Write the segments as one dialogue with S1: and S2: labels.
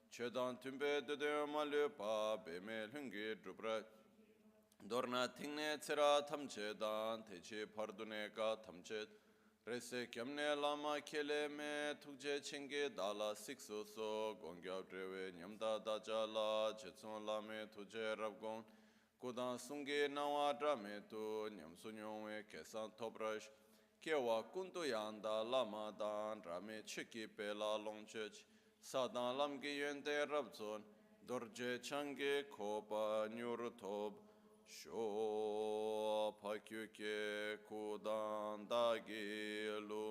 S1: Chedan tumbe de malupa beme lungi drupra dorna tingne tsera tamchedan techi pardune ka tamchet rese kyamne lama kele me tukje chenge dala sikso so gongya drewe nyamda dajala chetson lame tuje rabgon kudan sunge nawa drame tu nyamsunyongwe kesan toprash kewa kundu yanda lama dan rame chiki pela longchech sadan lamge yende rabzon dorje change kopa nyuru tob sho pakyuke kudan dagi lu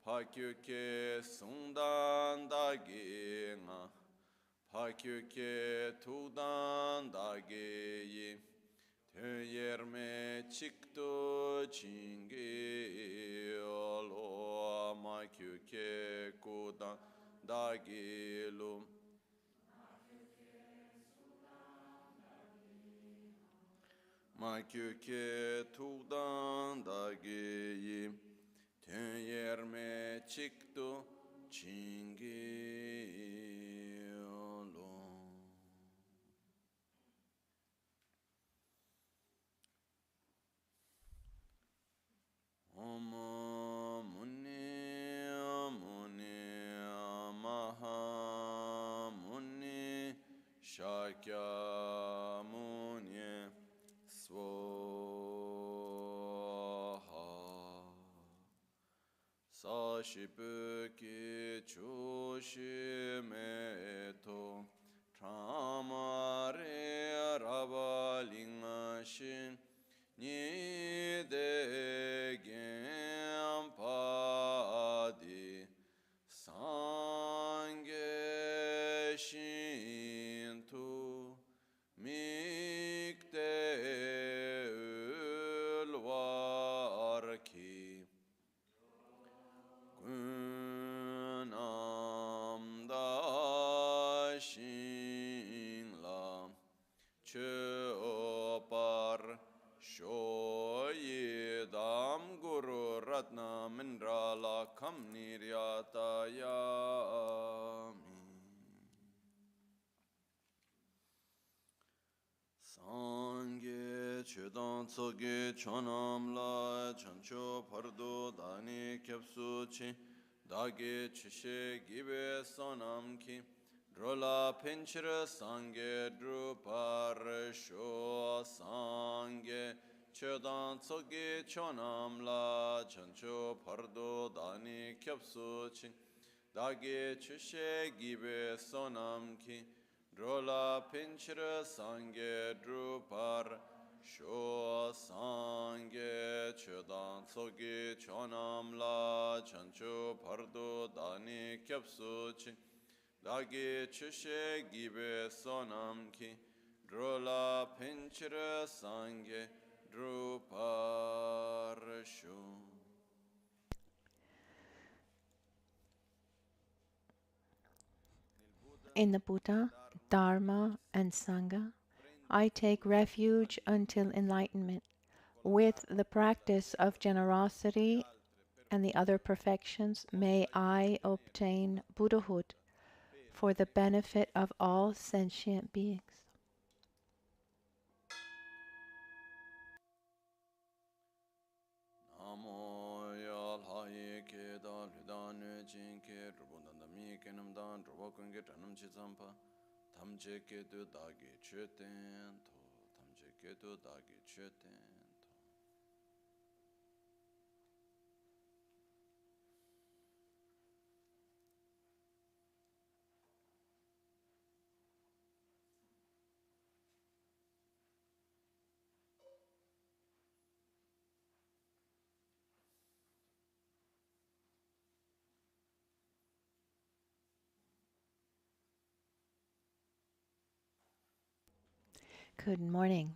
S1: pakyuke sundan dagi nga pakyuke tudan dagi yi yerme chikto chingi lo makyuke kudan dagi lu makyuke tudan dagi yi yerme chikto chingi lo. Om Muni Muni Maha Muni Shakya Muni Swaha Sashipuki Chushimeto Tramare Ravalingashin Ni de Gyampadi Sange Shintu Mikte Ulvarki Kunam Da Shinglam Chopar Shoyi Dam Guru Ratna Mindrala Kam Niryata Yami Sangye Chedan Tsoge Chonam La Chancho Pardo Dani Kyapsu Chi Dage Chishe Gibe Sonam Ki Drola Pinchira Sangye Drupar Sho Sangye Chedan Tsoge Chonam La Chancho Pardo Dani Kyapsu Chi Dage Chishe Gibe Sonam Ki Drola Pinchira Sangye Drupar Sho Sangye Chedan Tsoge Chonam La Chancho Pardo Dani Kyapsu Chi Dagi Chushe Gibe Sonam Ki Drola Pinchira Sangye Drupar Sho.
S2: In the Buddha, Dharma, and Sangha, I take refuge until enlightenment. With the practice of generosity and the other perfections, may I obtain Buddhahood for the benefit of all sentient beings.
S1: Namo yal haye ke da ludan jin ke rubundan da mi ke nam dan rubakun ke tanam chi zampa tamje ke du da ge cheten to tamje ke du da ge cheten.
S2: Good morning.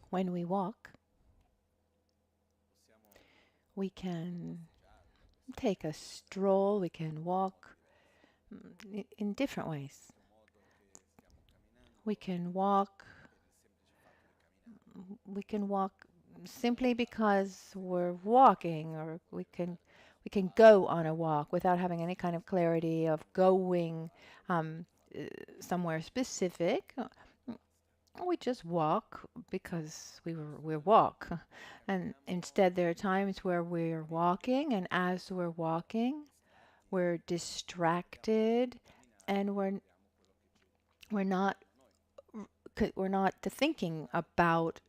S2: When we walk, we can take a stroll, we can walk in different ways. We can walk simply because we're walking, or we can go on a walk without having any kind of clarity of going somewhere specific. We just walk because we walk. And instead there are times where we're walking, and as we're walking, we're distracted, and we're not thinking about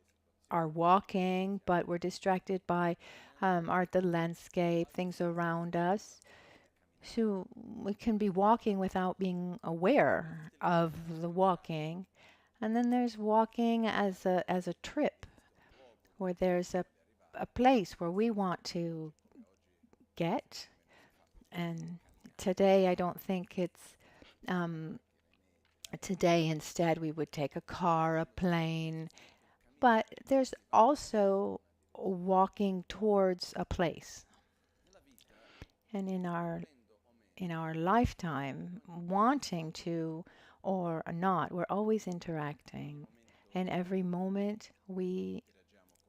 S2: our walking, but we're distracted by the landscape, things around us. So we can be walking without being aware of the walking. And then there's walking as a trip, where there's a place where we want to get. And today I don't think it's today instead we would take a car, a plane, but there's also walking towards a place. And in our lifetime, wanting to or not, we're always interacting. And every moment we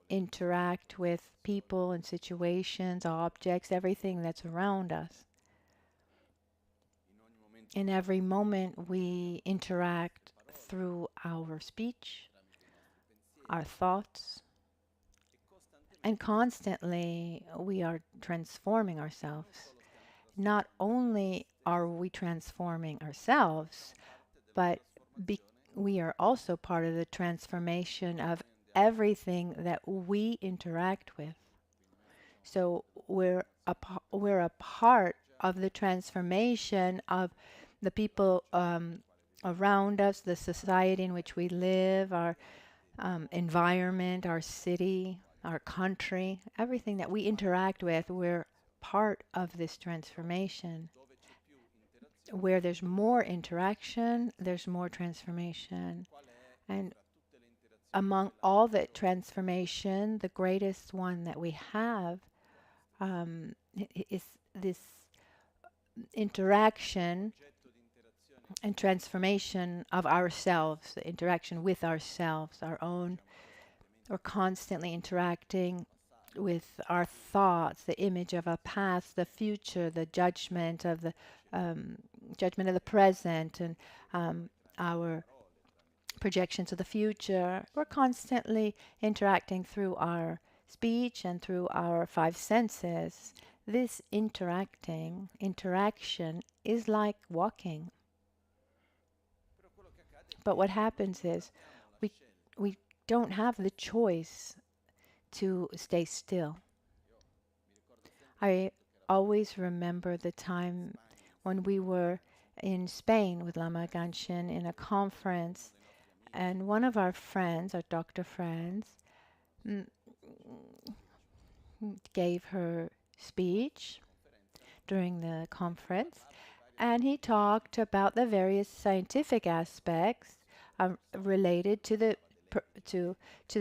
S2: interact with people and situations, objects, everything that's around us. In every moment we interact through our speech, our thoughts, and constantly we are transforming ourselves. Not only are we transforming ourselves, but we are also part of the transformation of everything that we interact with. So we're a part of the transformation of the people around us, the society in which we live, our environment, our city, our country, everything that we interact with. We're part of this transformation. Where there's more interaction, there's more transformation. And among all the transformation, the greatest one that we have is this interaction and transformation of ourselves, the interaction with ourselves, our own. We're constantly interacting with our thoughts, the image of a past, the future, the judgment of the present, and our projections of the future. We're constantly interacting through our speech and through our five senses. This interaction is like walking. But what happens is we don't have the choice to stay still. I always remember the time when we were in Spain with Lama Ganshin in a conference, and one of our friends, our doctor friends, gave her speech during the conference, and he talked about the various scientific aspects related to the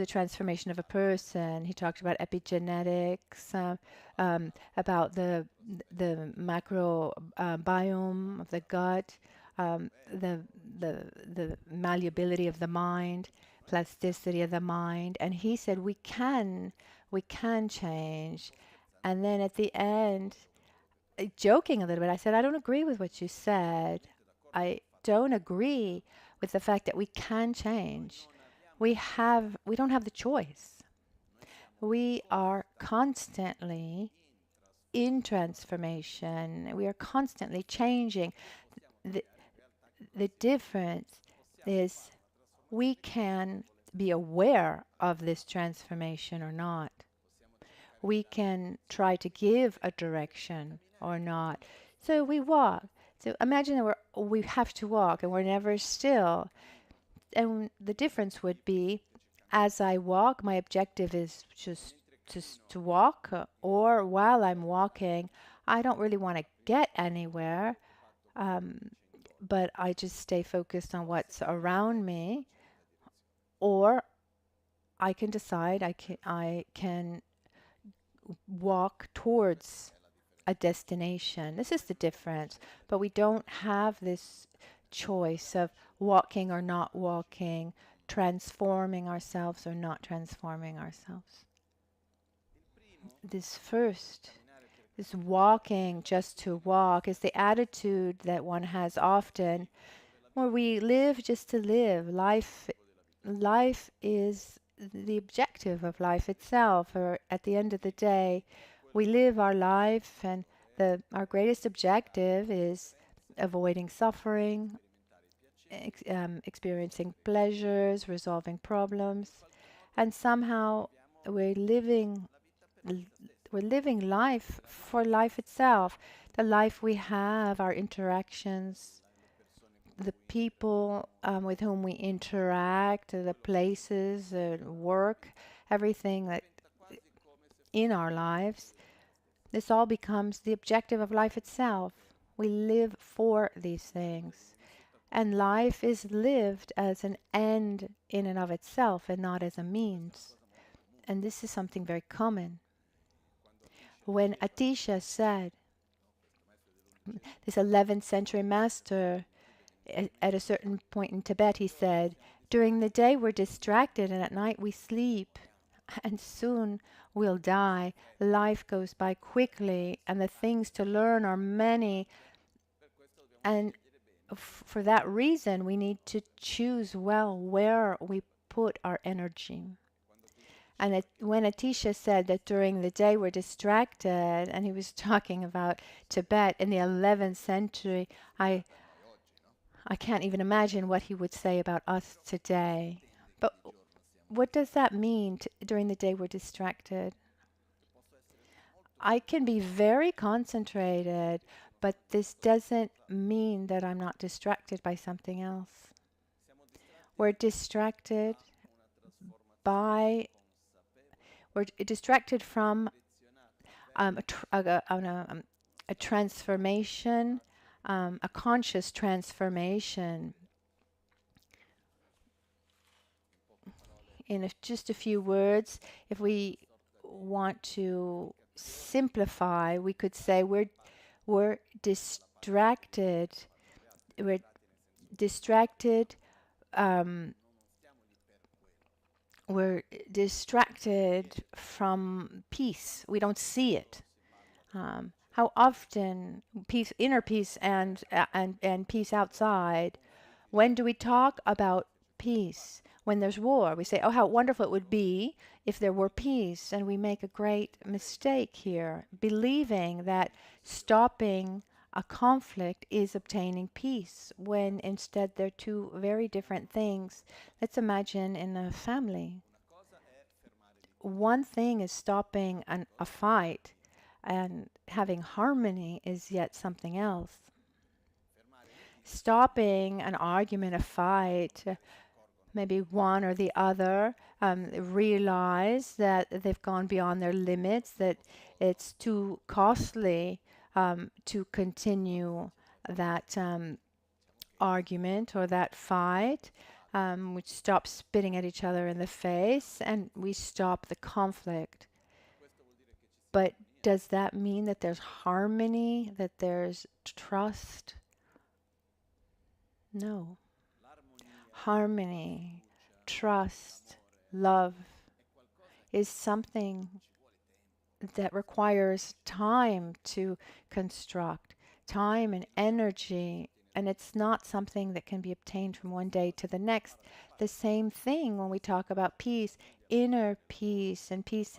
S2: transformation of a person. He talked about epigenetics, about the microbiome of the gut, the malleability of the mind, plasticity of the mind. And he said we can change. And then at the end, joking a little bit, I said, I don't agree with what you said. I don't agree with the fact that we can change. We don't have the choice. We are constantly in transformation. We are constantly changing. The difference is we can be aware of this transformation or not. We can try to give a direction or not. So we walk. So imagine that we have to walk and we're never still. And the difference would be, as I walk, my objective is just to walk, or while I'm walking, I don't really want to get anywhere, but I just stay focused on what's around me, or I can decide I can walk towards a destination. This is the difference. But we don't have this choice of walking or not walking, transforming ourselves or not transforming ourselves. This walking just to walk is the attitude that one has often, where we live just to live. Life is the objective of life itself, or at the end of the day, we live our life, and our greatest objective is avoiding suffering, experiencing pleasures, resolving problems, and somehow we're living life for life itself. The life we have, our interactions, the people with whom we interact, the places, work, everything that in our lives, this all becomes the objective of life itself. We live for these things. And life is lived as an end in and of itself and not as a means. And this is something very common. When Atisha said, this 11th century master, at a certain point in Tibet, he said, during the day we're distracted and at night we sleep, and soon we'll die. Life goes by quickly and the things to learn are many. And for that reason, we need to choose well where we put our energy. And when Atisha said that during the day we're distracted, and he was talking about Tibet in the 11th century, I can't even imagine what he would say about us today. But what does that mean during the day we're distracted? I can be very concentrated, but this doesn't mean that I'm not distracted by something else. We're distracted from a transformation, a conscious transformation. In just a few words, if we want to simplify, we could say we're distracted. We're distracted. We're distracted from peace. We don't see it. How often peace, inner peace, and peace outside. When do we talk about peace? When there's war, we say, "Oh, how wonderful it would be if there were peace," and we make a great mistake here, believing that stopping a conflict is obtaining peace, when instead they're two very different things. Let's imagine in a family. One thing is stopping a fight, and having harmony is yet something else. Stopping an argument, a fight, maybe one or the other realize that they've gone beyond their limits, that it's too costly to continue that argument or that fight. We stop spitting at each other in the face and we stop the conflict. But does that mean that there's harmony, that there's trust? No. Harmony, trust, love is something that requires time to construct, time and energy, and it's not something that can be obtained from one day to the next. The same thing when we talk about peace, inner peace and peace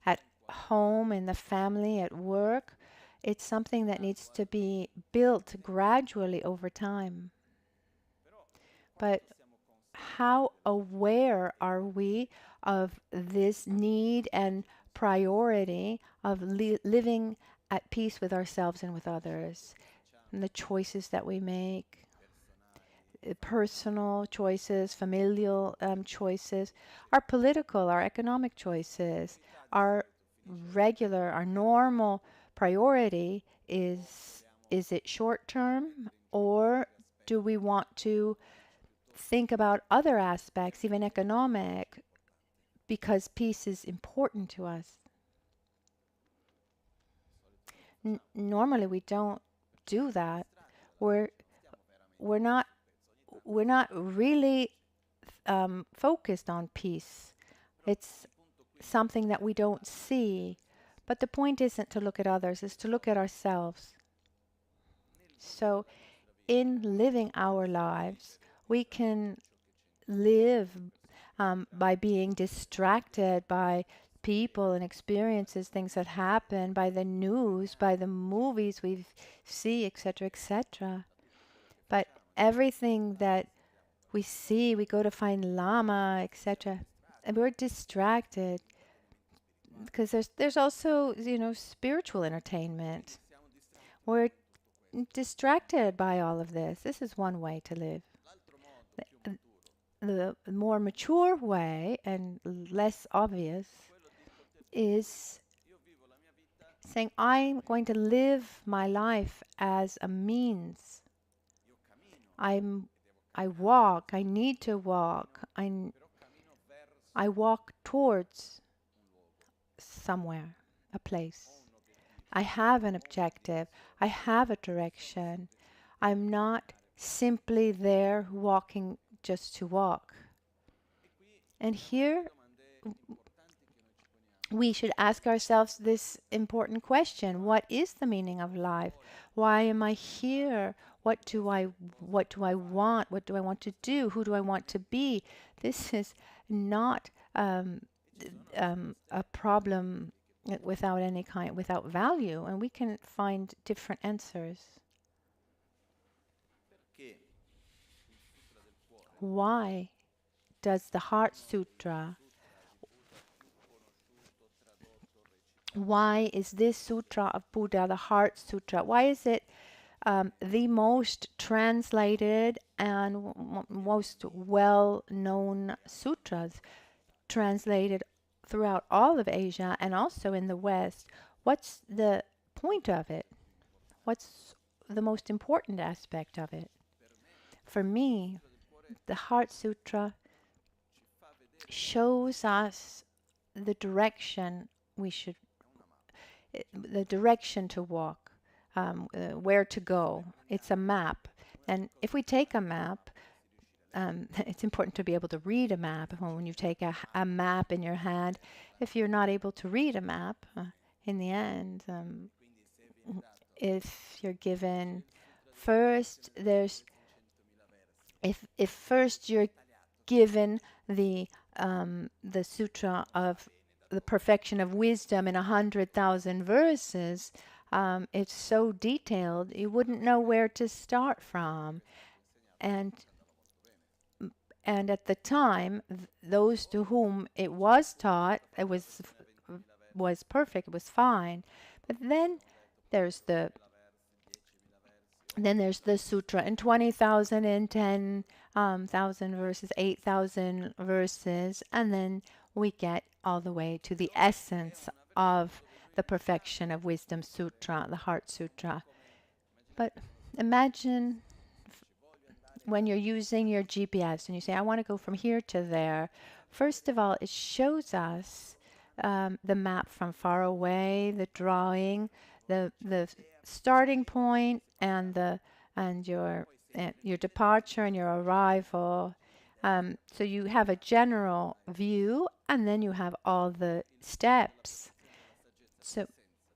S2: at home, in the family, at work. It's something that needs to be built gradually over time. But how aware are we of this need and priority of living at peace with ourselves and with others, and the choices that we make, personal choices, familial choices, our political, our economic choices, our normal priority is it short term, or do we want to think about other aspects, even economic, because peace is important to us. Normally we don't do that. We're not really focused on peace. It's something that we don't see. But the point isn't to look at others, it's to look at ourselves. So in living our lives, we can live by being distracted by people and experiences, things that happen, by the news, by the movies we see, etc., etc. But everything that we see, we go to find Lama, etc., and we're distracted because there's also, you know, spiritual entertainment. We're distracted by all of this. This is one way to live. The more mature way and less obvious is saying, I'm going to live my life as a means. I walk, I need to walk, I walk towards somewhere, a place. I have an objective, I have a direction. I'm not simply there walking just to walk. And here we should ask ourselves this important question: what is the meaning of life? Why am I here? What do I want? What do I want to do? Who do I want to be? This is not a problem without value, and we can find different answers. Why does the Heart Sutra, why is this Sutra of Buddha, the Heart Sutra, why is it the most translated and most well-known sutras, translated throughout all of Asia and also in the West? What's the point of it? What's the most important aspect of it? For me, the Heart Sutra shows us the direction the direction to walk, where to go. It's a map. And if we take a map, it's important to be able to read a map. When you take a map in your hand, if you're not able to read a map, in the end, if you're given first, if first you're given the Sutra of the Perfection of Wisdom in 100,000 verses, it's so detailed you wouldn't know where to start from. And at the time, those to whom it was taught, it was perfect, it was fine. But then there's the sutra in 20,000 and 10,000 verses, 8,000 verses, and then we get all the way to the essence of the Perfection of Wisdom Sutra, the Heart Sutra. But imagine when you're using your GPS and you say, I want to go from here to there. First of all, it shows us the map from far away, the drawing, the starting point, and your departure and your arrival. So you have a general view, and then you have all the steps. So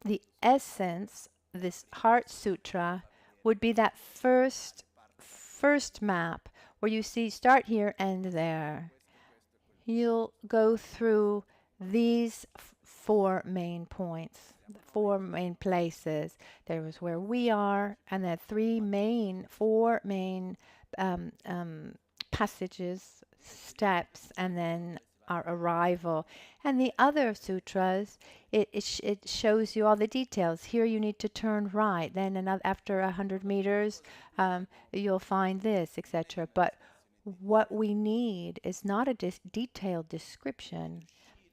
S2: the essence, this Heart Sutra, would be that first map where you see start here and there. You'll go through these four main points, four main places. There is where we are, and there are four main passages, steps, and then our arrival. And the other sutras, it shows you all the details. Here you need to turn right. Then after 100 meters, you'll find this, etc. But what we need is not a detailed description.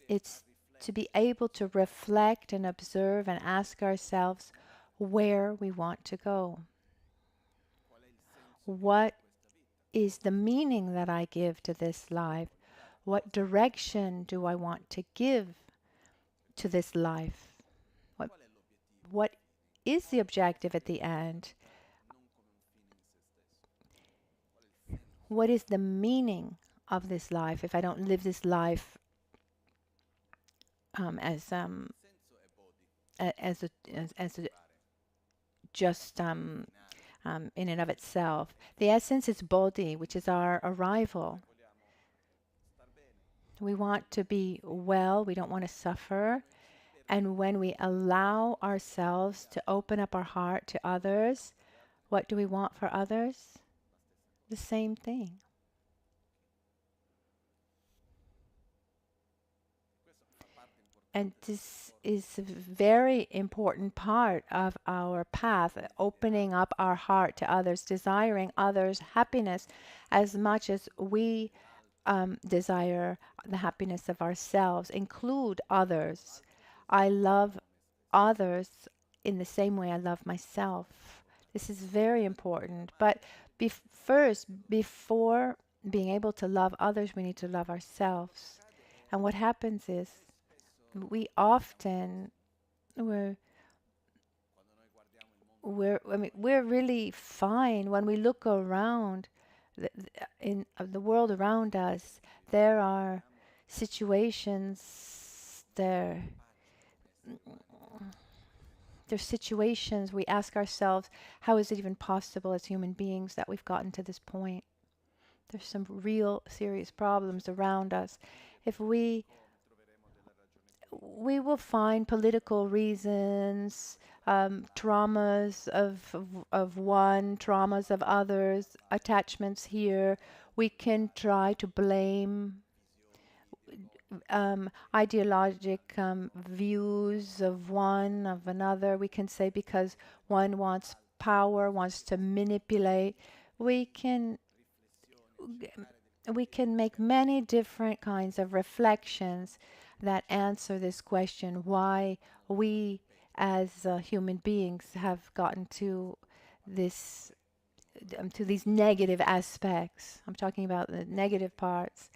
S2: It's to be able to reflect and observe and ask ourselves where we want to go. What is the meaning that I give to this life? What direction do I want to give to this life? What is the objective at the end? What is the meaning of this life if I don't live this life as a just in and of itself? The essence is bodhi, which is our arrival. We want to be well, we don't want to suffer. And when we allow ourselves to open up our heart to others, what do we want for others? The same thing. And this is a very important part of our path, opening up our heart to others, desiring others' happiness as much as we desire the happiness of ourselves. Include others. I love others in the same way I love myself. This is very important. But first, before being able to love others, we need to love ourselves. And what happens is, we often we're really fine when we look around in the world around us. There are situations there's situations we ask ourselves, how is it even possible as human beings that we've gotten to this point? There's some real serious problems around us. If we will find political reasons, traumas of one, traumas of others, attachments here. We can try to blame ideologic views of one, of another. We can say because one wants power, wants to manipulate. We can make many different kinds of reflections that answer this question, why we as human beings have gotten to this to these negative aspects. I'm talking about the negative parts.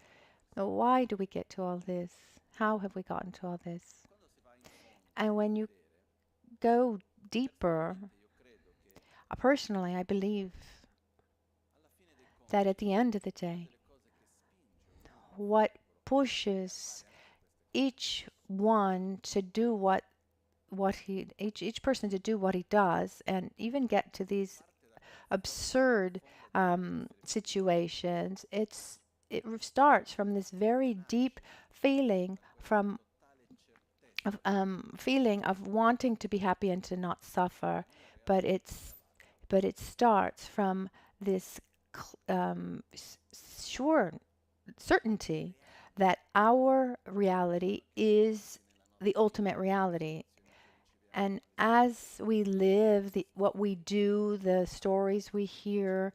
S2: Why do we get to all this? How have we gotten to all this? And when you go deeper, personally, I believe that at the end of the day, what pushes each one to do each person to do what he does, and even get to these absurd situations, it starts from this very deep feeling of wanting to be happy and to not suffer, but it starts from this certainty that our reality is the ultimate reality. And as we live, what we do, the stories we hear,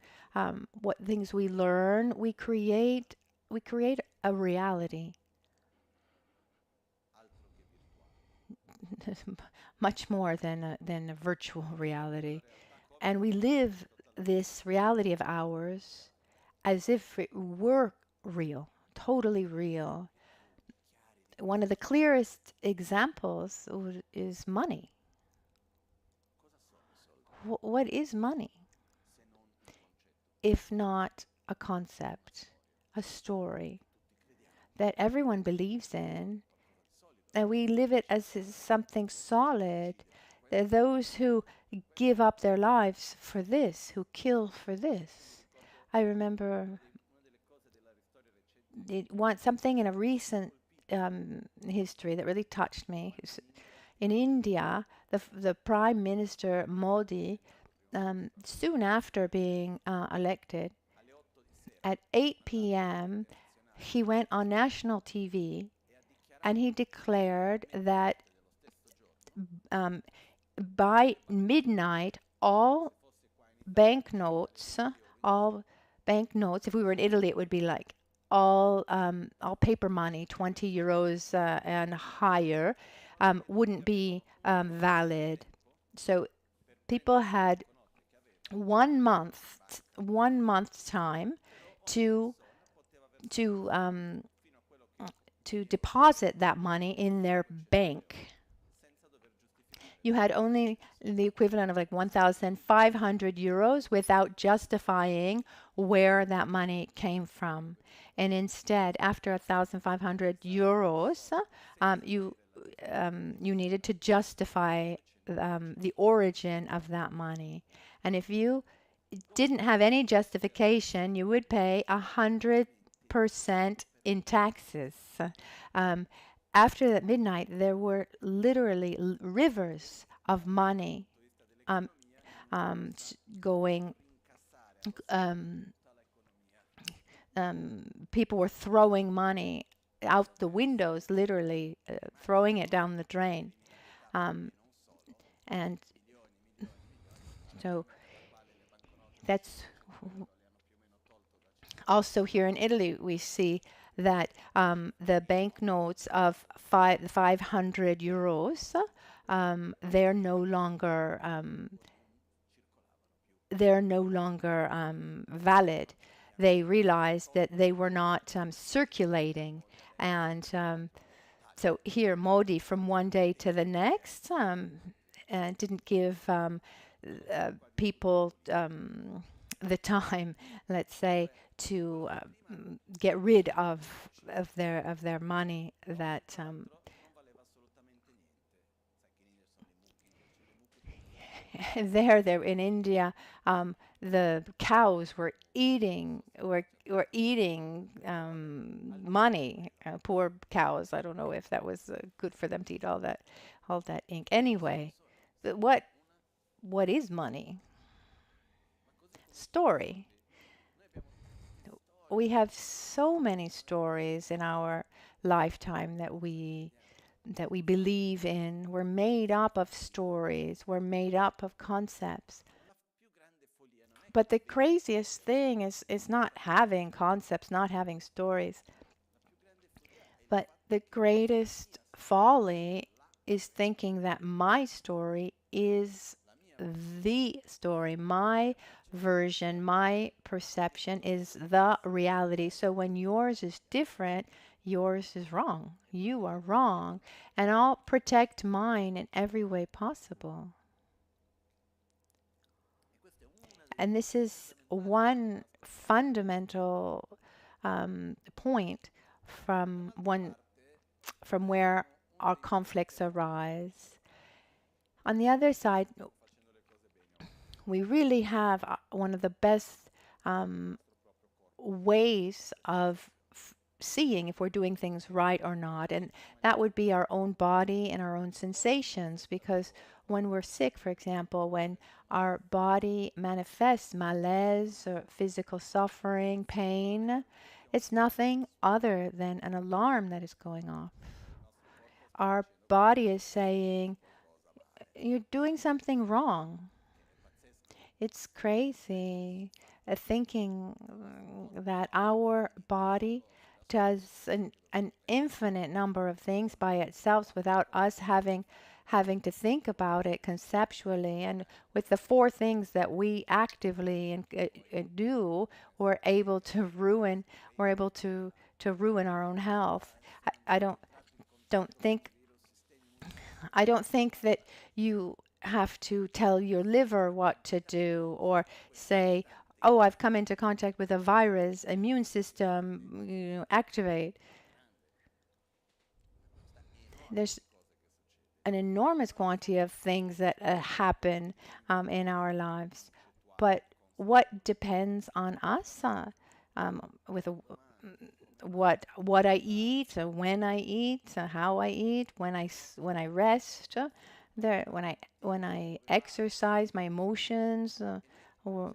S2: what things we learn, we create a reality. Much more than a virtual reality. And we live this reality of ours as if it were real, totally real. One of the clearest examples is money. What is money if not a concept, a story that everyone believes in, and we live it as something solid? There are those who give up their lives for this, who kill for this. I remember something in a recent history that really touched me. In India, the Prime Minister Modi, soon after being elected, at 8 p.m., he went on national TV and he declared that by midnight, all banknotes, if we were in Italy, it would be like all paper money, 20 euros and higher, wouldn't be valid. So people had 1 month's time to to um, to deposit that money in their bank. You had only the equivalent of like 1,500 euros without justifying where that money came from. And instead, after 1,500 euros, you needed to justify the origin of that money. And if you didn't have any justification, you would pay 100% in taxes. Um, After that midnight, there were literally rivers of money going. Um, People were throwing money out the windows, literally throwing it down the drain. And so that's also here in Italy, we see that the banknotes of 500 euros, they're no longer valid. They realized that they were not circulating, and so here Modi, from one day to the next, didn't give people the time, let's say, to get rid of their money that there in India, the cows were eating money. Poor cows. I don't know if that was good for them to eat all that ink. Anyway, what is money? Story. We have so many stories in our lifetime that we believe in. We're made up of stories. We're made up of concepts. But the craziest thing is not having concepts, not having stories. But the greatest folly is thinking that my story is the story. My version, my perception is the reality. So when yours is different, yours is wrong. You are wrong. And I'll protect mine in every way possible. And this is one fundamental point from where our conflicts arise. On the other side, we really have one of the best ways of seeing if we're doing things right or not, and that would be our own body and our own sensations. Because when we're sick, for example, when our body manifests malaise or physical suffering, pain, it's nothing other than an alarm that is going off. Our body is saying, you're doing something wrong. It's crazy thinking that our body does an infinite number of things by itself without us having to think about it conceptually. And with the four things that we actively do, we're able to ruin our own health. I don't think that you have to tell your liver what to do, or say, oh, I've come into contact with a virus, immune system, activate. There's an enormous quantity of things that happen in our lives. But what depends on us with what I eat, when I eat, how I eat, when I rest, when I exercise, my emotions, or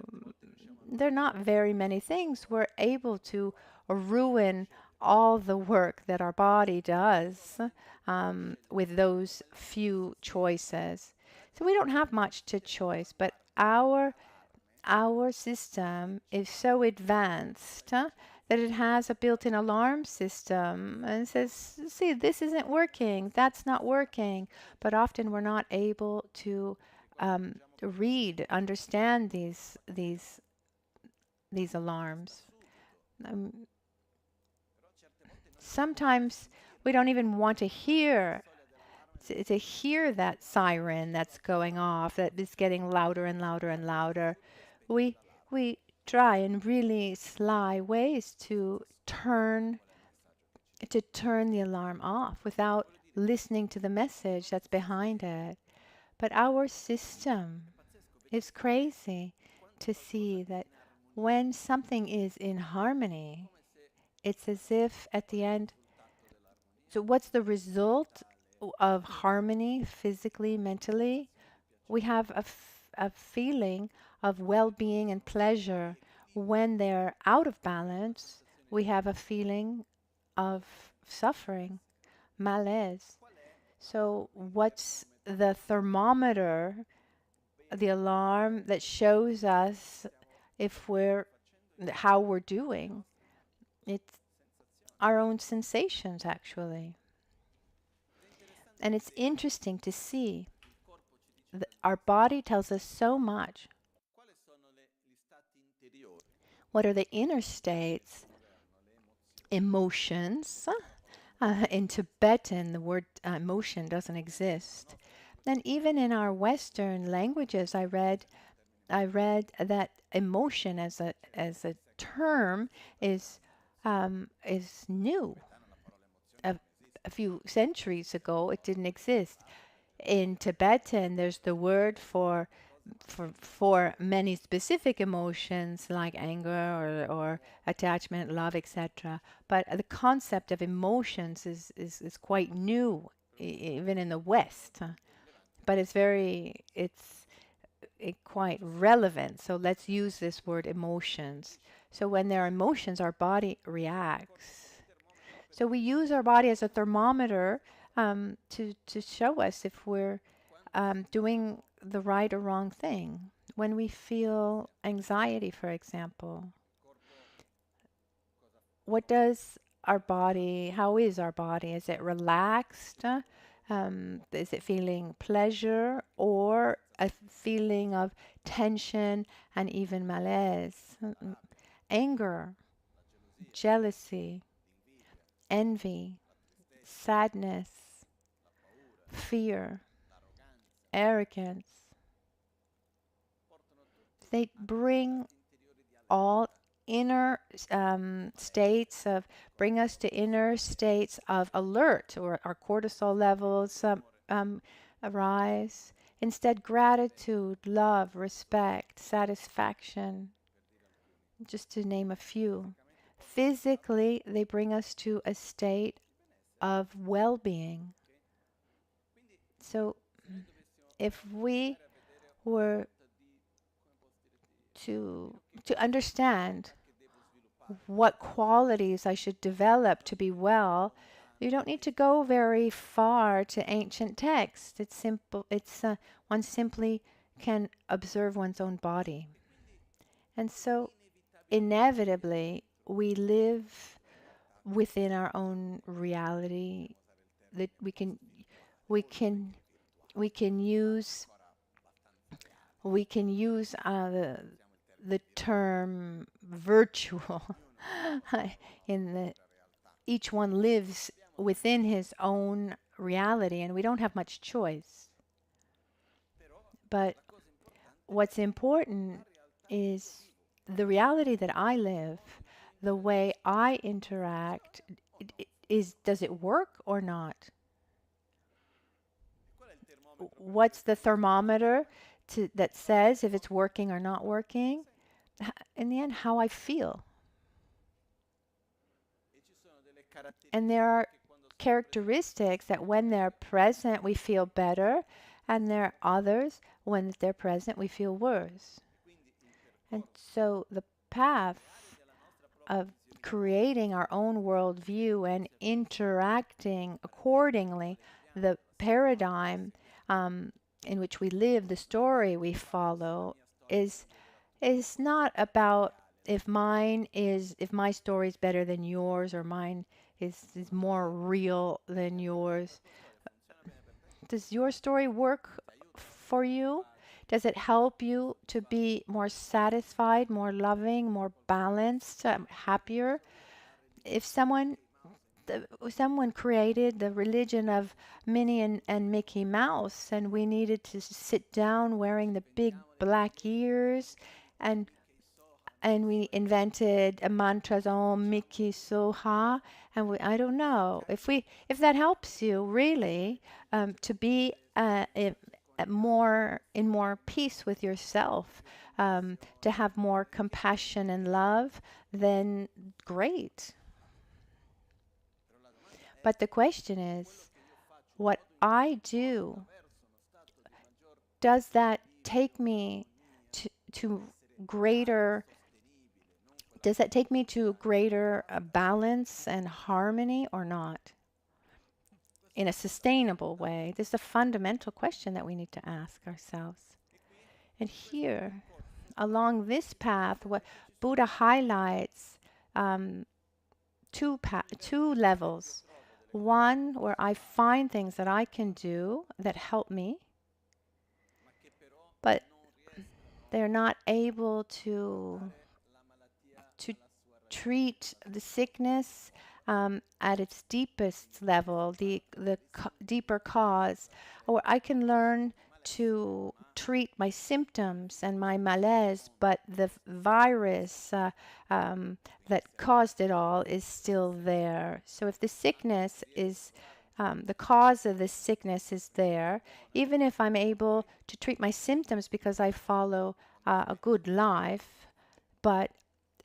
S2: they're not very many things. We're able to ruin all the work that our body does with those few choices. So we don't have much to choice, but our system is so advanced that it has a built-in alarm system and says, see, this isn't working, that's not working. But often we're not able to understand these alarms. Um, Sometimes we don't even want to hear that siren that's going off, that is getting louder and louder and louder. We we try in really sly ways to turn the alarm off without listening to the message that's behind it. But our system is crazy to see that when something is in harmony, it's as if at the end. So, what's the result of harmony physically, mentally? We have a feeling of well being and pleasure. When they're out of balance, we have a feeling of suffering, malaise. So, what's the thermometer, the alarm that shows us if how we're doing? It's our own sensations, actually. And it's interesting to see that our body tells us so much. What are the inner states? Emotions. In Tibetan, the word emotion doesn't exist. And even in our Western languages, I read that emotion as a term is new. A few centuries ago, it didn't exist. In Tibetan, there's the word for many specific emotions like anger or attachment, love, etc. But the concept of emotions is quite new, even in the West. But it's quite relevant. So let's use this word emotions. So when there are emotions, our body reacts. So we use our body as a thermometer to show us if we're doing the right or wrong thing. When we feel anxiety, for example, what does our body, how is our body? Is it relaxed? Is it feeling pleasure or a feeling of tension and even malaise? Anger, jealousy, envy, sadness, fear, arrogance. They bring all bring us to inner states of alert, or our cortisol levels arise. Instead, gratitude, love, respect, satisfaction, just to name a few. Physically, they bring us to a state of well-being. So if we were to understand what qualities I should develop to be well, you don't need to go very far to ancient texts. It's simple. One simply can observe one's own body. And so inevitably we live within our own reality, that we can use the term virtual in the each one lives within his own reality, and we don't have much choice. But what's important is the reality that I live, the way I interact. Does it work or not? What's the thermometer that says if it's working or not working? In the end, how I feel. And there are characteristics that when they're present, we feel better, and there are others, when they're present, we feel worse. And so the path of creating our own worldview and interacting accordingly, the paradigm in which we live, the story we follow, is not about if my story is better than yours, or mine is more real than yours. Does your story work for you? Does it help you to be more satisfied, more loving, more balanced, happier? If someone created the religion of Minnie and Mickey Mouse, and we needed to sit down wearing the big black ears, and we invented a mantras Om Miki Soha, and I don't know if that helps you really to be in more peace with yourself, to have more compassion and love, then great. But the question is, what I do, does that take me to greater? Does that take me to greater balance and harmony or not? In a sustainable way? This is a fundamental question that we need to ask ourselves. And here, along this path, what Buddha highlights two levels. One, where I find things that I can do that help me, but they're not able to treat the sickness at its deepest level, the deeper cause. Or I can learn to treat my symptoms and my malaise, but the virus that caused it all is still there. So if the sickness is the cause of this sickness is there, even if I'm able to treat my symptoms because I follow a good life, but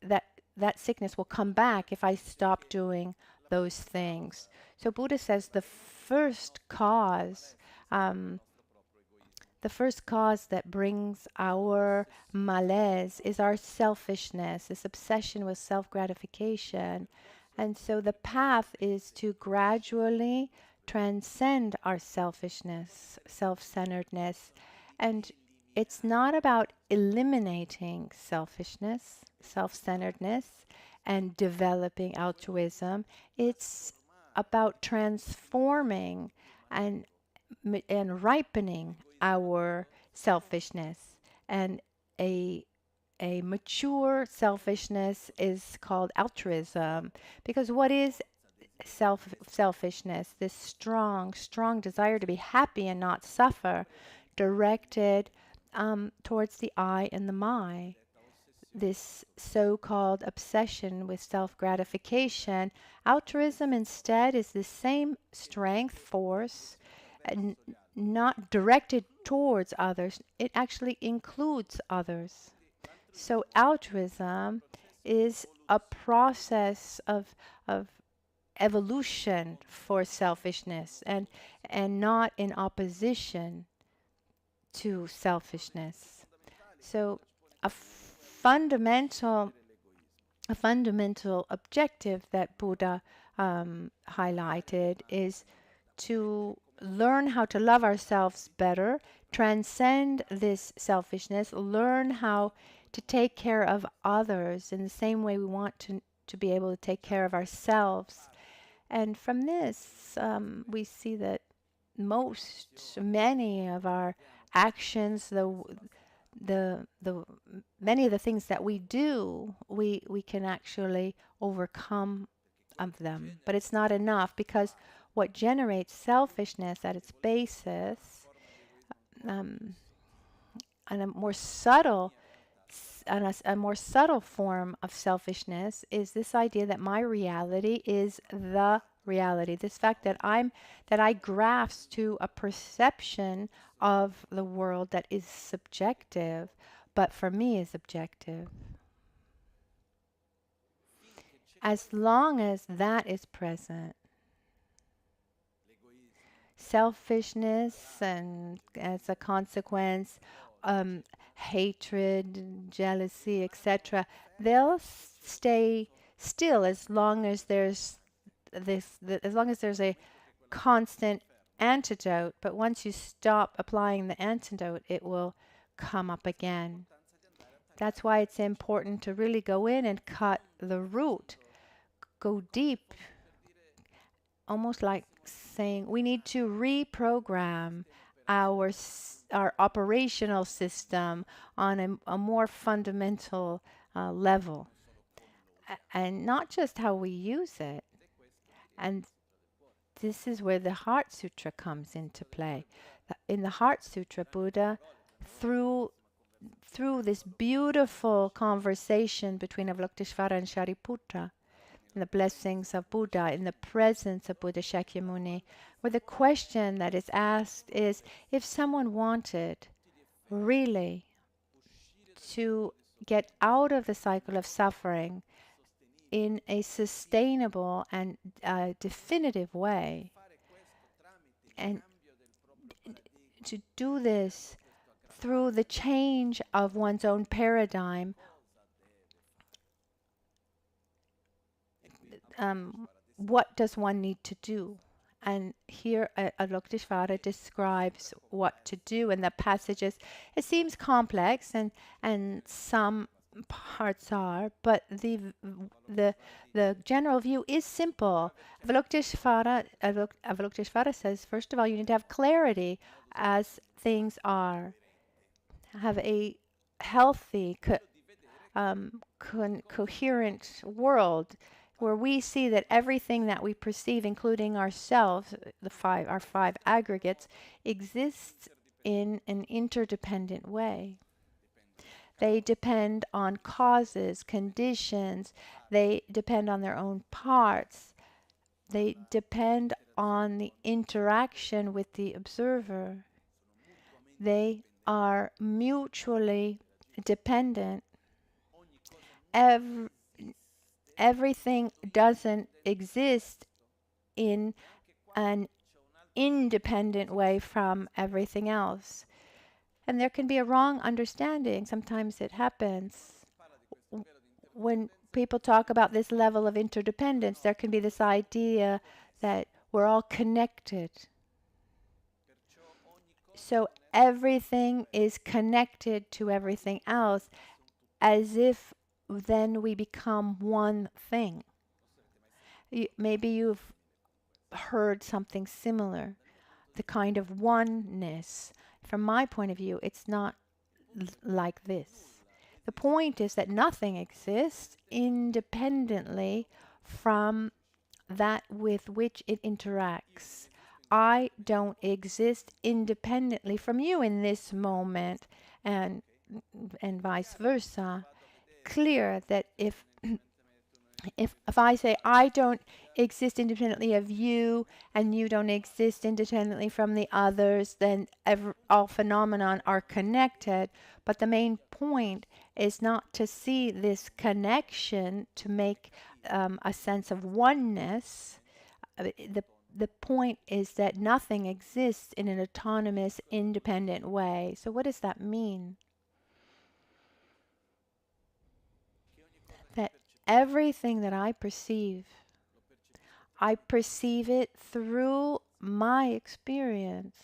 S2: that sickness will come back if I stop doing those things. So Buddha says the first cause that brings our malaise is our selfishness, this obsession with self-gratification. And so the path is to gradually transcend our selfishness, self-centeredness. And it's not about eliminating selfishness, self-centeredness, and developing altruism. It's about transforming and ripening our selfishness. And a mature selfishness is called altruism. Because what is selfishness? This strong desire to be happy and not suffer, directed towards the I and the my. This so-called obsession with self-gratification. Altruism instead is the same strength, force, not directed towards others. It actually includes others. So altruism is a process of evolution for selfishness, and not in opposition to selfishness. So a fundamental objective that Buddha highlighted is to learn how to love ourselves better, transcend this selfishness, learn how to take care of others in the same way we want to be able to take care of ourselves. And from this, we see that many of our actions, many of the things that we do, we can actually overcome of them. But it's not enough, because what generates selfishness at its basis, and a more subtle form of selfishness, is this idea that my reality is the reality. This fact that I grasp to a perception of the world that is subjective, but for me is objective. As long as that is present, selfishness, and as a consequence, hatred, jealousy, etc., they'll stay still as long as there's a constant antidote. But once you stop applying the antidote, it will come up again. That's why it's important to really go in and cut the root, go deep, almost like saying we need to reprogram our operational system on a more fundamental level, and not just how we use it. And this is where the Heart Sutra comes into play. In the Heart Sutra, Buddha, through this beautiful conversation between Avalokitesvara and Shariputra, in the blessings of Buddha, in the presence of Buddha Shakyamuni, where the question that is asked is, if someone wanted really to get out of the cycle of suffering in a sustainable and definitive way, and to do this through the change of one's own paradigm, what does one need to do? And here Avalokitesvara describes what to do in the passages. It seems complex, and some parts are, but the general view is simple. Avalokitesvara says, first of all, you need to have clarity as things are. Have a healthy, coherent world where we see that everything that we perceive, including ourselves, our five aggregates, exists in an interdependent way. They depend on causes, conditions. They depend on their own parts. They depend on the interaction with the observer. They are mutually dependent. Everything doesn't exist in an independent way from everything else. And there can be a wrong understanding. Sometimes it happens. When people talk about this level of interdependence, there can be this idea that we're all connected. So everything is connected to everything else, as if then we become one thing. Maybe you've heard something similar, the kind of oneness. From my point of view, it's not like this. The point is that nothing exists independently from that with which it interacts. I don't exist independently from you in this moment, and vice versa. Clear that if I say I don't exist independently of you and you don't exist independently from the others, then all phenomena are connected. But the main point is not to see this connection to make a sense of oneness. The point is that nothing exists in an autonomous, independent way. So what does that mean? That everything that I perceive it through my experience,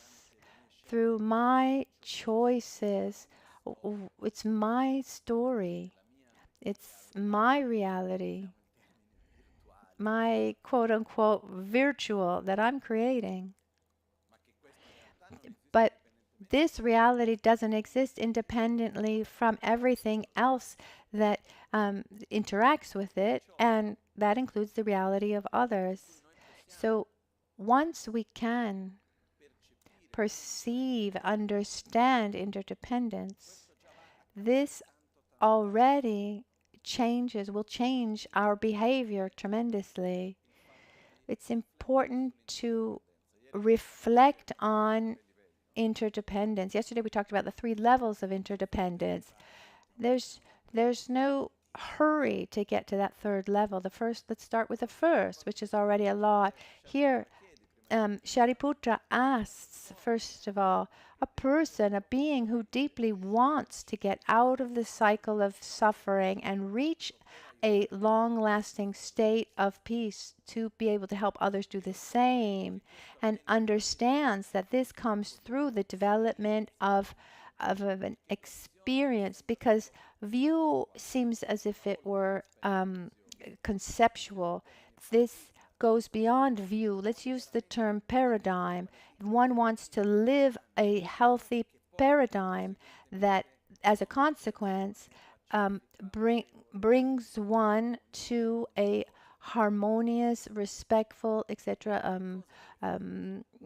S2: through my choices. It's my story. It's my reality. My quote-unquote virtual that I'm creating. But this reality doesn't exist independently from everything else that interacts with it, and that includes the reality of others. So once we can perceive, understand interdependence, this already will change our behavior tremendously. It's important to reflect on interdependence. Yesterday we talked about the 3 levels of interdependence. There's no hurry to get to that 3rd level. Let's start with the first, which is already a lot. Here, Shariputra asks, first of all, a being who deeply wants to get out of the cycle of suffering and reach a long-lasting state of peace, to be able to help others do the same, and understands that this comes through the development of an experience, because view seems as if it were conceptual. This goes beyond view. Let's use the term paradigm. If one wants to live a healthy paradigm that, as a consequence, brings one to a harmonious, respectful, etc.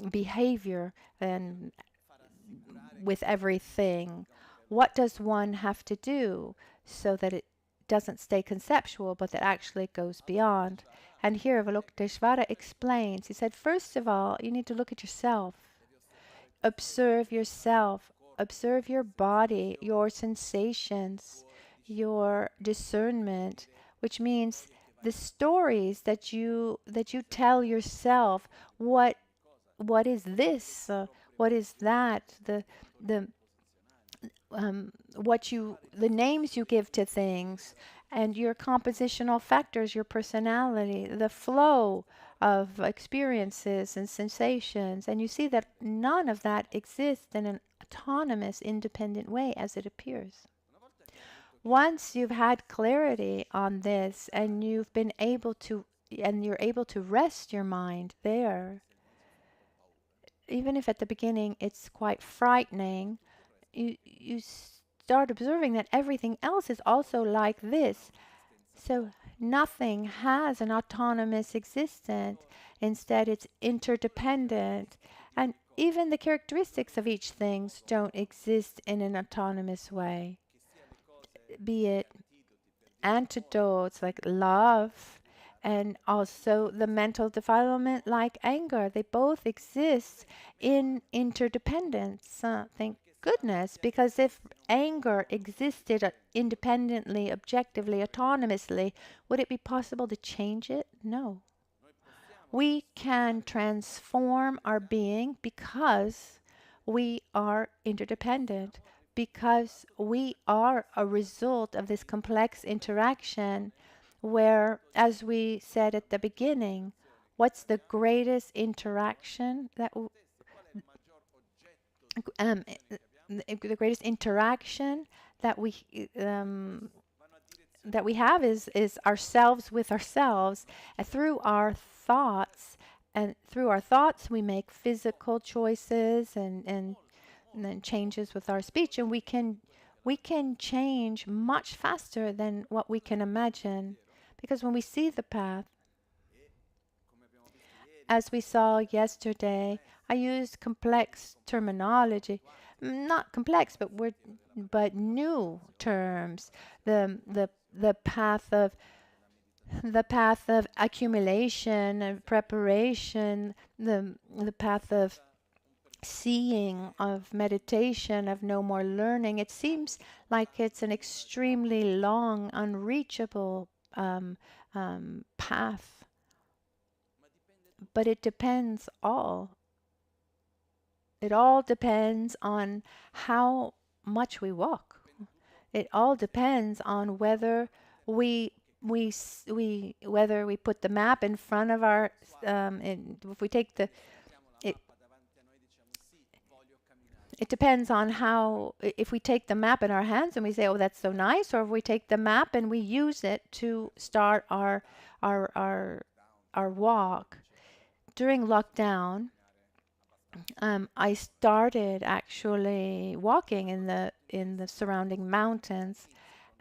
S2: Behavior and with everything. What does one have to do so that it doesn't stay conceptual, but that actually goes beyond? And here Avalokitesvara explains. He said, first of all, you need to look at yourself. Observe yourself. Observe your body, your sensations, your discernment, which means the stories that you tell yourself. What is this? What is that? The names you give to things, and your compositional factors, your personality, the flow of experiences and sensations, and you see that none of that exists in an autonomous, independent way as it appears. Once you've had clarity on this, and you're able to rest your mind there, even if at the beginning it's quite frightening, you start observing that everything else is also like this. So nothing has an autonomous existence. Instead, it's interdependent. And even the characteristics of each thing don't exist in an autonomous way. Be it antidotes like love, and also the mental defilement like anger. They both exist in interdependence. Thank goodness, because if anger existed independently, objectively, autonomously, would it be possible to change it? No. We can transform our being because we are interdependent, because we are a result of this complex interaction where, as we said at the beginning, what's the greatest interaction the greatest interaction that we have is ourselves with ourselves, through our thoughts. And through our thoughts, we make physical choices and then changes with our speech, and we can change much faster than what we can imagine. Because when we see the path, as we saw yesterday, I used complex terminology, not complex, but new terms. The path of accumulation and preparation, the path of seeing, of meditation, of no more learning. It seems like it's an extremely long, unreachable path. But it depends all. It all depends on how much we walk. It all depends on whether we put the map in front of our. If we take the. It depends on how, if we take the map in our hands and we say, oh, that's so nice, or if we take the map and we use it to start our walk. During lockdown, I started actually walking in the surrounding mountains,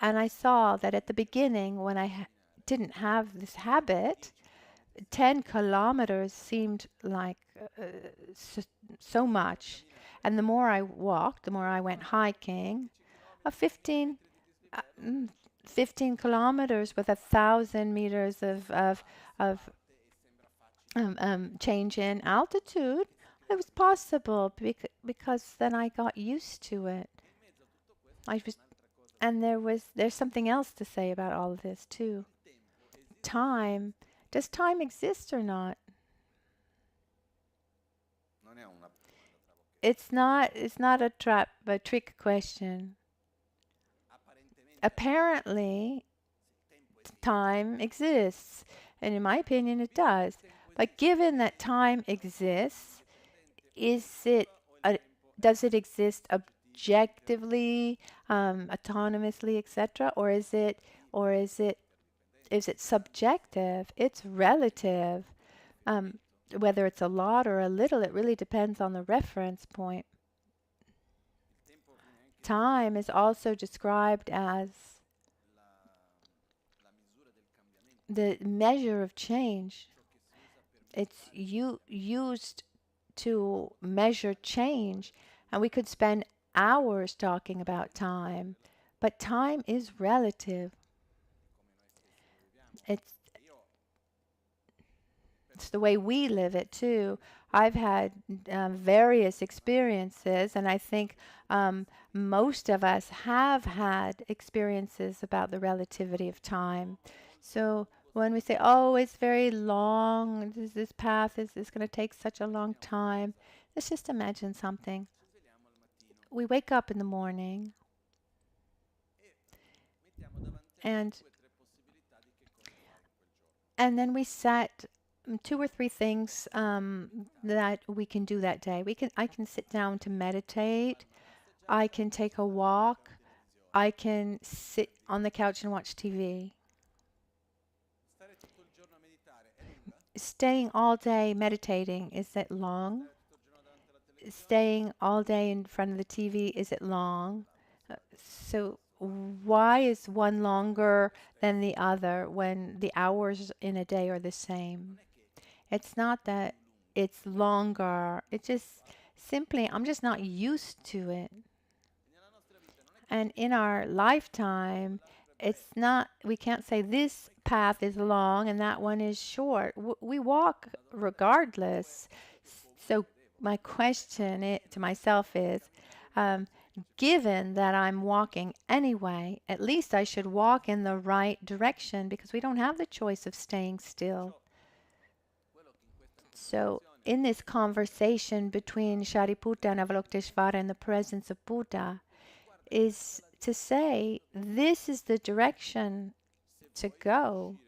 S2: and I saw that at the beginning, when I didn't have this habit, 10 kilometers seemed like so much. And the more I walked, the more I went hiking. 15 kilometers with 1,000 meters of change in altitude, it was possible because then I got used to it. There's something else to say about all of this too. Time. Does time exist or not? It's not a trick question. Apparently, time exists, and in my opinion, it does. But given that time exists, does it exist objectively, autonomously, etc., or is it subjective? It's relative. Whether it's a lot or a little, it really depends on the reference point. Time is also described as the measure of change. It's used to measure change, and we could spend hours talking about time, but time is relative. It's the way we live it too. I've had various experiences, and I think most of us have had experiences about the relativity of time. So when we say, "Oh, it's very long. This path is going to take such a long time," let's just imagine something. We wake up in the morning, and then we set 2 or 3 things that we can do that day. I can sit down to meditate. I can take a walk. I can sit on the couch and watch TV. Staying all day meditating, is it long? Staying all day in front of the TV, is it long? So why is one longer than the other when the hours in a day are the same? It's not that it's longer. It's just simply, I'm just not used to it. And in our lifetime, it's not, we can't say this path is long and that one is short. We walk regardless. So my question to myself is, given that I'm walking anyway, at least I should walk in the right direction because we don't have the choice of staying still. So in this conversation between Shariputra and Avalokitesvara in the presence of Buddha is to say, this is the direction to go.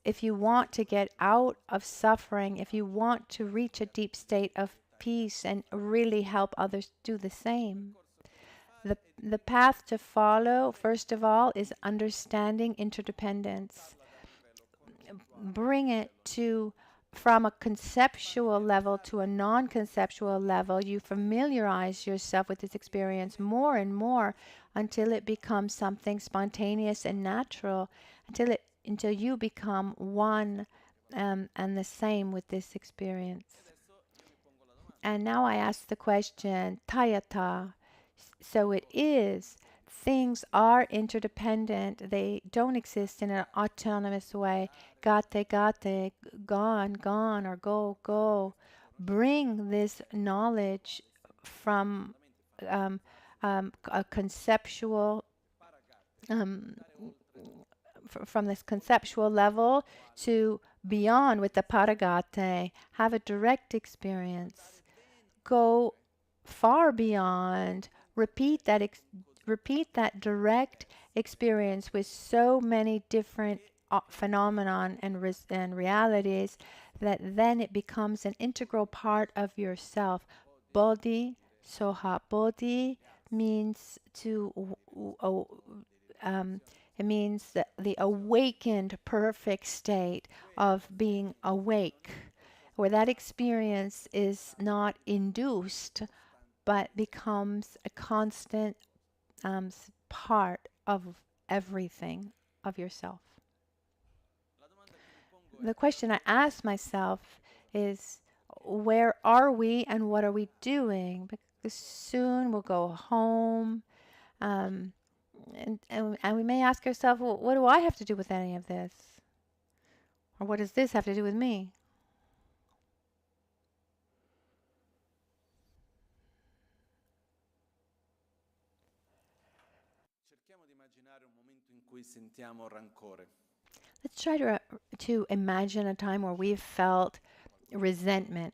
S2: If you want to get out of suffering, if you want to reach a deep state of peace and really help others do the same. The path to follow, first of all, is understanding interdependence. Bring it from a conceptual level to a non-conceptual level. You familiarize yourself with this experience more and more until it becomes something spontaneous and natural, until you become one and the same with this experience. And now I ask the question, Tayata. So it is. Things are interdependent. They don't exist in an autonomous way. Gate, gone, or go. Bring this knowledge from a conceptual, from this conceptual level to beyond with the paragate. Have a direct experience. Go far beyond. Repeat that direct experience with so many different phenomenon and realities that then it becomes an integral part of yourself. Bodhi, soha. Bodhi means it means the awakened perfect state of being awake, where that experience is not induced but becomes a constant part of everything of yourself. The question I ask myself is, where are we and what are we doing? Because soon we'll go home, and we may ask ourselves, well, what do I have to do with any of this? Or what does this have to do with me? Let's try to imagine a time where we've felt resentment.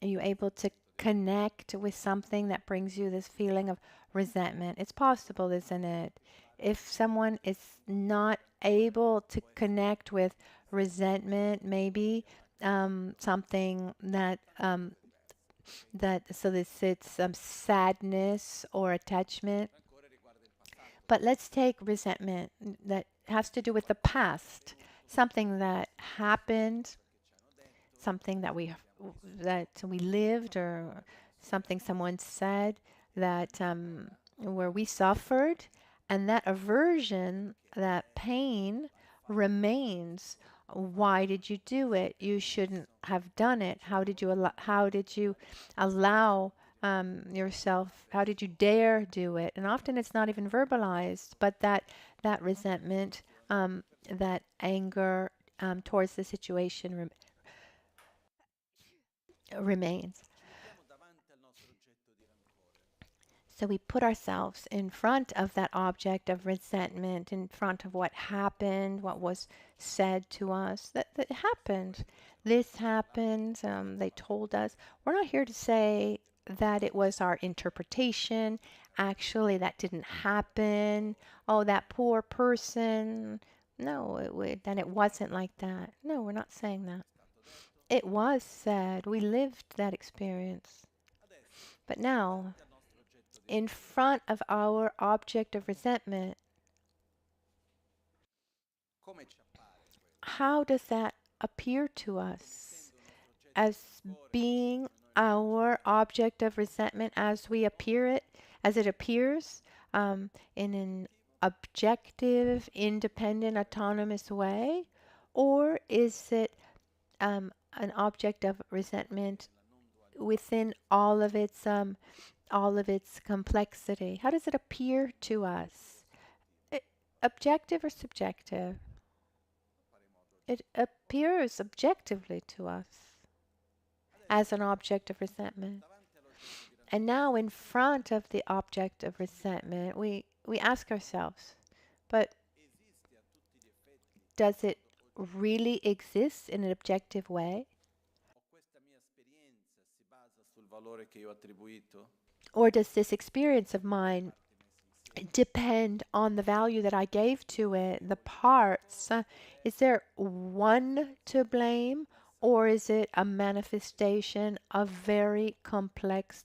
S2: Are you able to connect with something that brings you this feeling of resentment? It's possible, isn't it? If someone is not able to connect with resentment, maybe something that it's sadness or attachment. But let's take resentment that has to do with the past, something that happened, something that we lived, or something someone said that where we suffered, and that aversion, that pain remains. Why did you do it? You shouldn't have done it. How did you allow yourself? How did you dare do it? And often it's not even verbalized, but that resentment, that anger towards the situation remains. So we put ourselves in front of that object of resentment, in front of what happened, what was said to us, that happened. This happened, they told us. We're not here to say that it was our interpretation. Actually, that didn't happen. Oh, that poor person. No, then it wasn't like that. No, we're not saying that. It was said. We lived that experience. But now, in front of our object of resentment, how does that appear to us as being our object of resentment as it appears in an objective, independent, autonomous way? Or is it an object of resentment within all of its complexity? How does it appear to us? Objective or subjective? It appears objectively to us as an object of resentment. And now, in front of the object of resentment, we ask ourselves, but does it really exist in an objective way? Or does this experience of mine depend on the value that I gave to it, the parts? Is there one to blame, or is it a manifestation of very complex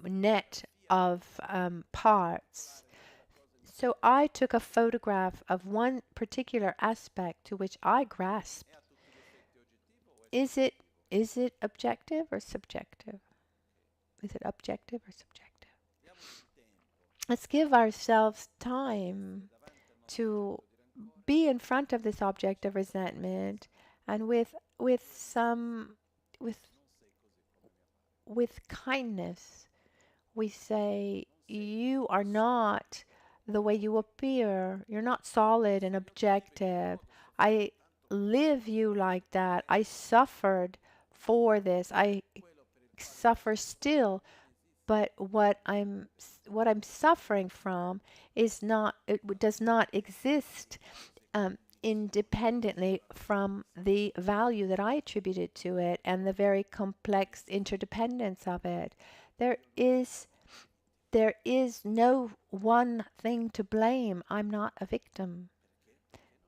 S2: net of parts? So I took a photograph of one particular aspect to which I grasped. Is it objective or subjective? Is it objective or subjective? Let's give ourselves time to be in front of this object of resentment, and with kindness, we say, you are not the way you appear. You're not solid and objective. I live you like that. I suffered for this. I suffer still, but what I'm suffering from is not. It does not exist independently from the value that I attributed to it and the very complex interdependence of it. There is no one thing to blame. I'm not a victim,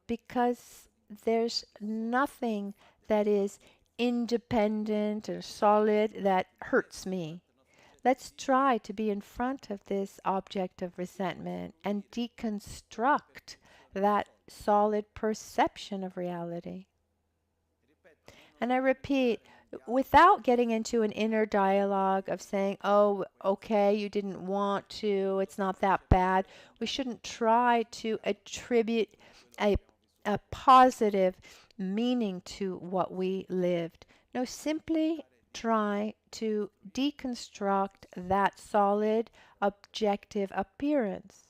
S2: because there's nothing that is independent or solid that hurts me. Let's try to be in front of this object of resentment and deconstruct that solid perception of reality. And I repeat, without getting into an inner dialogue of saying, oh, okay, you didn't want to, it's not that bad. We shouldn't try to attribute a positive meaning to what we lived. No, simply try to deconstruct that solid, objective appearance.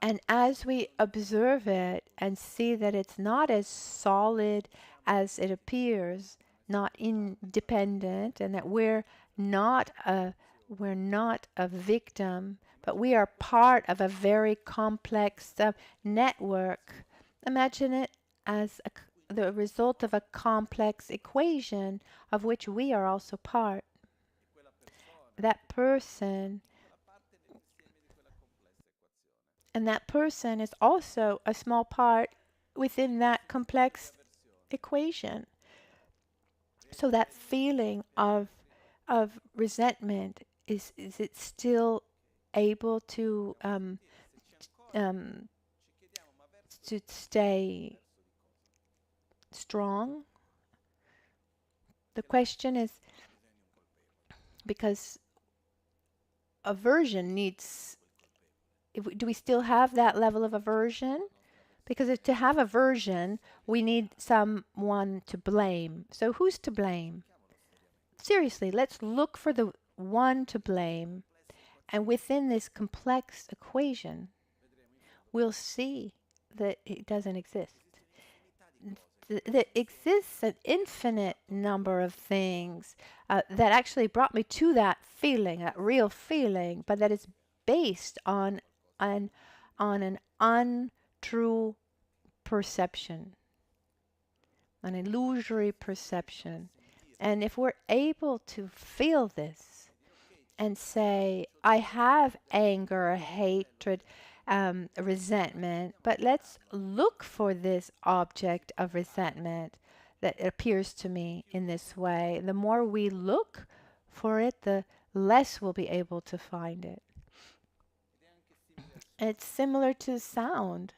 S2: And as we observe it and see that it's not as solid as it appears, not independent, and that we're not a victim, but we are part of a very complex network. Imagine it as the result of a complex equation of which we are also part. That person is also a small part within that complex equation. So that feeling of resentment, is it still able to stay strong? The question is because aversion needs, do we still have that level of aversion? Because to have aversion, we need someone to blame. So who's to blame? Seriously, let's look for the one to blame. And within this complex equation, we'll see that it doesn't exist. There exists an infinite number of things that actually brought me to that feeling, that real feeling, but that is based on an untrue perception, an illusory perception. And if we're able to feel this and say, I have anger, hatred, resentment, but let's look for this object of resentment that appears to me in this way. The more we look for it, the less we'll be able to find it. It's similar to sound.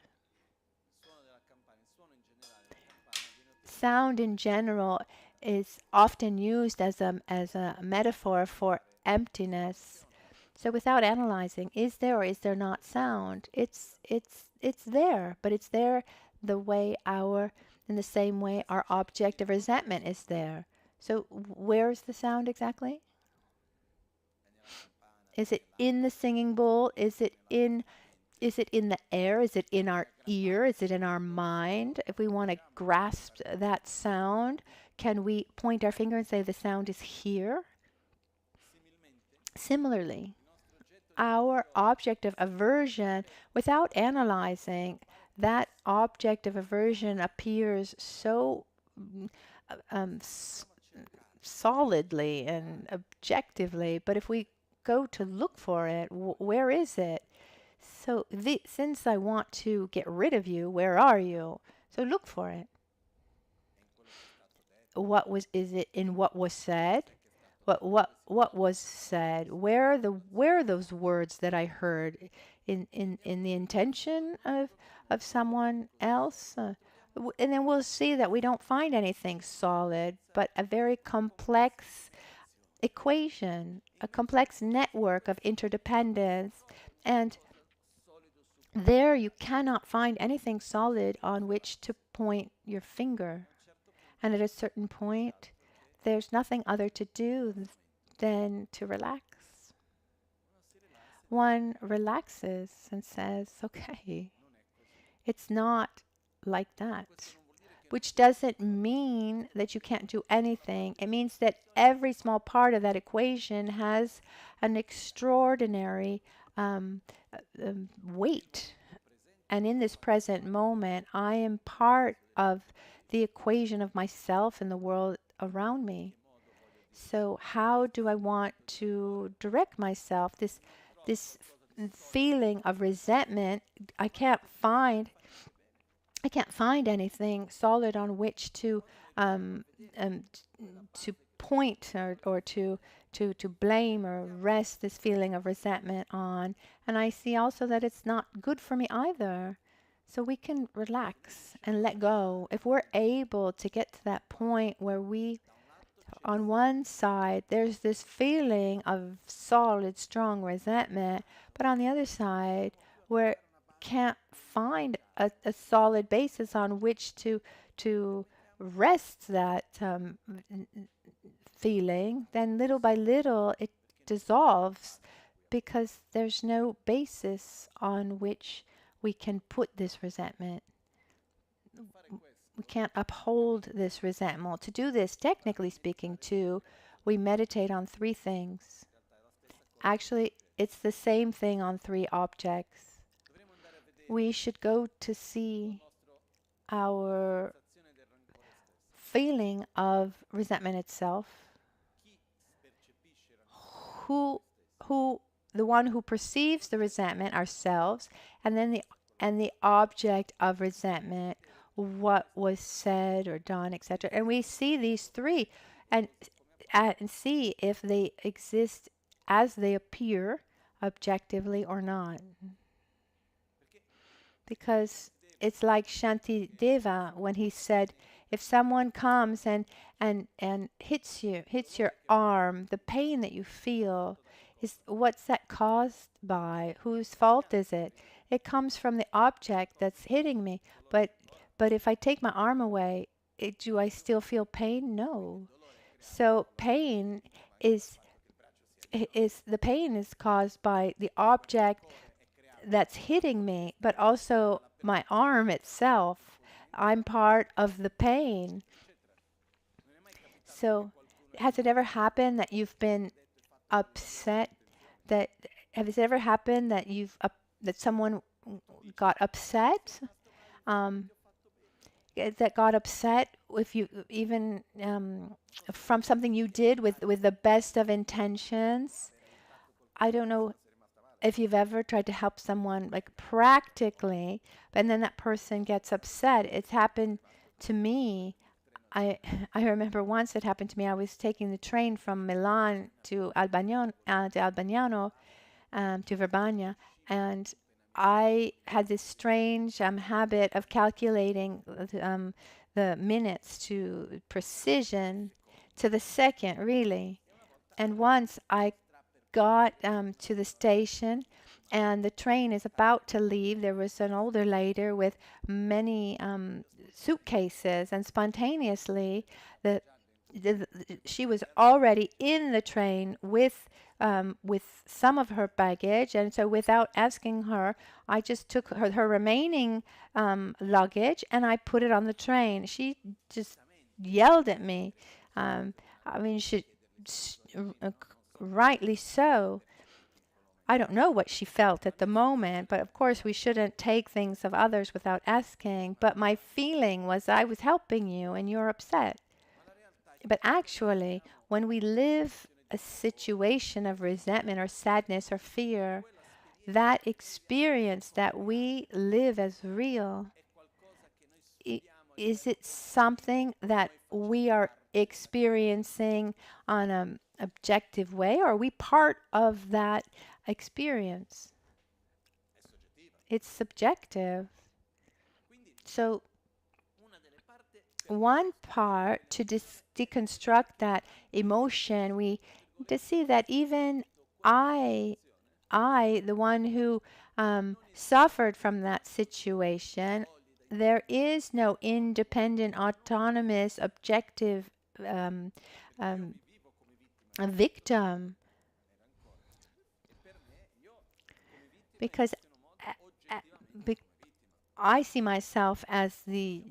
S2: Sound in general is often used as a metaphor for emptiness. So without analyzing, is there or is there not sound? It's there, but it's there in the same way our object of resentment is there. So where is the sound exactly? Is it in the singing bowl? Is it in the air? Is it in our ear? Is it in our mind? If we want to grasp that sound, can we point our finger and say the sound is here? Similarly, our object of aversion, without analyzing, that object of aversion appears so solidly and objectively, but if we go to look for it, where is it? So since I want to get rid of you, where are you? So look for it. Is it in what was said? What was said? Where are those words that I heard? In the intention of someone else? And then we'll see that we don't find anything solid, but a very complex equation, a complex network of interdependence. And there you cannot find anything solid on which to point your finger. And at a certain point, there's nothing other to do than to relax. One relaxes and says, okay, it's not like that. Which doesn't mean that you can't do anything. It means that every small part of that equation has an extraordinary weight. And in this present moment, I am part of the equation of myself and the world around me. So how do I want to direct myself? This feeling of resentment, I can't find anything solid on which to point or to blame or rest this feeling of resentment on. And I see also that it's not good for me either. So we can relax and let go. If we're able to get to that point where on one side, there's this feeling of solid, strong resentment, but on the other side, we can't find a solid basis on which to rest that feeling, then little by little it dissolves because there's no basis on which we can put this resentment. We can't uphold this resentment. To do this, technically speaking, too, we meditate on three things. Actually, it's the same thing on three objects. We should go to see our feeling of resentment itself. The one who perceives the resentment, ourselves, and then the object of resentment, what was said or done, etc. And we see these three and see if they exist as they appear objectively or not. Because it's like Shantideva when he said, if someone comes and hits your arm, the pain that you feel is, what's that caused by? Whose fault is it? It comes from the object that's hitting me. But if I take my arm away, do I still feel pain? No. So pain is the pain is caused by the object that's hitting me, but also my arm itself. I'm part of the pain. So, has it ever happened that you've been upset? That has it ever happened that that someone got upset? That got upset if you even from something you did with the best of intentions. I don't know if you've ever tried to help someone like practically, and then that person gets upset. It's happened to me. I I remember once it happened to me. I was taking the train from Milan to Albagnano, to Verbania, and I had this strange habit of calculating the minutes to precision, to the second, really. And once I got to the station and the train is about to leave, there was an older lady with many suitcases, and spontaneously she was already in the train with some of her baggage, and so without asking her, I just took her remaining luggage and I put it on the train. She just yelled at me. I mean, rightly so. I don't know what she felt at the moment, but of course we shouldn't take things of others without asking. But my feeling was I was helping you and you're upset. But actually, when we live a situation of resentment or sadness or fear, that experience that we live as real, is it something that we are experiencing on an objective way, or are we part of that experience? It's subjective. So one part to deconstruct that emotion, we need to see that even I, the one who suffered from that situation, there is no independent, autonomous, objective a victim. Because I see myself as the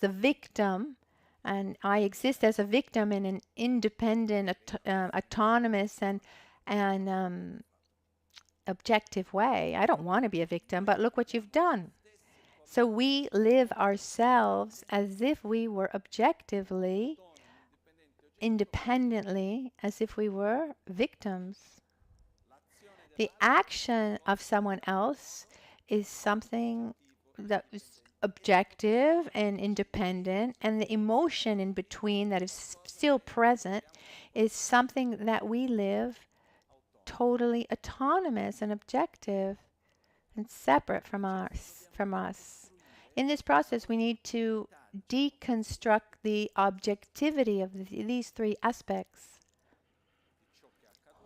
S2: victim, and I exist as a victim in an independent, autonomous, and objective way. I don't want to be a victim, but look what you've done. So we live ourselves as if we were objectively, independently, as if we were victims. The action of someone else is something that is objective and independent, and the emotion in between that is still present is something that we live totally autonomous and objective and separate from us. In this process, we need to deconstruct the objectivity of these three aspects.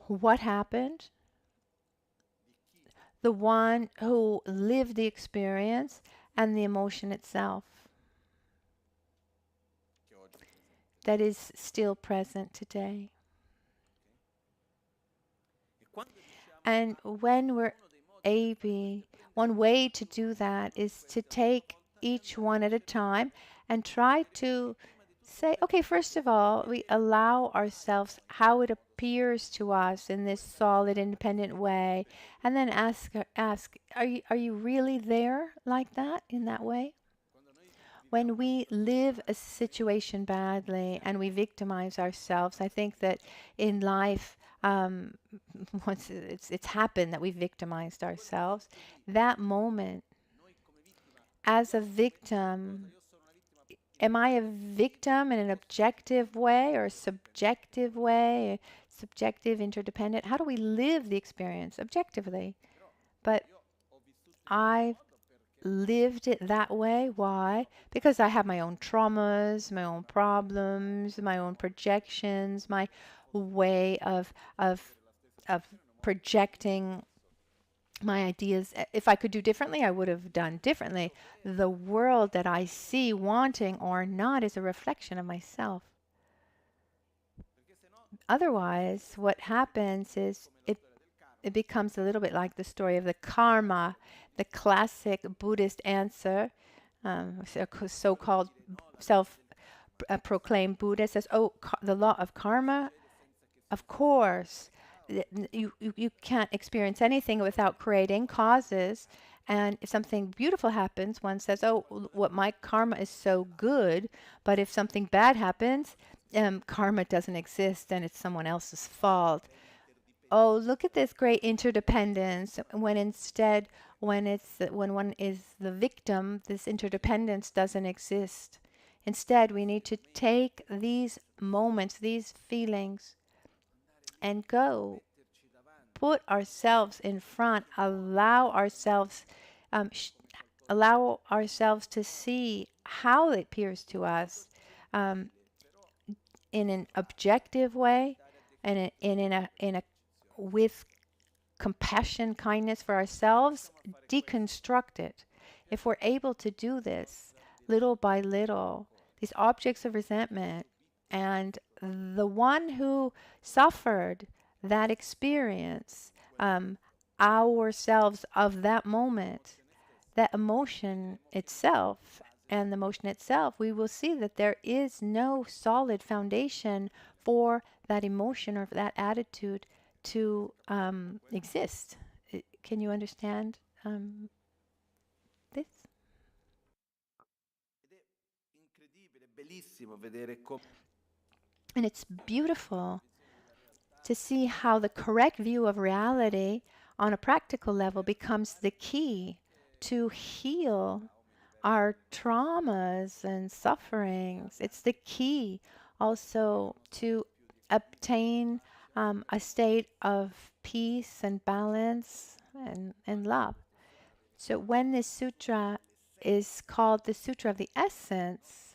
S2: What happened? The one who lived the experience and the emotion itself that is still present today. And when we're able, one way to do that is to take each one at a time and try to say, okay, first of all, we allow ourselves how it appears to us in this solid, independent way, and then ask, are you really there like that, in that way? When we live a situation badly and we victimize ourselves, I think that in life, once it's happened that we victimized ourselves, that moment, as a victim, am I a victim in an objective way or a subjective way? subjective, interdependent. How do we live the experience objectively? But I've lived it that way. Why? Because I have my own traumas, my own problems, my own projections, my way of projecting my ideas. If I could do differently, I would have done differently. The world that I see, wanting or not, is a reflection of myself. Otherwise, what happens is it becomes a little bit like the story of the karma, the classic Buddhist answer. So-called self-proclaimed Buddha says, "Oh, the law of karma. Of course, you can't experience anything without creating causes. And if something beautiful happens, one says, oh, what my karma is so good. But if something bad happens, karma doesn't exist and it's someone else's fault. Oh, look at this great interdependence. When instead, when one is the victim, this interdependence doesn't exist. Instead, we need to take these moments, these feelings, and go. Put ourselves in front. Allow ourselves to see how it appears to us in an objective way, and with compassion, kindness for ourselves. Deconstruct it. If we're able to do this little by little, these objects of resentment, and the one who suffered that experience, ourselves of that moment, that emotion itself, and the emotion itself, we will see that there is no solid foundation for that emotion or for that attitude to exist. Can you understand this? And it's beautiful to see how the correct view of reality on a practical level becomes the key to heal our traumas and sufferings. It's the key also to obtain a state of peace and balance and love. So when this sutra is called the Sutra of the Essence,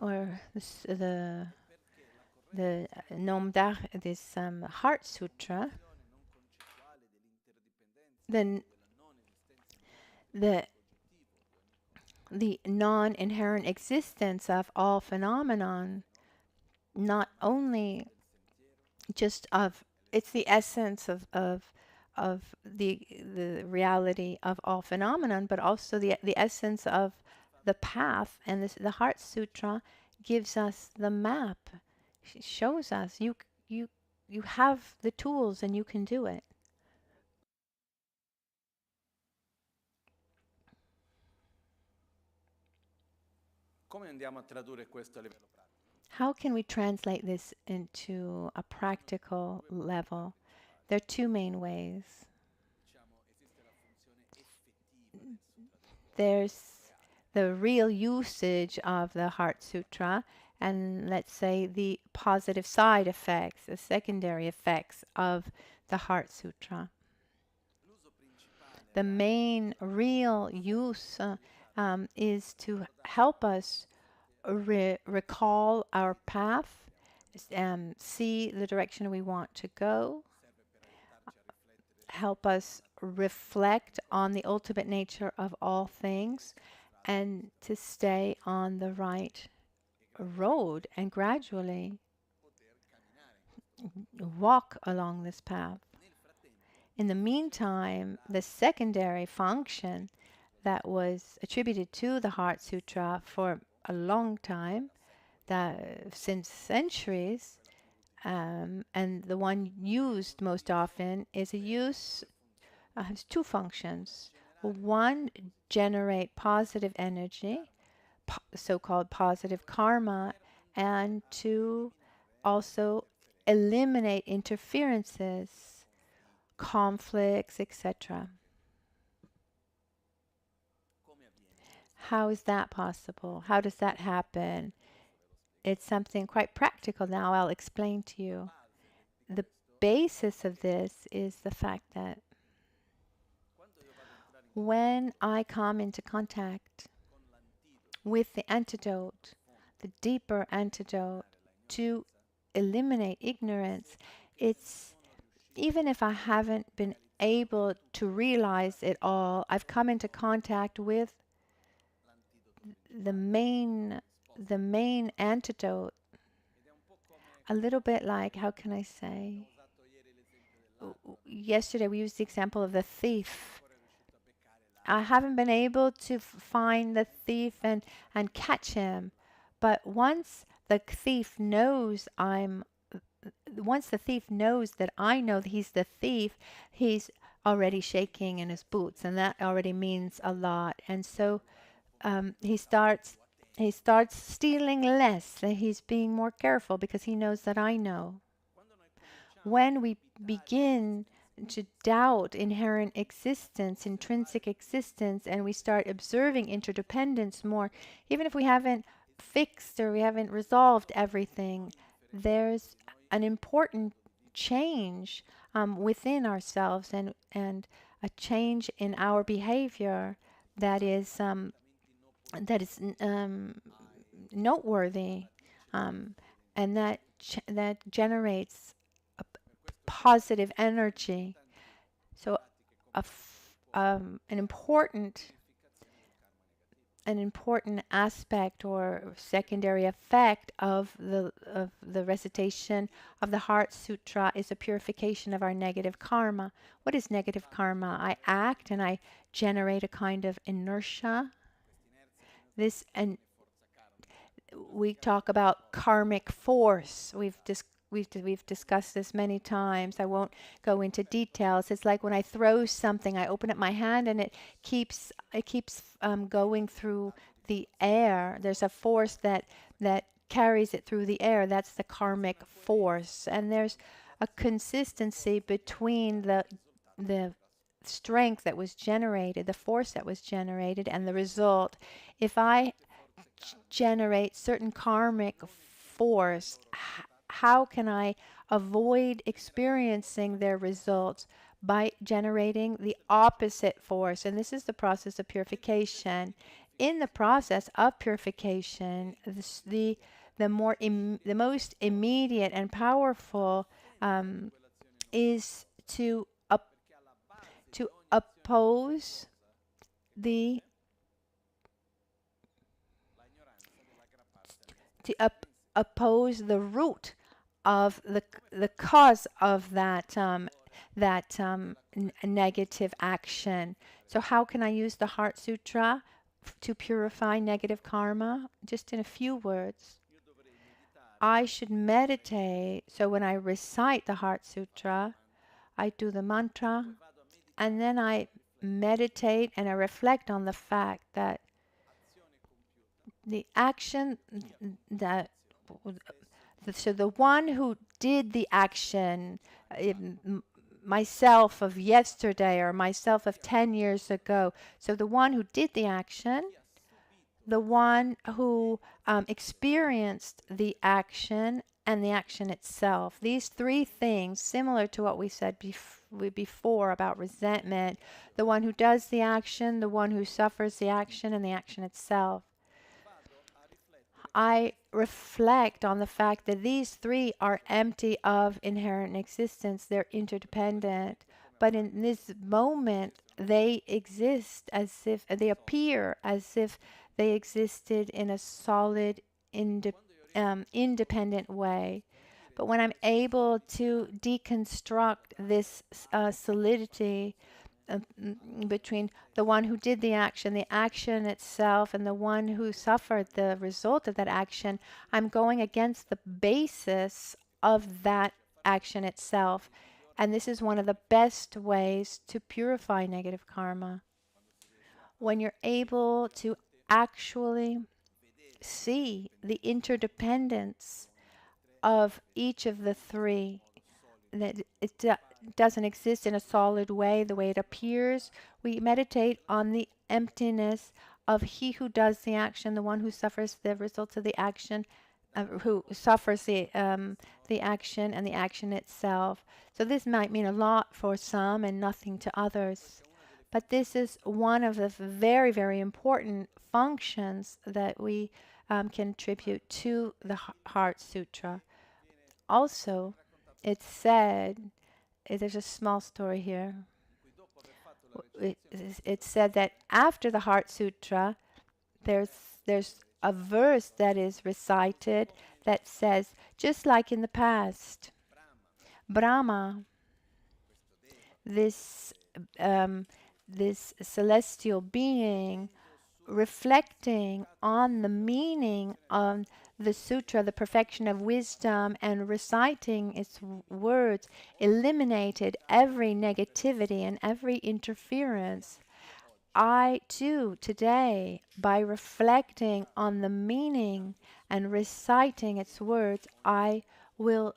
S2: or the nom d'art, this Heart Sutra, then the non-inherent existence of all phenomenon, not only just of, it's the essence of the reality of all phenomenon, but also the essence of the path. And the Heart Sutra gives us the map, shows us you have the tools and you can do it. How can we translate this into a practical level? There are two main ways. There's the real usage of the Heart Sutra, and let's say the positive side effects, the secondary effects of the Heart Sutra. The main real use is to help us recall our path, see the direction we want to go, help us reflect on the ultimate nature of all things, and to stay on the right road and gradually walk along this path. In the meantime, the secondary function that was attributed to the Heart Sutra for a long time, since centuries, and the one used most often has two functions. One, generate positive energy, so-called positive karma, and two, also eliminate interferences, conflicts, etc. How is that possible? How does that happen? it's something quite practical now. I'll explain to you. The basis of this is the fact that when I come into contact with the antidote, the deeper antidote to eliminate ignorance, it's even if I haven't been able to realize it all, I've come into contact with the main antidote. A little bit like, how can I say? Yesterday we used the example of the thief. I haven't been able to find the thief and catch him, but once the thief knows that I know that he's the thief, he's already shaking in his boots, and that already means a lot. And so he starts stealing less. He's being more careful because he knows that I know. When we begin to doubt inherent existence, intrinsic existence, and we start observing interdependence more, even if we haven't fixed or we haven't resolved everything, there's an important change within ourselves and a change in our behavior that is noteworthy, and that generates a positive energy. So an important aspect or secondary effect of the recitation of the Heart Sutra is a purification of our negative karma. What is negative karma? I act and I generate a kind of inertia. And we talk about karmic force. We've discussed this many times. I won't go into details. It's like when I throw something, I open up my hand and it keeps going through the air. There's a force that carries it through the air. That's the karmic force. And there's a consistency between the strength that was generated, the force that was generated, and the result. If I generate certain karmic force, how can I avoid experiencing their results? By generating the opposite force. And this is the process of purification. In the process of purification, the most immediate and powerful is to oppose the root of the cause of that negative action. So how can I use the Heart Sutra to purify negative karma? Just in a few words, I should meditate. So when I recite the Heart Sutra, I do the mantra, and then I meditate and I reflect on the fact that the action so the one who did the action, myself of yesterday or myself of 10 years ago, so the one who did the action, the one who experienced the action, and the action itself. These three things, similar to what we said before about resentment, the one who does the action, the one who suffers the action, and the action itself. I reflect on the fact that these three are empty of inherent existence. They're interdependent. But in this moment, they exist as if, they appear as if they existed in a solid, independent way. But when I'm able to deconstruct this solidity between the one who did the action itself, and the one who suffered the result of that action, I'm going against the basis of that action itself. And this is one of the best ways to purify negative karma. When you're able to actually see the interdependence of each of the three, that it doesn't exist in a solid way, the way it appears. We meditate on the emptiness of he who does the action, the one who suffers the results of the action, who suffers the action and the action itself. So this might mean a lot for some and nothing to others. But this is one of the very, very important functions that we can attribute to the Heart Sutra. Also, it's said, there's a small story here. It's said that after the Heart Sutra, there's a verse that is recited that says, just like in the past, Brahma, this this celestial being, reflecting on the meaning of the sutra, the perfection of wisdom, and reciting its words, eliminated every negativity and every interference. I too, today, by reflecting on the meaning and reciting its words, I will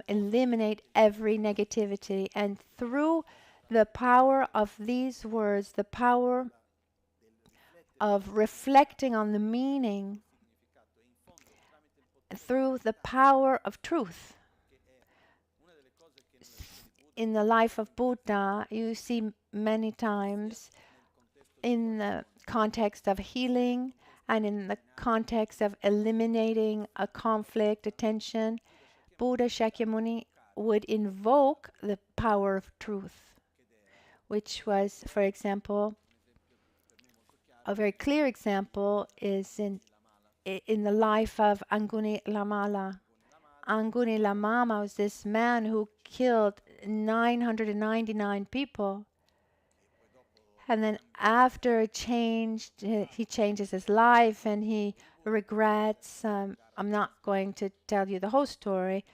S2: eliminate every negativity. And through the power of these words, the power of reflecting on the meaning, through the power of truth. In the life of Buddha, you see many times in the context of healing and in the context of eliminating a conflict, a tension, Buddha Shakyamuni would invoke the power of truth, which was, for example, a very clear example is in the life of Anguni Lamala. Anguni Lamama was this man who killed 999 people. And then after he changes his life and he regrets. I'm not going to tell you the whole story.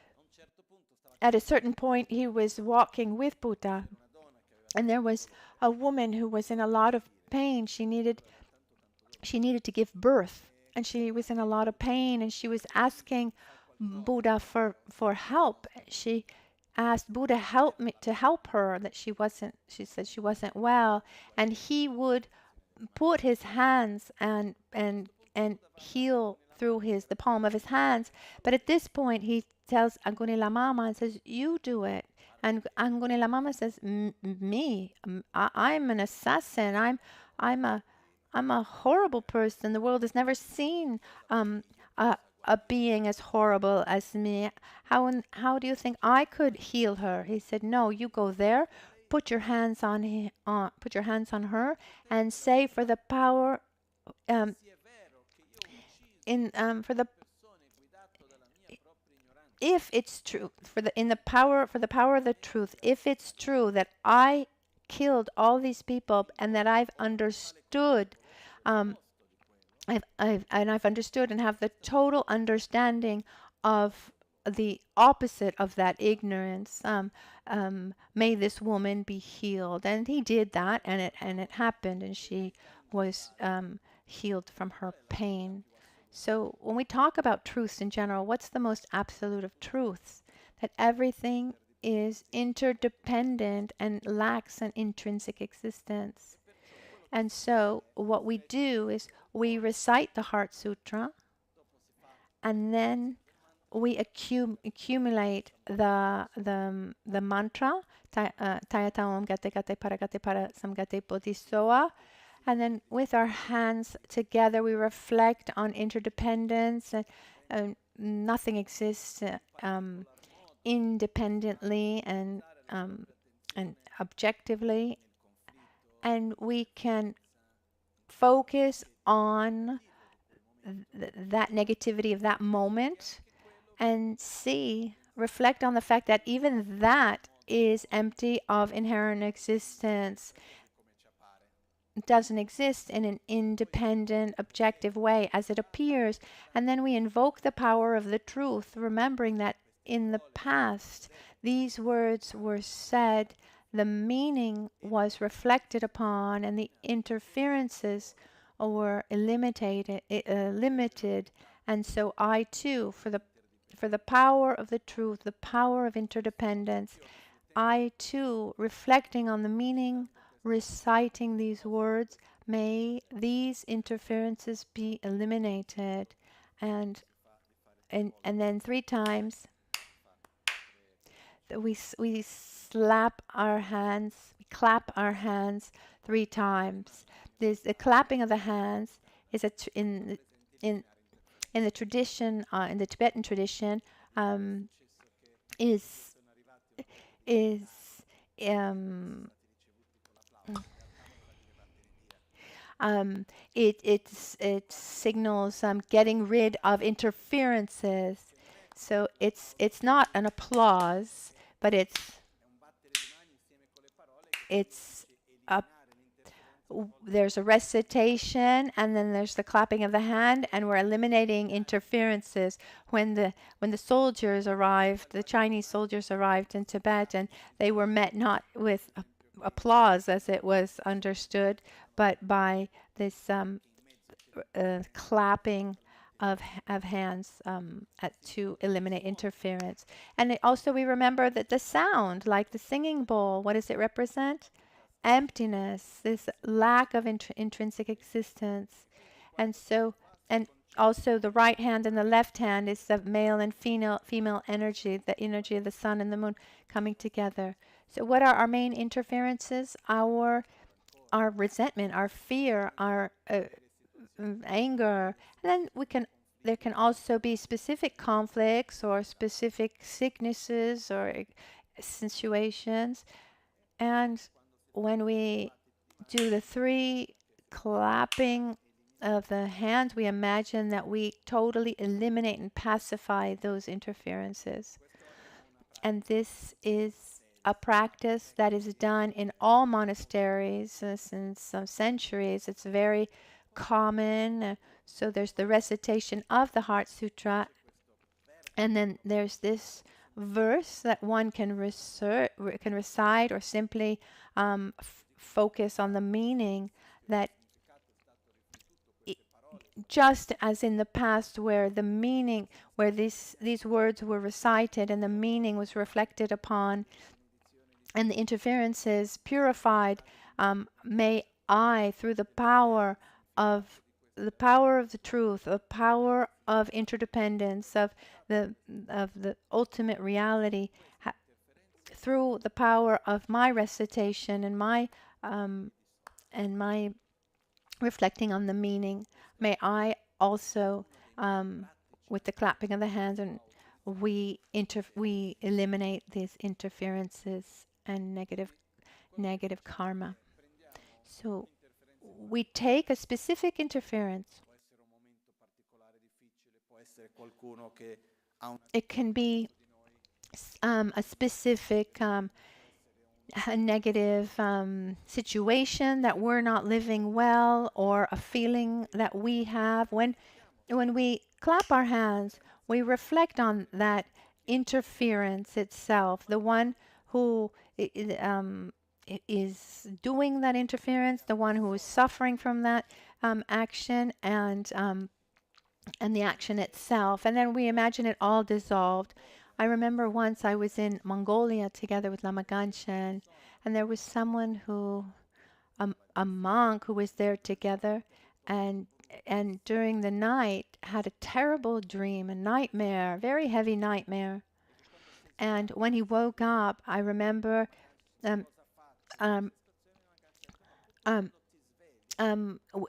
S2: At a certain point, he was walking with Buddha, and there was a woman who was in a lot of pain. She needed to give birth, and she was in a lot of pain, and she was asking Buddha for help. She asked Buddha to help her, that she said she wasn't well, and he would put his hands and heal through the palm of his hands. But at this point he tells Anguni Lamama and says, you do it. And Anguni Lamama says, me? I'm an assassin. I'm a horrible person. The world has never seen a being as horrible as me. How do you think I could heal her? He said, no, you go there, put your hands on her, and say, for the power if it's true, for the power of the truth, if it's true that I killed all these people and that I've understood, I've understood and have the total understanding of the opposite of that ignorance. May this woman be healed, and he did that, and it happened, and she was healed from her pain. So when we talk about truths in general, what's the most absolute of truths? That everything is interdependent and lacks an intrinsic existence. And so what we do is we recite the Heart Sutra, and then we accumulate the mantra, Tayata Om Gate Gate Paragate Para Samgate Bodhisattva. And then with our hands together, we reflect on interdependence. And nothing exists independently and objectively. And we can focus on that negativity of that moment and reflect on the fact that even that is empty of inherent existence. It doesn't exist in an independent, objective way as it appears. And then we invoke the power of the truth, remembering that in the past these words were said, the meaning was reflected upon, and the interferences were limited. And so I too, for the power of the truth, the power of interdependence, I too, reflecting on the meaning, reciting these words, may these interferences be eliminated, and and then 3 times that we slap our hands, we clap our hands 3 times. The clapping of the hands is in the tradition, in the Tibetan tradition, is um, it signals getting rid of interferences. So it's not an applause, but it's a there's a recitation, and then there's the clapping of the hand, and we're eliminating interferences. When the soldiers arrived, the Chinese soldiers arrived in Tibet, and they were met not with applause as it was understood, but by this clapping of hands to eliminate interference. And also we remember that the sound, like the singing bowl, what does it represent? Emptiness, this lack of intrinsic existence. And so, and also the right hand and the left hand is the male and female energy, the energy of the sun and the moon coming together. So what are our main interferences? Our resentment, our fear, our anger. And then there can also be specific conflicts or specific sicknesses or situations. And when we do the 3 clapping of the hands, we imagine that we totally eliminate and pacify those interferences. And this is a practice that is done in all monasteries since some centuries. It's very common. So there's the recitation of the Heart Sutra, and then there's this verse that one can recite or simply focus on the meaning, that just as in the past where the meaning, where these words were recited and the meaning was reflected upon and the interferences purified, may I, through the power of the truth, the power of interdependence, of the ultimate reality, through the power of my recitation and my reflecting on the meaning, may I also, with the clapping of the hands, and we eliminate these interferences and negative karma. So we take a specific interference. It can be a specific a negative situation that we're not living well, or a feeling that we have. When we clap our hands, we reflect on that interference itself, the one who is doing that interference, the one who is suffering from that action, and the action itself. And then we imagine it all dissolved. I remember once I was in Mongolia together with Lama Ganchen, and there was someone who, a monk who was there together, and during the night had a terrible dream, a nightmare, very heavy nightmare. And when he woke up, I remember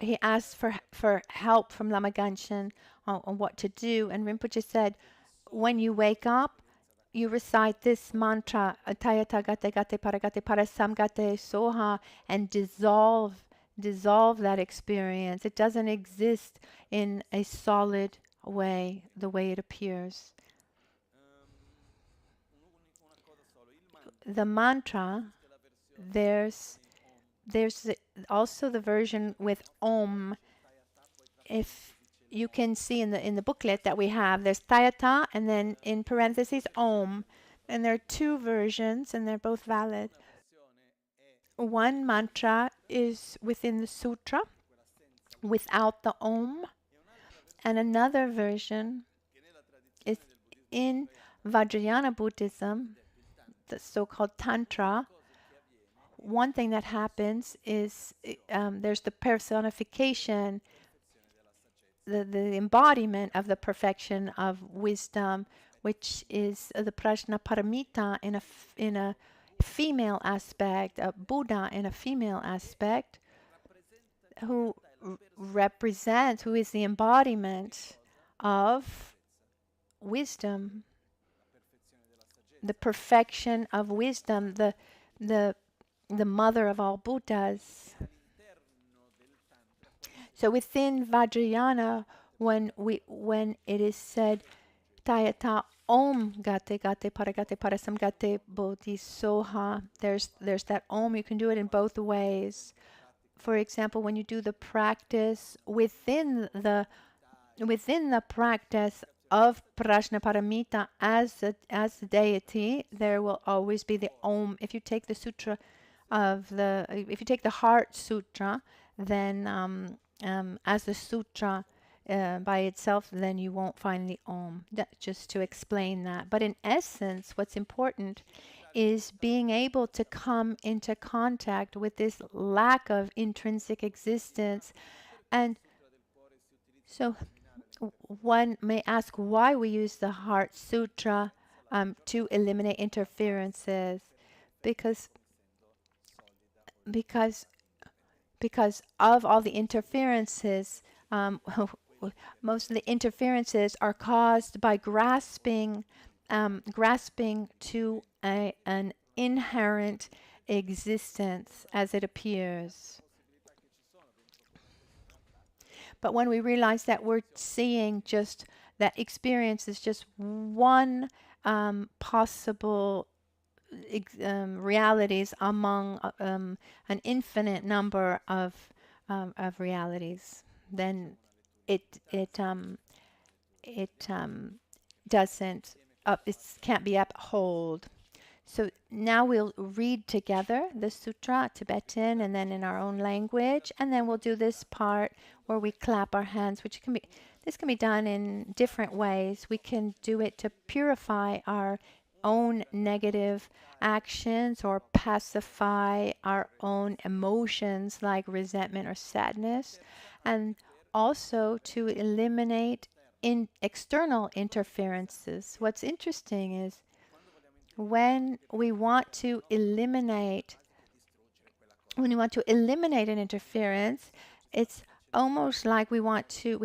S2: he asked for help from Lama Ganchen on what to do, and Rinpoche said, when you wake up, you recite this mantra, Tayata Gate Gate Paragate Parasam Gate Soha, and dissolve that experience. It doesn't exist in a solid way, the way it appears. The mantra, there's also the version with Om. If you can see in the booklet that we have, there's Tayata and then in parentheses Om, and there are 2 versions and they're both valid. One mantra is within the sutra without the Om, and another version is in Vajrayana Buddhism, the so-called Tantra. One thing that happens is there's the personification the embodiment of the perfection of wisdom, which is the Prajnaparamita in a female aspect, a Buddha in a female aspect, who represents, who is the embodiment of wisdom, the perfection of wisdom, the mother of all Buddhas. So within Vajrayana, when it is said Tayata Om Gate Gate Paragate Parasamgate Bodhisoha, there's that Om. You can do it in both ways. For example, when you do the practice within the practice of Prajnaparamita as the deity, there will always be the Om. If you take the sutra if you take the Heart Sutra, then as the sutra by itself, then you won't find the Om. Just to explain that. But in essence, what's important is being able to come into contact with this lack of intrinsic existence. And so one may ask why we use the Heart Sutra to eliminate interferences, because of all the interferences, most of the interferences are caused by grasping to an inherent existence as it appears. But when we realize that we're seeing just that experience is just one possible realities among an infinite number of realities, then it can't be upheld. So now we'll read together the sutra, Tibetan, and then in our own language, and then we'll do this part where we clap our hands, which can be done in different ways. We can do it to purify our own negative actions or pacify our own emotions like resentment or sadness, and also to eliminate external interferences. What's interesting is when we want to eliminate an interference, it's almost like we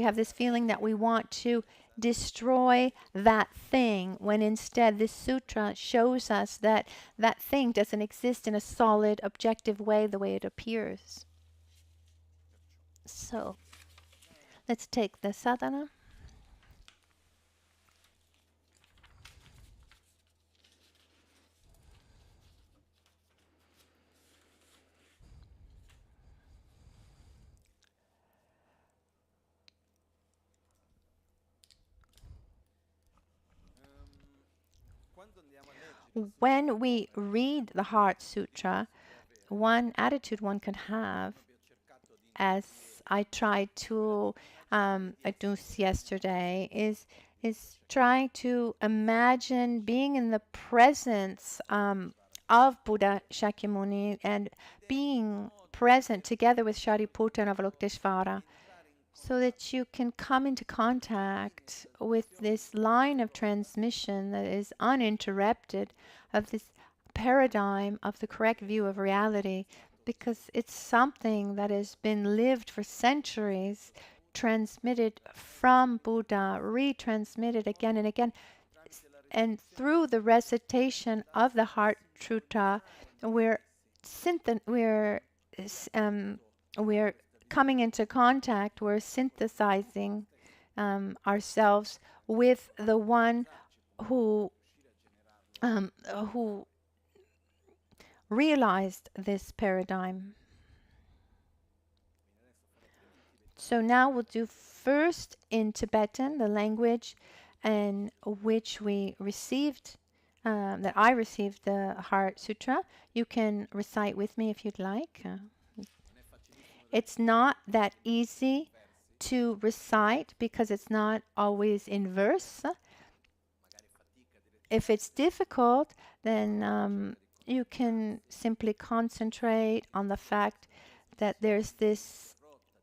S2: have this feeling that we want to destroy that thing, when instead this sutra shows us that that thing doesn't exist in a solid, objective way the way it appears. So let's take the sadhana. When we read the Heart Sutra, one attitude one can have, as I tried to do yesterday, is trying to imagine being in the presence of Buddha Shakyamuni and being present together with Shariputra and Avalokitesvara, so that you can come into contact with this line of transmission that is uninterrupted, of this paradigm of the correct view of reality, because it's something that has been lived for centuries, transmitted from Buddha, retransmitted again and again. And through the recitation of the Heart Sutra, we're coming into contact, we're synthesizing ourselves with the one who realized this paradigm. So now we'll do first in Tibetan, the language in which we received, that I received the Heart Sutra. You can recite with me if you'd like. It's not that easy to recite because it's not always in verse. If it's difficult, then you can simply concentrate on the fact that there's this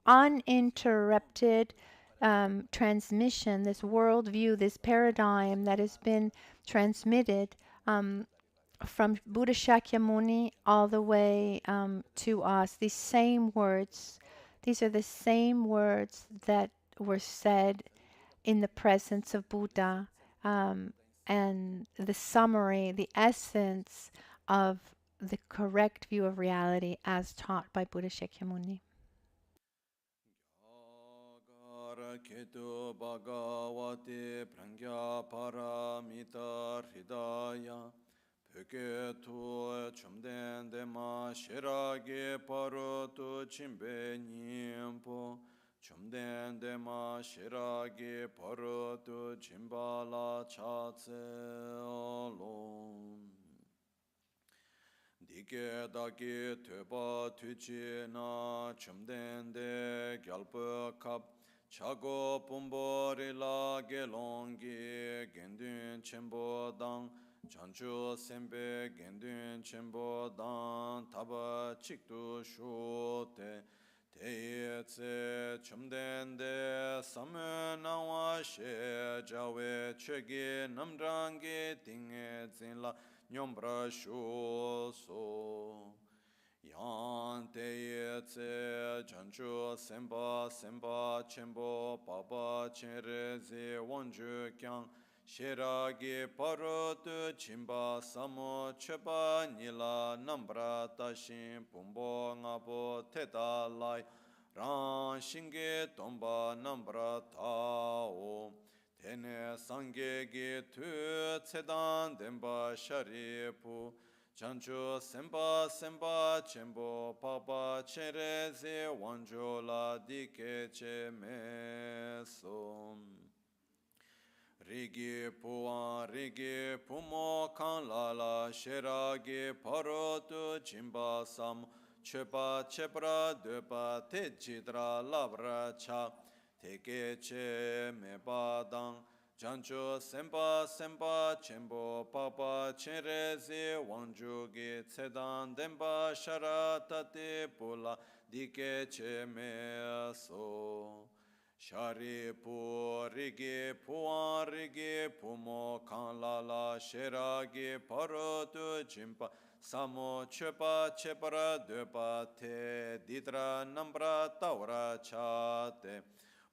S2: uninterrupted transmission, this worldview, this paradigm that has been transmitted from Buddha Shakyamuni all the way to us. These same words, these are the same words that were said in the presence of Buddha, and the summary, the essence of the correct view of reality as taught by Buddha Shakyamuni.
S1: Ketu Bhagavati Prajnaparamita Hridaya Peketu Chumden Dema Shiragi Parutu Chimbe Nyimpo Chumden Dema Shiragi Parutu Chimbala Chatse Olom Dike Daki Tuba Tuchi Na Chumden De Gyalpa Kap Chago Pumbori La Gelongi Gendun Chembo Dang Chanchu Sembe Gendun Chembo Dang Taba Chiktu Shute Te Tse Chumden De Samu Nawa She Jawe Chegi Namdrangi Tinge Zinla Nyombra Shu So Yan te ye tse chanchu semba semba chenbo baba chenre ze wanju kyang shiragi parutu chimba samo cheba nila nambra tashin pumbo ngabo teta lai ran shinge tomba nambra tao tene sange gi tu tsedan demba sharipu Chanchu semba semba chembo papa chere ze wanjo la dike che me som Rigi puan rigi pumo kan la la sheragi parotu chimba sam chepa chepra depa te chidra labra cha teke che me badang Chancho sempa sempa chembo papa chere zi wangju gi tsedan demba sharatati pula dike che me so Sharipu rigi puan rigi pumo kan la la shiragi parotu chimpa samo chepa chepara depa te didra nambra taura chate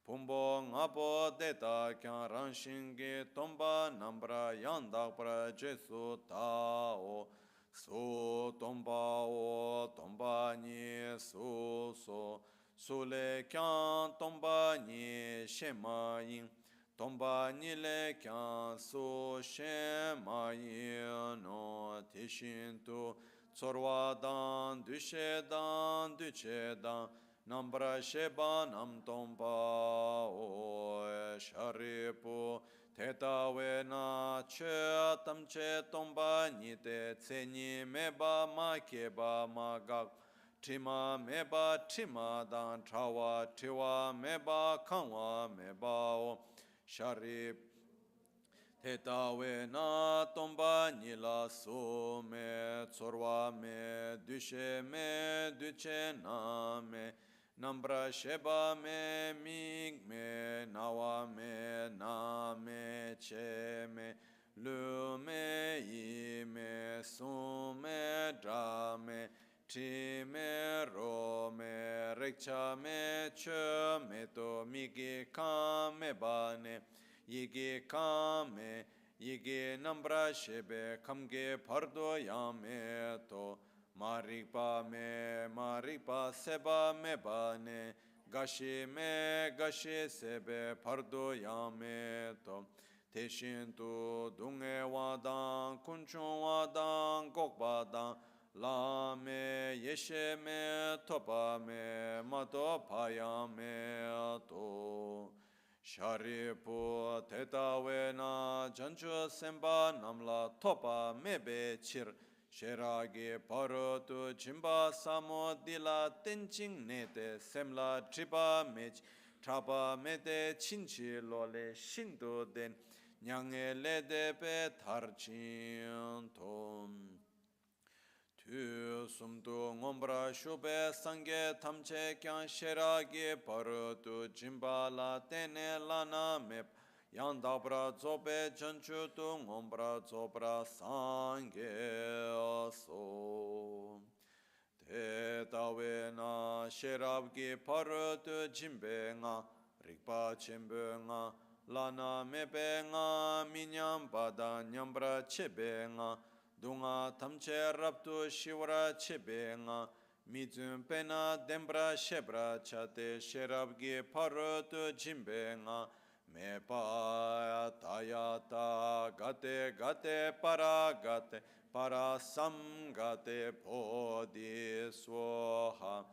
S1: Pumbo ngabo deta kyan ranshingi tomba nambra yandakpra jesu tao su tomba o tomba ni su so sule kyan tomba ni shema yin tomba ni le kyan su shema yin no tishin tu tsorwa dan dushe dan duche dan Nambra sheba nam tompa o sharipu teta we na che tam che tomba ni te tseni meba ma keba ma gak tima meba tima dan trawa tiwa meba kanwa meba o sharip teta we na tomba ni la su me tsorwa me duche na me Nambra sheba me mig me nawa me na me che me lu me yi me su me dra me tri me ro me rekcha me che me to migi ka me ba ne yigi ka me yigi nambra shebe kamge pardo ya me to Marikpa seba me bane gashi sebe pardo yame to teshin tu dunge wadan kunchun wadan gokpa dan la me yeshe me topa me mato payame to Sharipu teta we na janchu semba namla topa mebe chir Sheragi parotu chimba samo dila tenching nete semla tripa mech trapa mete chinchi lole shindu den nyange lede pe tarchin tom tu sumtu ngombra shube sangye tamche kyan sheragi parutu jimbala tene lana mep yandabra zobe janchu tu ngombra zobra sangye so te tawe na sherabgi parutu jimbe nga rikpa chimbe nga lana mebe nga minyam pada nyambra chebe nga dunga tamche raptu shivra chebe nga mizun pena dembra shebra chate sherabgi parutu jimbe nga me pa tayata gate gate para samgate bodhi swaha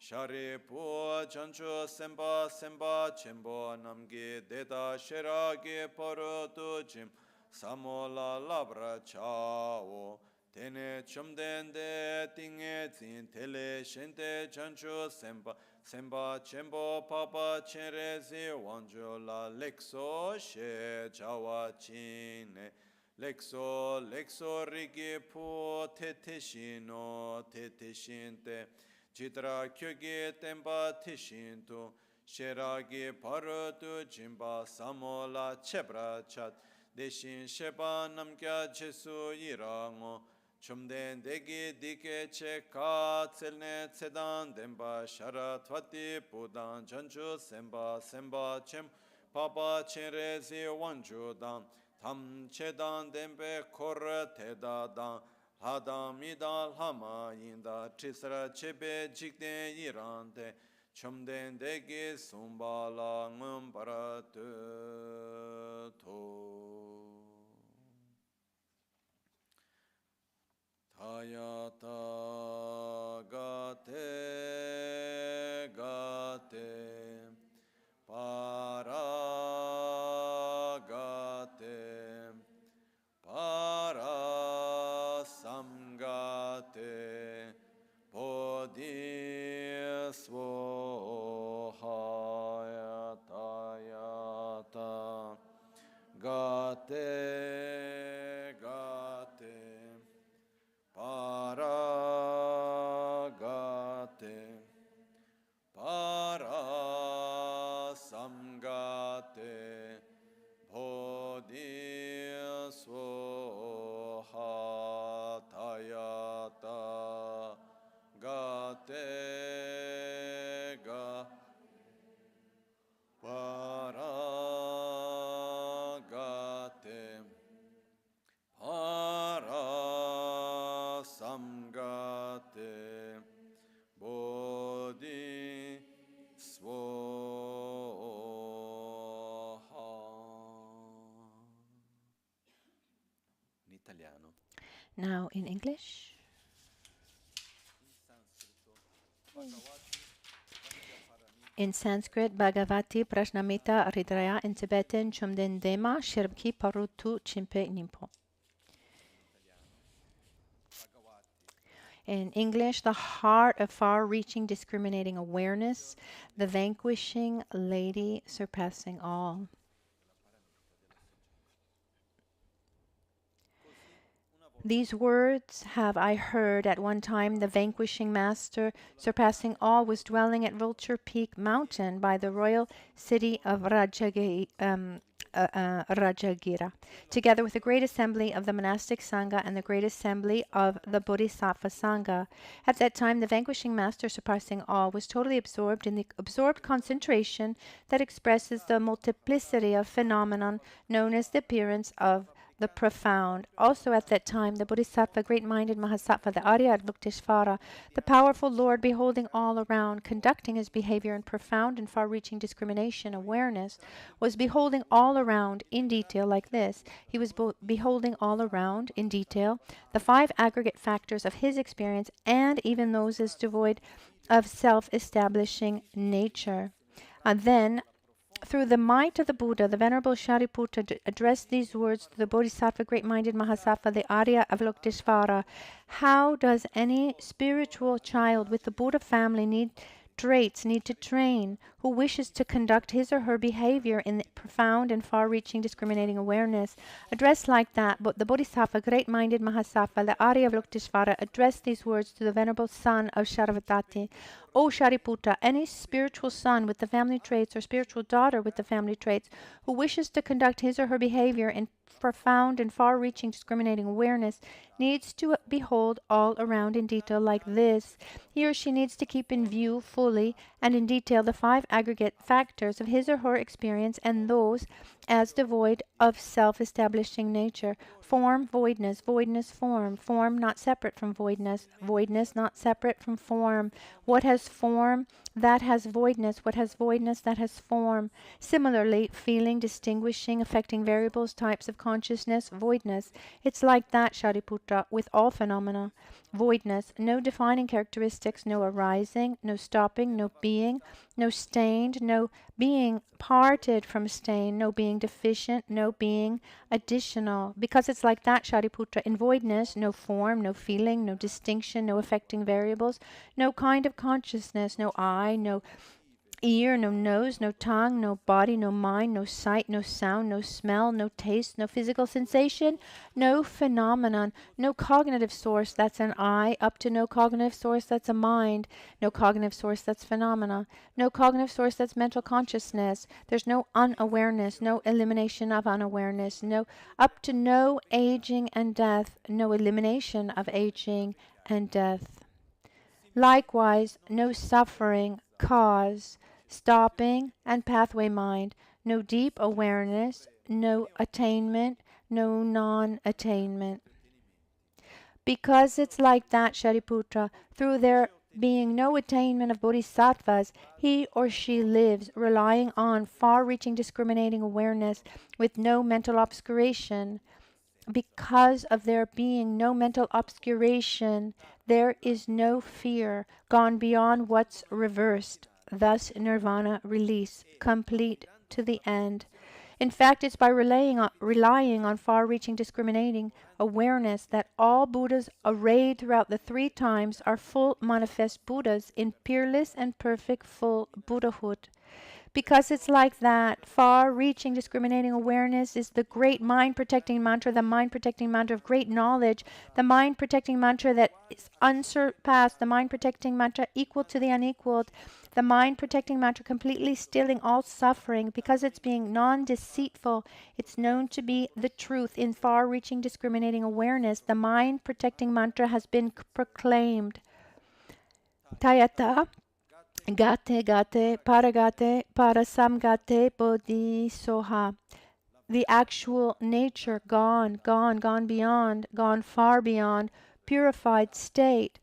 S1: Shariputra chanchu semba semba chembo namgi deda sheragi parutu jim samola labra chao tene chumdende tinge zin tele shente chanchu semba semba chembo papa cherezi wanjula lekso she jawa chine lekso lekso rigi pu teteshino teteshinte Chitra kyoge tempa tishintu, sheragi parutu jimba samola chebra chat, deshin sheba namkya jesu irango, chumden degi dike che ka tselne tsedan demba sharatvati pudan janju semba semba chem papa cherezi wanjudan, tam chedan dembe kor tedadan, Hadamidal Hama Inda Trisra Chebe Jikde Irante Chumden Degi Sumbala Ngumbaratu To Tayata Gate Gate Para Gate Para Samgate Bodhi Svohaya Tayata Gate Gate Para Gate Para Samgate Bodhi Svoha Tayata Gate Ga Para Gate Para Samgate Bodhi Italiano.
S2: Now in English. In Sanskrit, Bhagavati Prajnaparamita Ridraya, in Tibetan, Chumden Dema Shirabki Parutu Chimpe Nimpo. In English, the heart of far-reaching discriminating awareness, the vanquishing lady surpassing all. These words have I heard at one time. The vanquishing master, surpassing all, was dwelling at Vulture Peak Mountain by the royal city of Rajagira, together with the great assembly of the monastic Sangha and the great assembly of the Bodhisattva Sangha. At that time, the vanquishing master, surpassing all, was totally absorbed in the absorbed concentration that expresses the multiplicity of phenomenon known as the appearance of the profound. Also at that time, the Bodhisattva, great-minded Mahasattva, the Arya Avalokitesvara, the powerful Lord beholding all around, conducting his behavior in profound and far-reaching discrimination, awareness, was beholding all around in detail like this. He was beholding all around in detail the 5 aggregate factors of his experience and even those as devoid of self-establishing nature. And then, through the might of the Buddha, the Venerable Shariputra addressed these words to the Bodhisattva, great-minded Mahasattva, the Arya Avalokitesvara. How does any spiritual child with the Buddha family need traits need to train, who wishes to conduct his or her behavior in the profound and far-reaching discriminating awareness. Addressed like that, but the Bodhisattva, great-minded Mahasattva, the Arya Avalokitesvara, addressed these words to the venerable son of Shariputra. O Shariputra, any spiritual son with the family traits or spiritual daughter with the family traits who wishes to conduct his or her behavior in profound and far-reaching discriminating awareness needs to behold all around in detail like this. He or she needs to keep in view fully and in detail the 5 aggregate factors of his or her experience and those as devoid of self-establishing nature. Form, voidness, voidness, form. Form not separate from voidness, voidness not separate from form. What has form, that has voidness. What has voidness, that has form. Similarly, feeling, distinguishing, affecting variables, types of consciousness, voidness. It's like that, Shariputra, with all phenomena. Voidness, no defining characteristics, no arising, no stopping, no being, no stained, no being parted from stain, no being deficient, no being additional. Because it's like that, Shariputra, in voidness, no form, no feeling, no distinction, no affecting variables, no kind of consciousness, no eye, no ear, no nose, no tongue, no body, no mind, no sight, no sound, no smell, no taste, no physical sensation, no phenomenon, no cognitive source that's an I, up to no cognitive source that's a mind, no cognitive source that's phenomena, no cognitive source that's mental consciousness. There's no unawareness, no elimination of unawareness, no up to no aging and death, no elimination of aging and death. Likewise, no suffering, cause, stopping, and pathway mind, no deep awareness, no attainment, no non-attainment. Because it's like that, Shariputra, through there being no attainment of bodhisattvas, he or she lives relying on far-reaching discriminating awareness with no mental obscuration. Because of there being no mental obscuration, there is no fear, gone beyond what's reversed. Thus, nirvana, release, complete to the end. In fact, it's by relying on far-reaching discriminating awareness that all Buddhas arrayed throughout the 3 times are full manifest Buddhas in peerless and perfect full Buddhahood. Because it's like that, far-reaching discriminating awareness is the great mind-protecting mantra, the mind-protecting mantra of great knowledge, the mind-protecting mantra that is unsurpassed, the mind-protecting mantra equal to the unequaled, the mind-protecting mantra completely stilling all suffering. Because it's being non-deceitful, it's known to be the truth in far-reaching discriminating awareness. The mind-protecting mantra has been proclaimed. Tayata Gate parasamgate bodhisoha. The actual nature gone beyond, gone far beyond, purified state.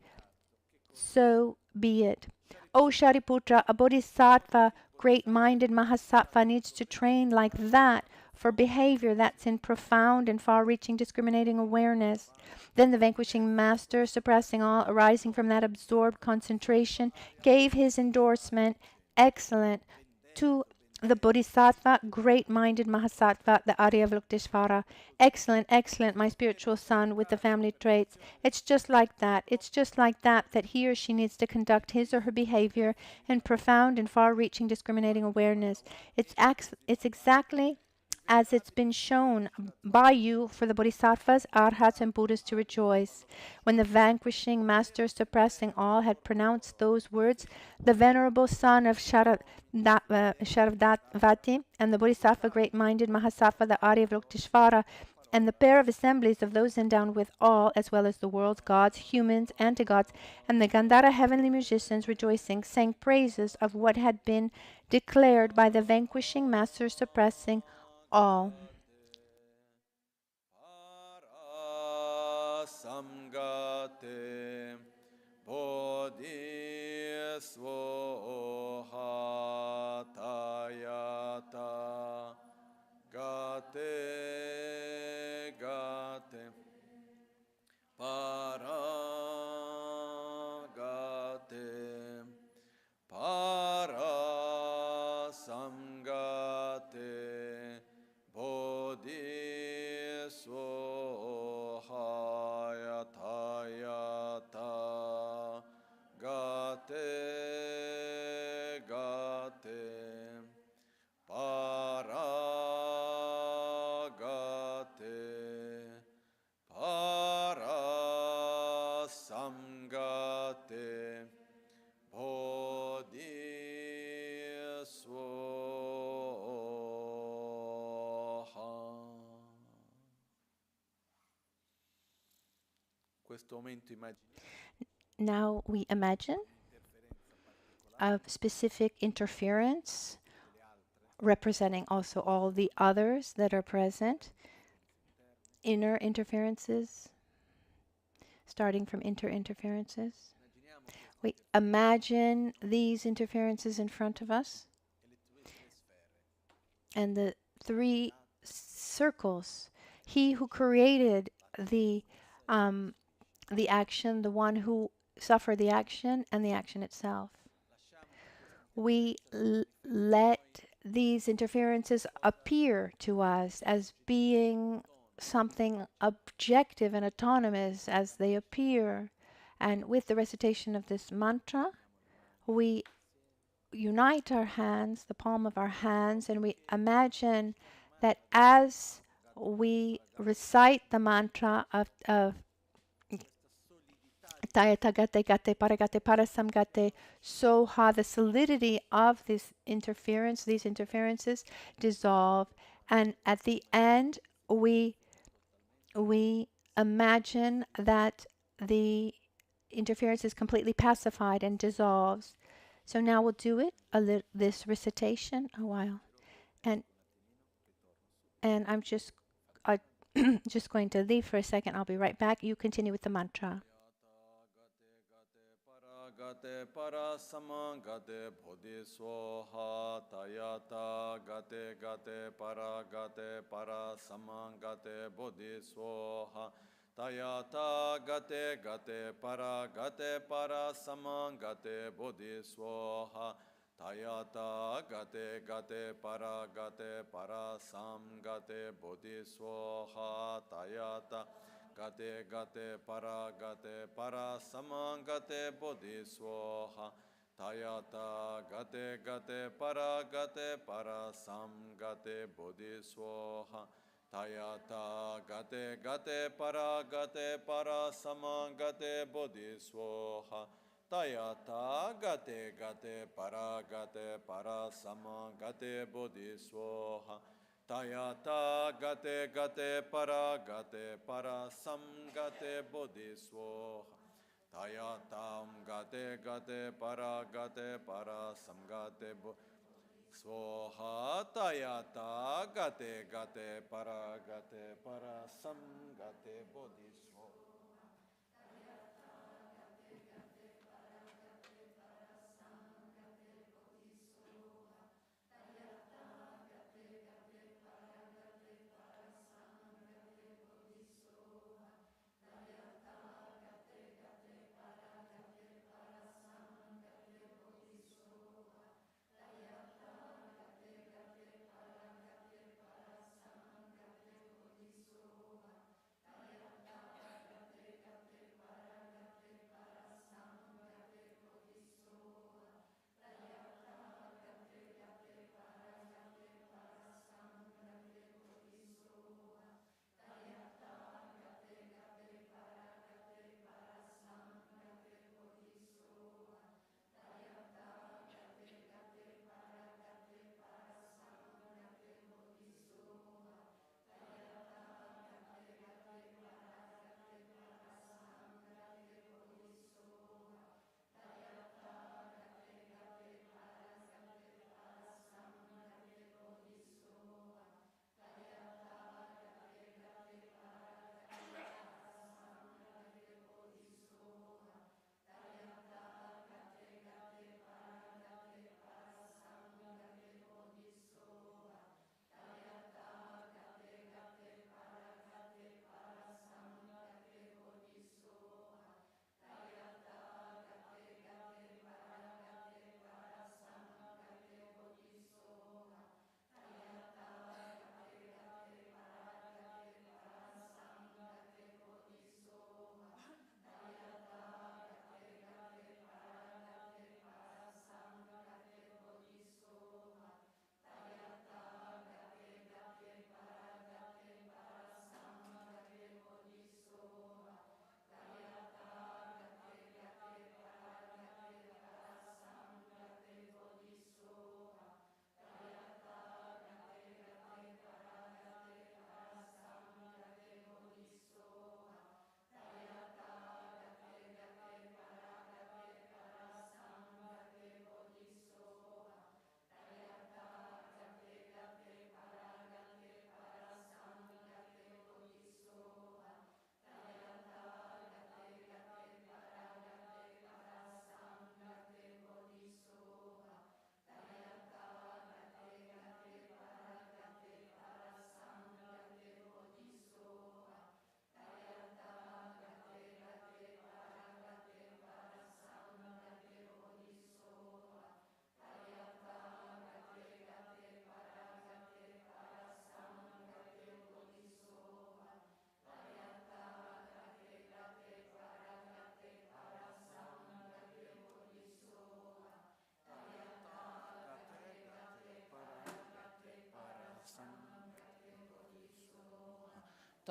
S2: So be it. O Shariputra, a bodhisattva, great-minded Mahasattva needs to train like that for behavior that's in profound and far-reaching discriminating awareness. Then the vanquishing master, suppressing all, arising from that absorbed concentration, gave his endorsement, excellent, to the Bodhisattva, great-minded Mahasattva, the Arya Avalokitesvara. Excellent, excellent, my spiritual son with the family traits. It's just like that. It's just like that he or she needs to conduct his or her behavior in profound and far-reaching discriminating awareness. It's exactly as it's been shown by you for the Bodhisattvas, Arhats, and Buddhas to rejoice. When the vanquishing master, suppressing all, had pronounced those words, the venerable son of Sharavdavati and the Bodhisattva, great-minded Mahasattva, the Arya Avalokitesvara, and the pair of assemblies of those endowed with all, as well as the world's gods, humans, antigods, and the Gandhara heavenly musicians rejoicing, sang praises of what had been declared by the vanquishing master, suppressing all.
S1: Samgate bodhisvoha tayata gate para samgate bodhisvoha tayata
S2: Now we imagine a specific interference representing also all the others that are present, inner interferences, starting from interferences. We imagine these interferences in front of us and the three circles. He who created the action, the one who suffered the action, and the action itself. We let these interferences appear to us as being something objective and autonomous as they appear. And with the recitation of this mantra, we unite our hands, the palm of our hands, and we imagine that as we recite the mantra of Tayata gate gate paragate parasamgate soha, the solidity of this interference, these interferences dissolve, and at the end we imagine that the interference is completely pacified and dissolves. So now we'll do it this recitation a while, and I'm just just going to leave for a second. I'll be right back. You continue with the mantra.
S1: Gate para sama gate bodhi swaha tayata gate gate para sama gate bodhi swaha tayata gate gate para sama gate bodhi swaha tayata gate gate para sam gate bodhi swaha tayata gate gate para sama gate bodhi swaha tayata gate gate para sam gate bodhi swaha tayata gate gate para sama gate bodhi swaha tayata gate gate para sama gate bodhi swaha Tayata gate para sam gate bodhi swaha Tayatam gate para sam gate bodhi swaha Tayata gate para sam gate bodhi swaha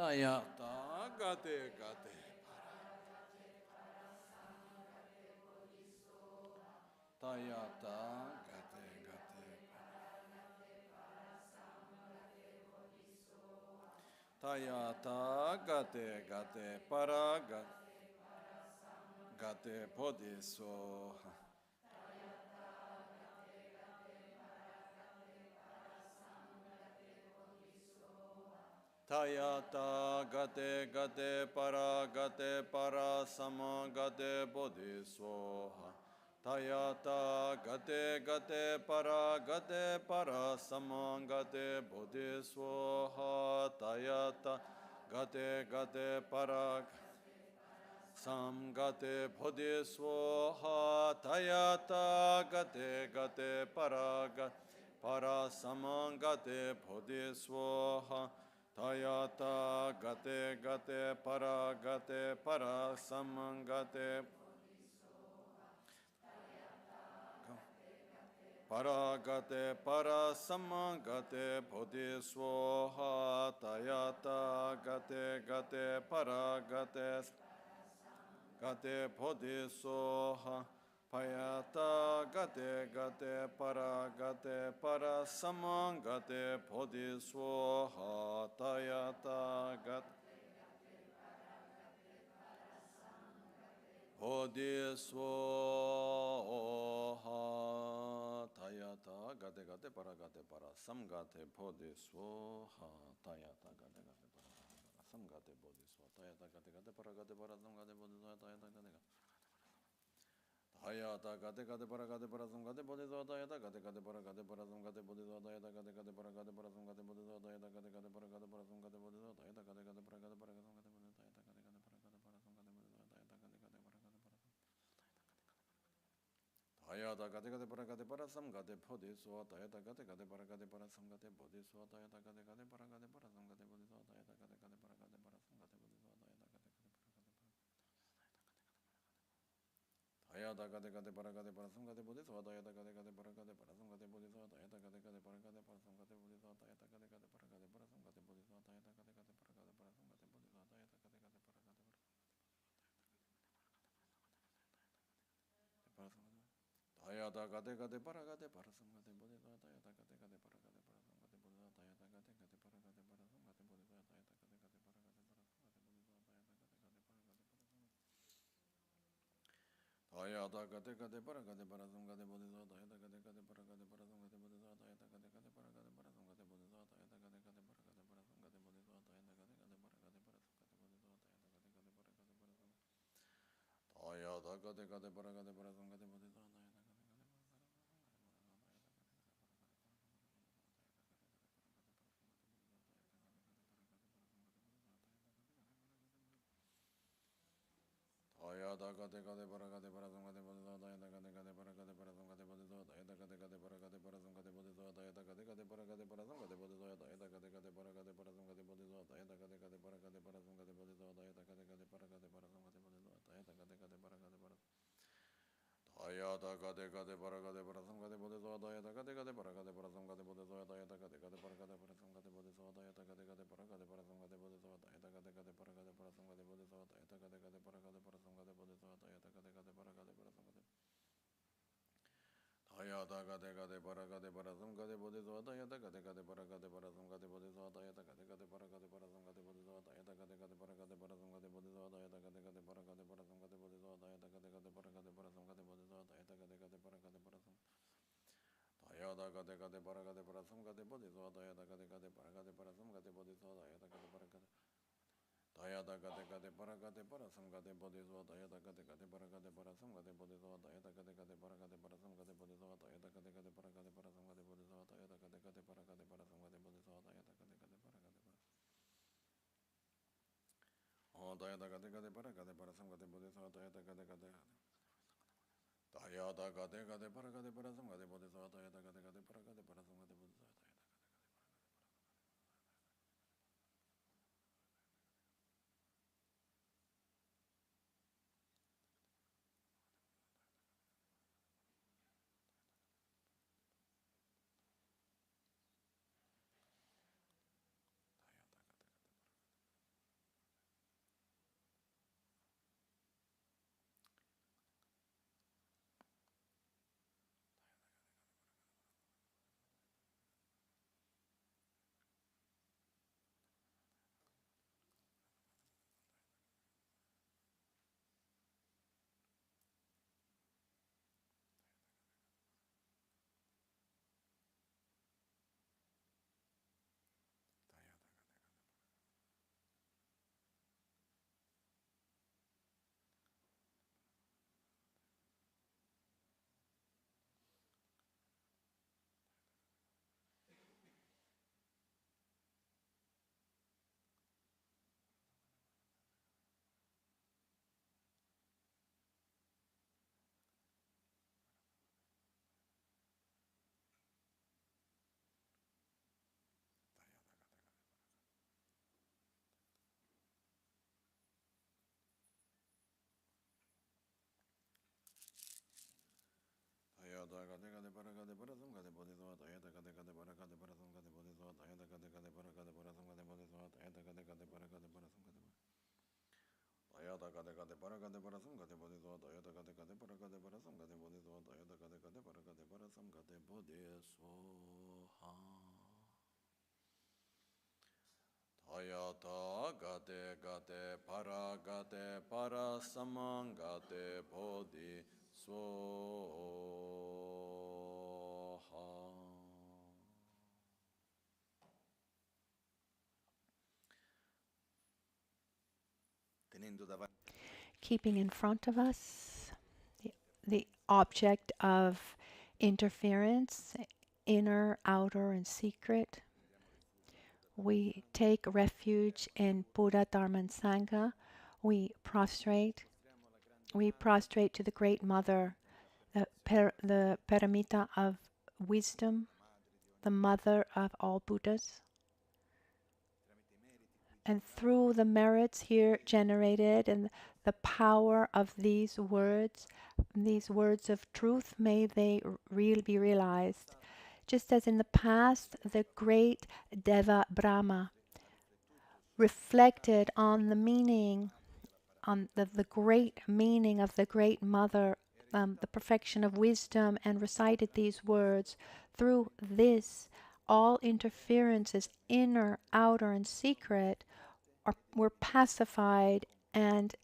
S1: Tayata gate gate. Tayata gate gate. Tayata gate gate para gate bodhisoha. Tayata gate gate para sama gate bodhisoha. Tayata gate gate para sama gate bodhisoha. Tayata gate gate para samgate bodhisoha. Tayata gate gate para samangate bodhisoha. Tayata gate gate para samangate para samangate bodhisoha. Tayata gate gate para gate bodhisoha. Payata gate gate para samangate bodhisoha. Tayata gate bodhisoha. Tayata gate gate para samgate bodhisoha. Tayata gate gate para samgate bodhisoha. Tayata gate gate para samgate bodhisoha. Tayata gate gate Hayata gate gate para samgate bodhisoha. Tayata gate gate para samgate bodhisoha. Tayata gate gate para samgate bodhisoha. Tayata gate gate para samgate bodhisoha. Tayata gate gate para samgate bodhisoha. Tayata gate gate para samgate bodhisoha. Tayata gate gate para samgate bodhisoha. Tayata gate gate para samgate bodhisoha. Tayata gate gate para samgate Hayata gate gate para samgate bodhisoha. Tayata gate gate para samgate bodhisoha. Tayata gate gate para samgate bodhisoha. Tayata gate gate para samgate bodhisoha. Tayata gate gate para samgate bodhisoha. Tayata gate gate para Tayata gate gate para samgate bodhisoha. Tayata gate gate para samgate bodhisoha. Tayata gate gate para samgate bodhisoha. Tayata gate gate para Tayata gate gate para samgate bodhisoha. Tayata gate gate para samgate bodhisoha. Tayata gate gate para samgate bodhisoha. Tayata gate gate para samgate bodhisoha. Tayata gate gate para samgate bodhisoha. Tayata gate gate para samgate bodhisoha. Tayata gate gate para samgate bodhisoha. Tayata gate gate para samgate bodhisoha. Tayata gate gate para samgate bodhisoha. Tayata gate gate para samgate bodhisoha. Tayata gate gate para samgate bodhisoha. Tayata gate gate para samgate bodhisoha. Tayata gate gate para samgate bodhisoha. Tayata gate gate para Tayata gate gate para samgate bodhisoha. Tayata gate gate para samgate bodhisoha. Tayata gate gate para samgate bodhisoha. Tayata gate gate para samgate bodhisoha. Tayata gate gate para samgate bodhisoha. Tayata gate gate para samgate bodhisoha. Tayata gate gate para samgate Tayata gate gate para samgate bodhisoha. Tayata gate gate para samgate bodhisoha. Tayata gate gate para samgate bodhisoha. Tayata gate gate para samgate bodhisoha. Tayata gate gate para samgate bodhisoha. Tayata gate gate para samgate bodhisoha. Tayata gate gate para Tayata gate gate para samgate bodhisoha. Tayata gate gate para samgate bodhisoha. Tayata gate para Tayata gate gate para samgate bodhisoha. Tayata gate gate para samgate bodhisoha. Tayata gate gate para samgate bodhisoha. Tayata gate gate para samgate bodhisoha. Tayata gate gate para samgate bodhisoha. Tayata gate gate para Tayata gate gate para samgate bodhisoha. Tayata gate gate Tayata gate gate para samgate bodhisoha. Tayata gate gate para samgate bodhisoha. Ayata gate gate para samangate bodhi soha.
S2: Keeping in front of us the object of interference, inner, outer, and secret. We take refuge in Buddha, Dharma, and Sangha. We prostrate to the Great Mother, the Paramita of wisdom, the mother of all Buddhas. And through the merits here generated and the power of these words of truth, may they be realized. Just as in the past, the great Deva Brahma reflected on the meaning, on the great meaning of the Great Mother, the perfection of wisdom, and recited these words. Through this, all interferences, inner, outer, and secret, were pacified and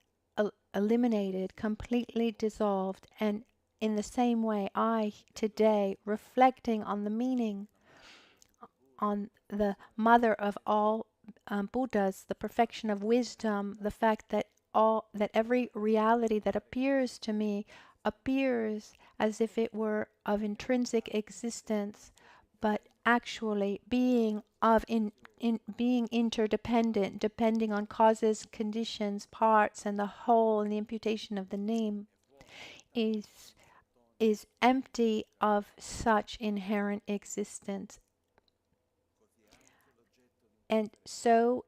S2: eliminated, completely dissolved. And in the same way, I today, reflecting on the meaning, on the mother of all Buddhas, the perfection of wisdom, the fact that every reality that appears to me appears as if it were of intrinsic existence, but actually being being interdependent, depending on causes, conditions, parts, and the whole, and the imputation of the name, is empty of such inherent existence. And so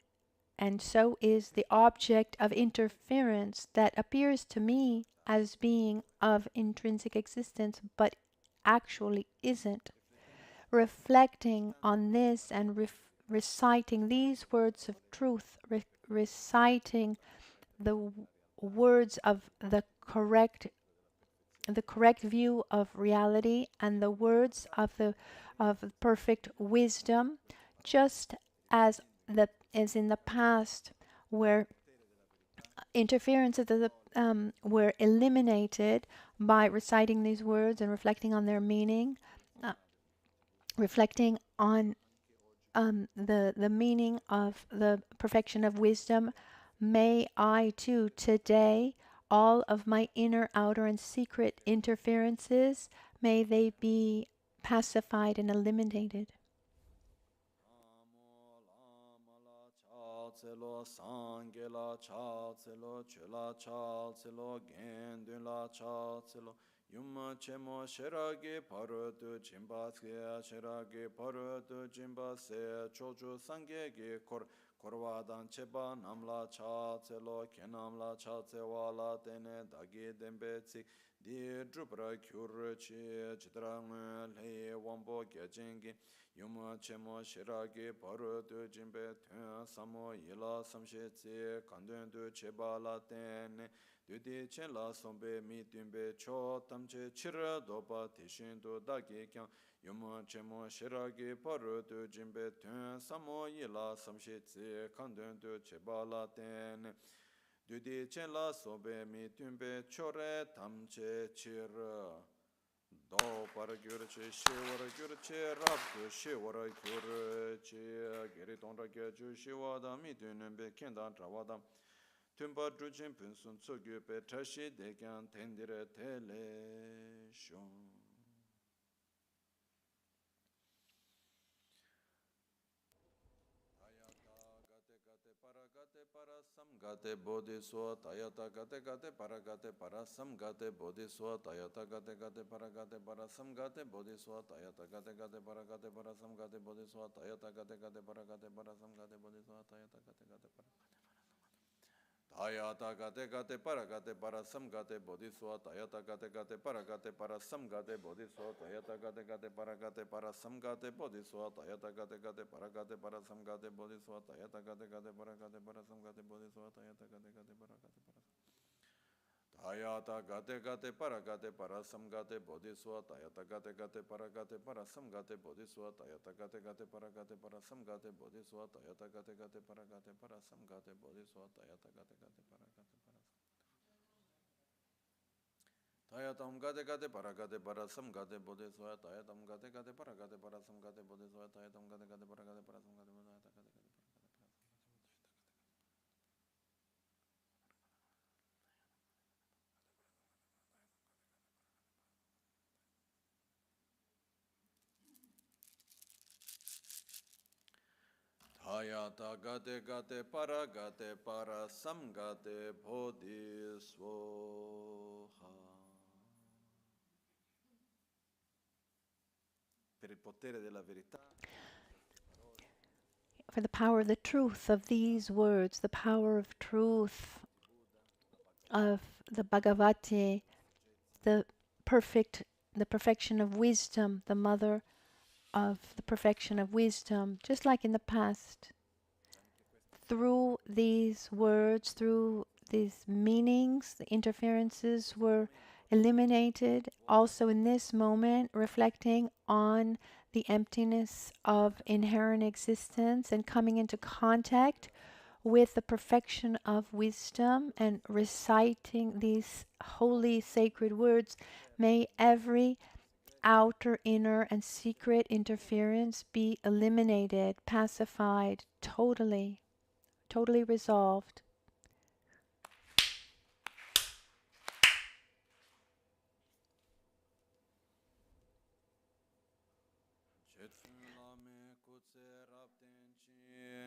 S2: is the object of interference that appears to me as being of intrinsic existence, but actually isn't. Reflecting on this and reciting these words of truth, reciting the words of the correct view of reality and the words of perfect wisdom, just as in the past, where interferences were eliminated by reciting these words and reflecting on their meaning, reflecting on the meaning of the perfection of wisdom. May I too today, all of my inner, outer, and secret interferences, may they be pacified and eliminated.
S1: Tselo sange la cha tselo chula cha tselo gendun la cha tselo yumma chemo shiragi paru tu jimba se shiragi paru tu jimba se choju sange gi korwadan cheba namla cha tselo kenam la cha tsewa la tene dagi dembe tsik di drupra kyur chi chidrang le wambo gyajengi Yuma chemo shiragi paru tu jimbe tuen samo yila samshe tse kandun tu cheba la tenne dudi chen la sombe mi tunbe cho tamche chira dopa tishin tu dagi kyang Yuma chemo shiragi paru tu jimbe tuen samo yila samshe tse kandun tu cheba la tenne dudi chen la sombe mi tunbe chore tamche chira Do para gyurche, shivara gyurche, rabdu shivara gyurche, geri tonra gyurche, shivada mi dunumbe kendan travada, tumba drujin punsun tsugyu pe trashi dekyan tendire tele shon. Gate bodhi so tayata gate gate para sam gate bodhi so tayata gate gate para sam gate bodhi so tayata gate gate para sam gate bodhi so tayata gate gate para sam gate bodhi so tayata gate gate para Ayata gate gate para sam gate bodhiswa tayata gate gate para sam gate bodhiswa tayata gate para sam gate bodhiswa tayata gate para sam gate bodhiswa tayata gate para sam gate bodhiswa tayata gate para Ayata gate para sam gate bodhiswa tayata gate para sam gate bodhiswa tayata gate para sam gate bodhiswa tayata gate para sam gate bodhiswa tayata gate para Tayatam gate para sam gate bodhiswa tayatam gate para sam gate bodhiswa tayatam gate para sam gate bodhiswa Hayata gate para sam gate bodhiswa. Per il potere della verità.
S2: For the power of the truth of these words, the power of truth of the Bhagavati, the perfection of wisdom, the mother of the perfection of wisdom, just like in the past. Through these words, through these meanings, the interferences were eliminated. Also in this moment, reflecting on the emptiness of inherent existence and coming into contact with the perfection of wisdom and reciting these holy sacred words, may every outer, inner, and secret interference be eliminated, pacified, totally resolved.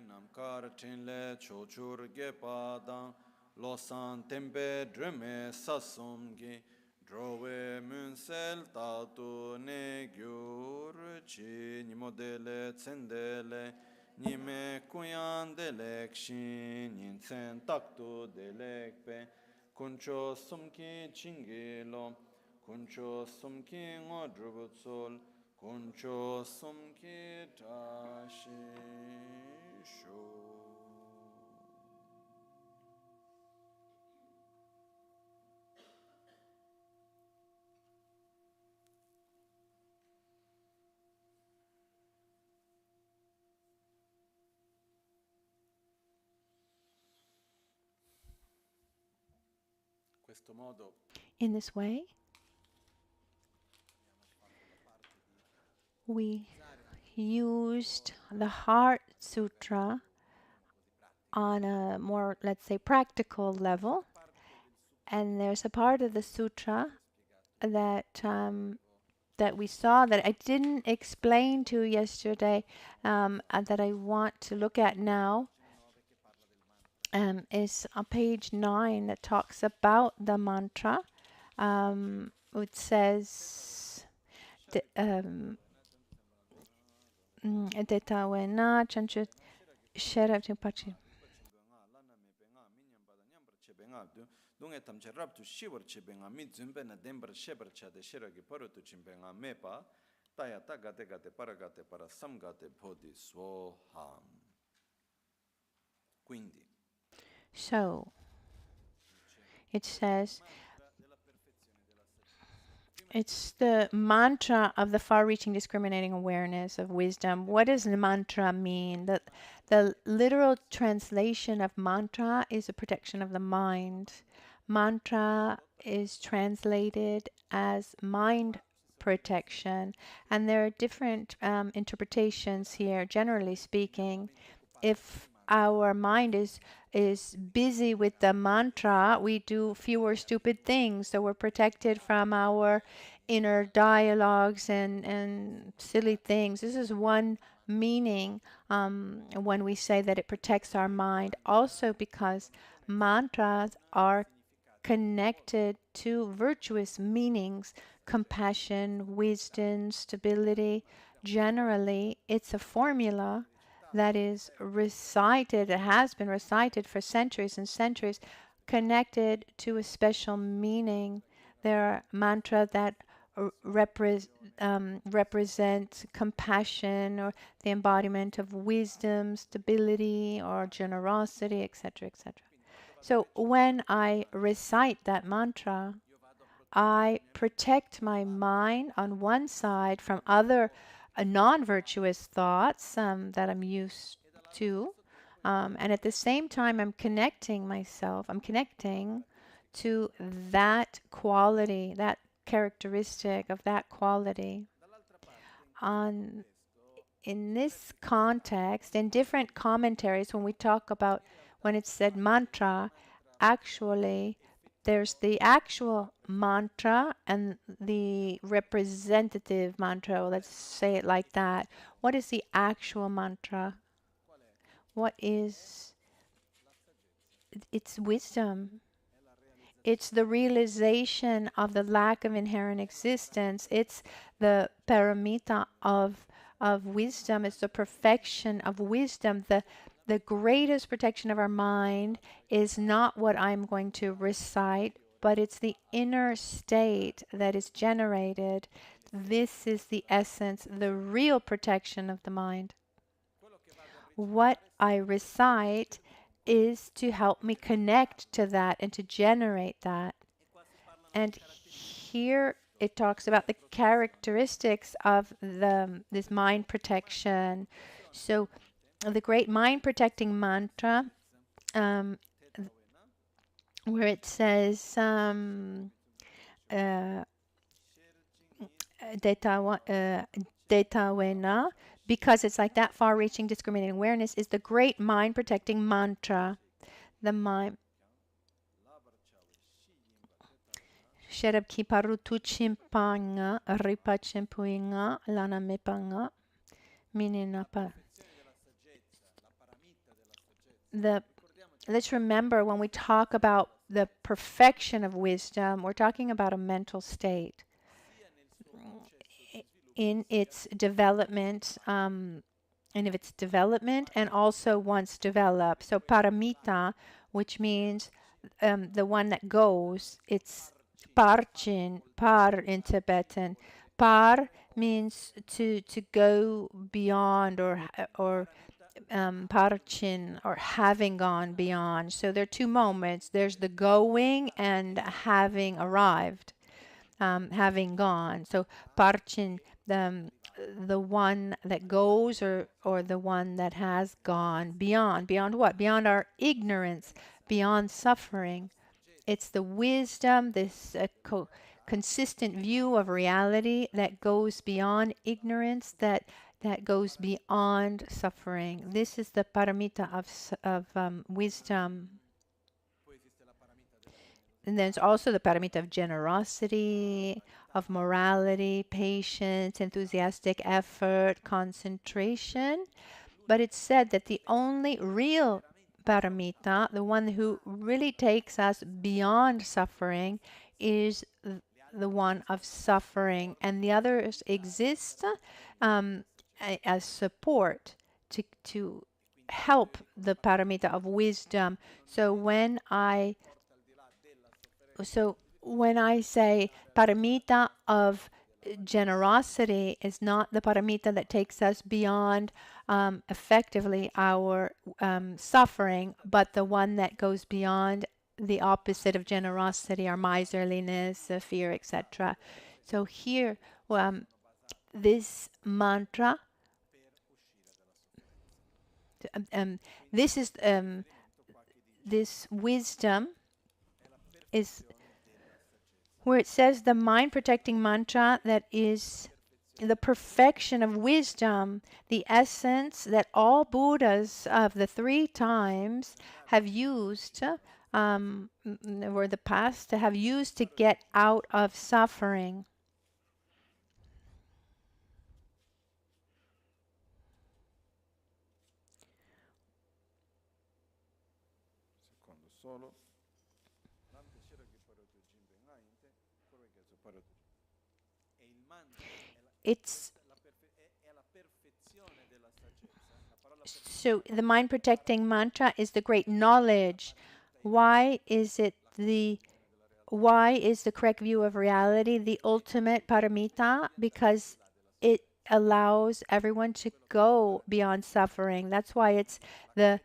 S1: Namkar chinle chochur ge padang losan tempe dreme sasomgi drove munsel tatu ne gyur chi nimodele tsendele nime kuyan delek shin yinsen taktu delek pe kuncho sumki chingilo kuncho sumki ngodrubutsol kuncho sumki tashi
S2: In this way, we used the Heart Sutra on a more, let's say, practical level. And there's a part of the sutra that that we saw that I didn't explain to yesterday, and that I want to look at now, is on page 9 that talks about the mantra. It says, so it says it's the mantra of the far-reaching discriminating awareness of wisdom. What does the mantra mean? The literal translation of mantra is a protection of the mind. Mantra is translated as mind protection, and there are different interpretations here. Generally speaking, if our mind is busy with the mantra, we do fewer stupid things, so we're protected from our inner dialogues and silly things. This is one meaning when we say that it protects our mind. Also because mantras are connected to virtuous meanings, compassion, wisdom, stability. Generally, it's a formula that is recited, it has been recited for centuries and centuries, connected to a special meaning. There are mantras that represent compassion or the embodiment of wisdom, stability, or generosity, etc., etc. So when I recite that mantra, I protect my mind on one side from other non-virtuous thoughts that I'm used to. And at the same time, I'm connecting myself, I'm connecting to that quality, that characteristic of that quality. On in this context, in different commentaries, when we talk about when it's said mantra, actually there's the actual mantra and the representative mantra. Let's say it like that. What is the actual mantra? What is it's wisdom. It's the realization of the lack of inherent existence. It's the paramita of wisdom. It's the perfection of wisdom. The greatest protection of our mind is not what I'm going to recite, but it's the inner state that is generated. This is the essence, the real protection of the mind. What I recite is to help me connect to that and to generate that. And here it talks about the characteristics of this mind protection. So the great mind protecting mantra, where it says Detawena, because it's like that far-reaching discriminating awareness, is the great mind protecting mantra. The mind Sherab ki parutu chimpanga ripa chimpuinga lana mepanga mininapa. Let's remember when we talk about the perfection of wisdom, we're talking about a mental state in its development, and also once developed. So paramita, which means the one that goes, it's parchin, par in Tibetan. Par means to go beyond or parchin, or having gone beyond. So there are two moments. There's the going and having arrived, having gone. So parchin, the one that goes, or the one that has gone beyond. Beyond what? Beyond our ignorance, beyond suffering. It's the wisdom, this consistent view of reality that goes beyond ignorance, that goes beyond suffering. This is the paramita of wisdom. And there's also the paramita of generosity, of morality, patience, enthusiastic effort, concentration. But it's said that the only real paramita, the one who really takes us beyond suffering, is the one of suffering, and the others exist as support to help the paramita of wisdom. So when I say paramita of generosity is not the paramita that takes us beyond effectively our suffering, but the one that goes beyond the opposite of generosity, our miserliness, fear, etc. So here, this mantra, this wisdom is where it says the mind protecting mantra that is the perfection of wisdom, the essence that all Buddhas of the three times have used, or the past, to have used to get out of suffering. So the mind protecting mantra is the great knowledge. Why is the correct view of reality the ultimate paramita? Because it allows everyone to go beyond suffering. That's why it's the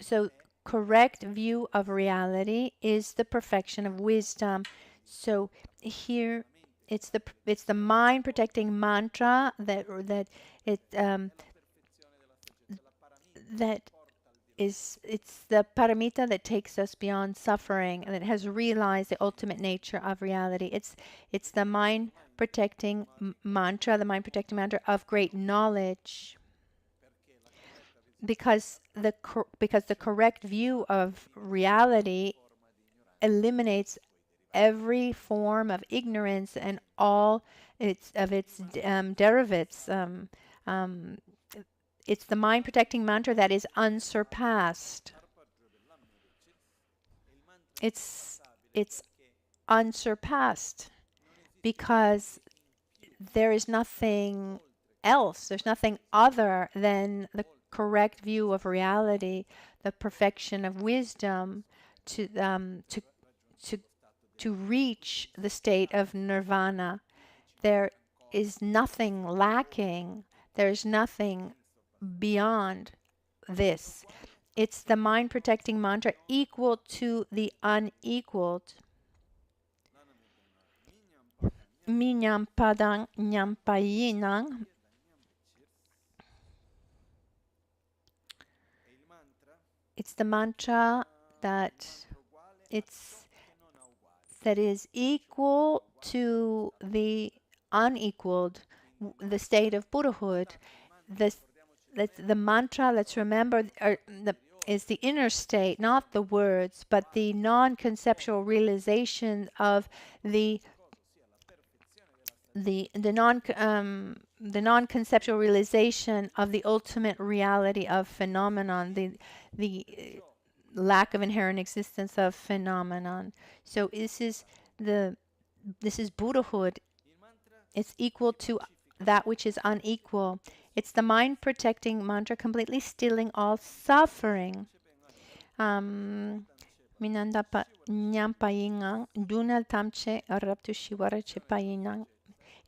S2: so correct view of reality is the perfection of wisdom. So here it's the mind protecting mantra it that it's the paramita that takes us beyond suffering and that has realized the ultimate nature of reality. It's the mind protecting mantra, the mind protecting mantra of great knowledge, because the correct view of reality eliminates every form of ignorance and all its derivatives. It's the mind protecting mantra that is unsurpassed. It's unsurpassed because there is nothing else. There's nothing other than the correct view of reality, the perfection of wisdom to to to reach the state of nirvana. There is nothing lacking. There's nothing beyond this. It's the mind protecting mantra equal to the unequaled. Minyam padang nyampayinang. It's the mantra that is equal to the unequaled, the state of Buddhahood. The mantra, let's remember, is the inner state, not the words, but the non-conceptual realization of the non-conceptual realization of the ultimate reality of phenomenon, the lack of inherent existence of phenomenon. So this is Buddhahood. It's equal to that which is unequal. It's the mind protecting mantra, completely stilling all suffering. Minanda pa nyampayingang dunal tamche raptu shiwara chepayinang.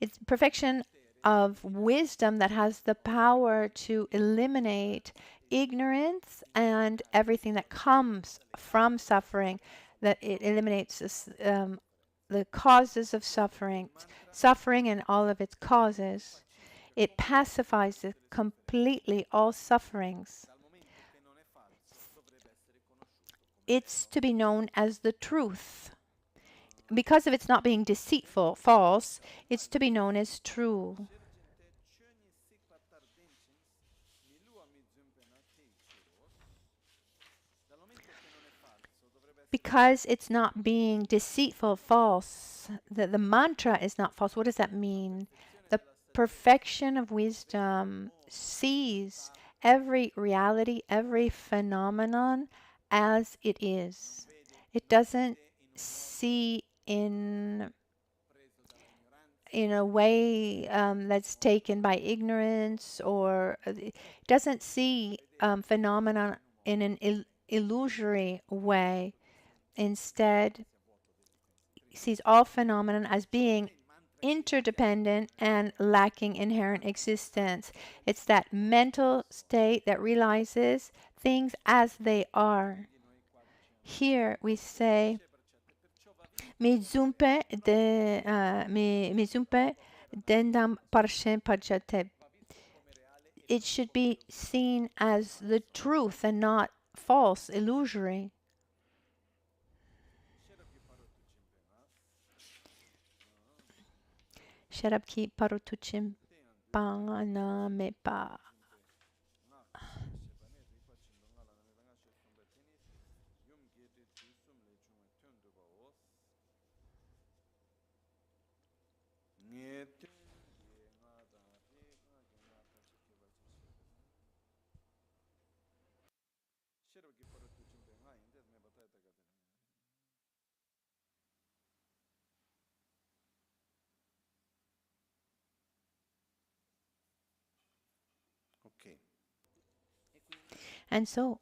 S2: It's perfection of wisdom that has the power to eliminate ignorance and everything that comes from suffering, that it eliminates the causes of suffering and all of its causes. It pacifies completely all sufferings. It's to be known as the truth. Because of its not being deceitful, false, it's to be known as true. Because it's not being deceitful, false, the mantra is not false. What does that mean? The perfection of wisdom sees every reality, every phenomenon as it is. It doesn't see in a way that's taken by ignorance, or it doesn't see phenomena in an illusory way. Instead, sees all phenomena as being interdependent and lacking inherent existence. It's that mental state that realizes things as they are. Here we say, Mizumpe dendam parshen pajate. It should be seen as the truth and not false, illusory. Sharabki parutuchim pangana mepa.
S1: Okay.
S2: And so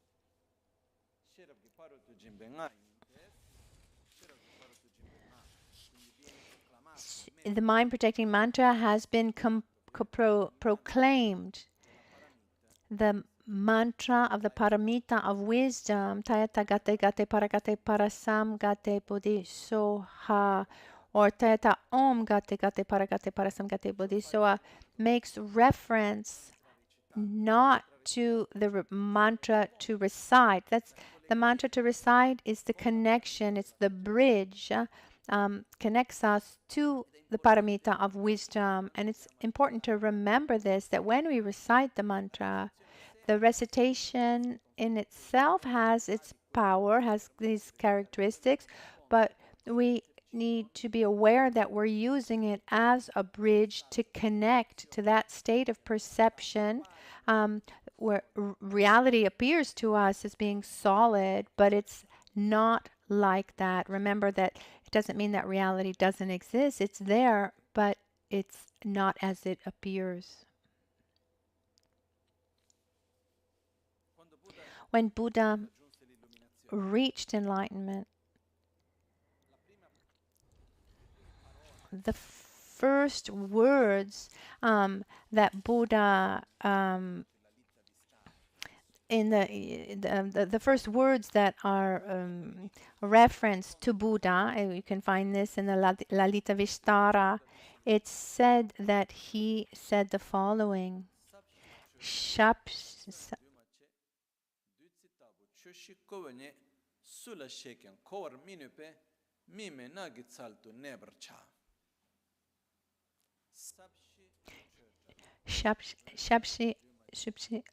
S2: the mind protecting mantra has been proclaimed. The mantra of the paramita of wisdom, Tayata Gate Gate Paragate Parasam Gate Bodhi Soha, or Tayata Om Gate Gate Paragate Parasam Gate Bodhi Soha, makes reference not to the mantra to recite. That's the mantra to recite is the connection, it's the bridge, connects us to the paramita of wisdom. And it's important to remember this, that when we recite the mantra, the recitation in itself has its power, has these characteristics, but we need to be aware that we're using it as a bridge to connect to that state of perception where reality appears to us as being solid, but it's not like that. Remember that it doesn't mean that reality doesn't exist. It's there, but it's not as it appears. When Buddha reached enlightenment, the first words that Buddha in the first words that are referenced to Buddha, and you can find this in the Lalita Vistara, it's said that he said the following. Shapshi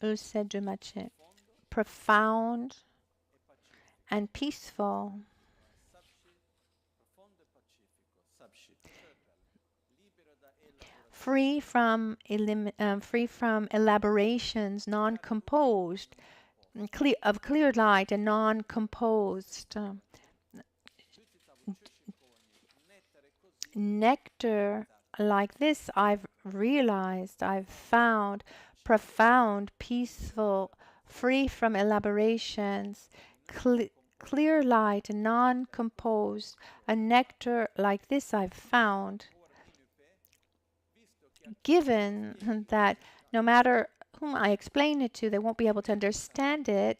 S2: Ulse, profound and peaceful. Free from elaborations, non-composed, of clear light and non-composed. Nectar like this, I've realized, I've found profound, peaceful, free from elaborations, clear light and non-composed. A nectar like this I've found. Given that no matter whom I explain it to, they won't be able to understand it,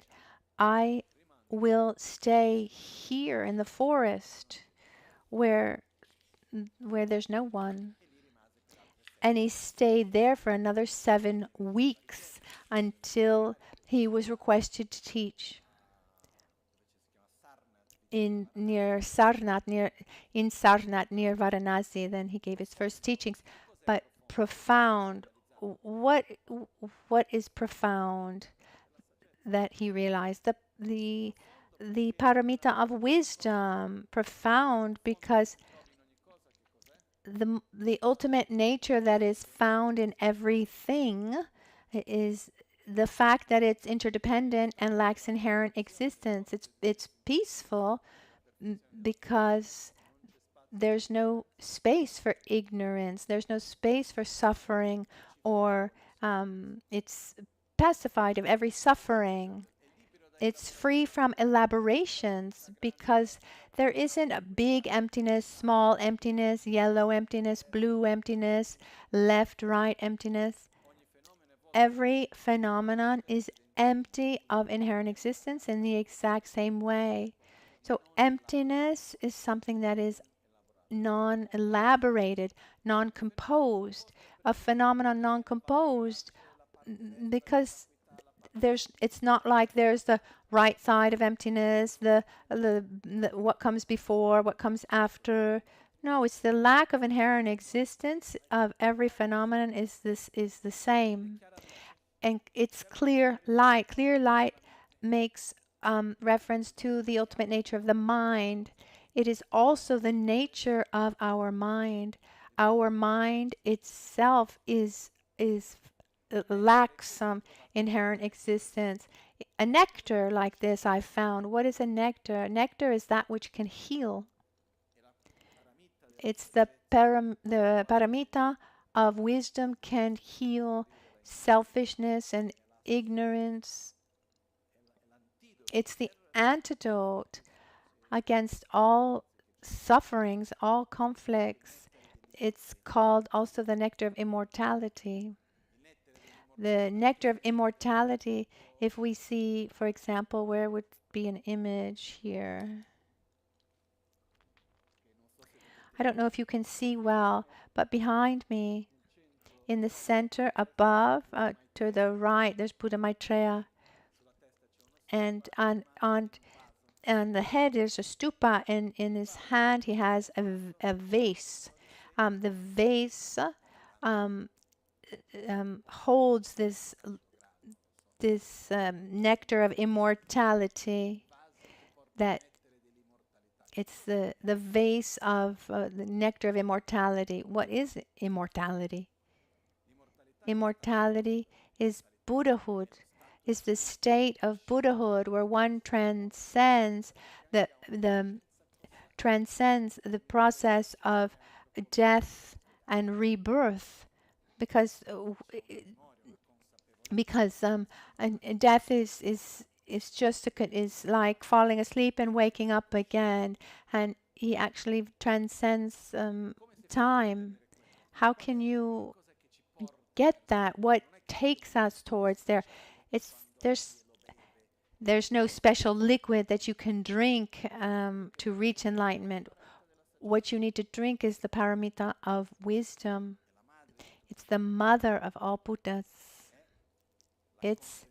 S2: I will stay here in the forest where there's no one. And he stayed there for another 7 weeks until he was requested to teach in Sarnath near Varanasi. Then he gave his first teachings. But profound, what is profound that he realized? The paramita of wisdom, profound because the ultimate nature that is found in everything is the fact that it's interdependent and lacks inherent existence. It's peaceful because there's no space for ignorance. There's no space for suffering, or it's pacified of every suffering. It's free from elaborations because there isn't a big emptiness, small emptiness, yellow emptiness, blue emptiness, left, right emptiness. Every phenomenon is empty of inherent existence in the exact same way. So emptiness is something that is non-elaborated, non-composed. A phenomenon non-composed because it's not like there's the right side of emptiness, the what comes before, what comes after. No, it's the lack of inherent existence of every phenomenon is the same. And it's clear light. Clear light makes reference to the ultimate nature of the mind. It is also the nature of our mind. Our mind itself lacks some inherent existence. A nectar like this I've found. What is a nectar? Nectar is that which can heal. It's the paramita of wisdom can heal selfishness and ignorance it's the antidote against all sufferings, all conflicts. It's called also the nectar of immortality. The nectar of immortality, if we see, for example, where would be an image here? I don't know if you can see well, but behind me, in the center above, to the right, there's Buddha Maitreya. And on the head there's a stupa, and in his hand he has a vase. The vase holds this nectar of immortality. That it's the vase of the nectar of immortality. What is immortality? Immortality is Buddhahood, is the state of Buddhahood where one transcends the process of death and rebirth, because and death is just is like falling asleep and waking up again, and he actually transcends time. How can you get that? What takes us towards there? There's no special liquid that you can drink to reach enlightenment. What you need to drink is the paramita of wisdom. It's the mother of all Buddhas. It's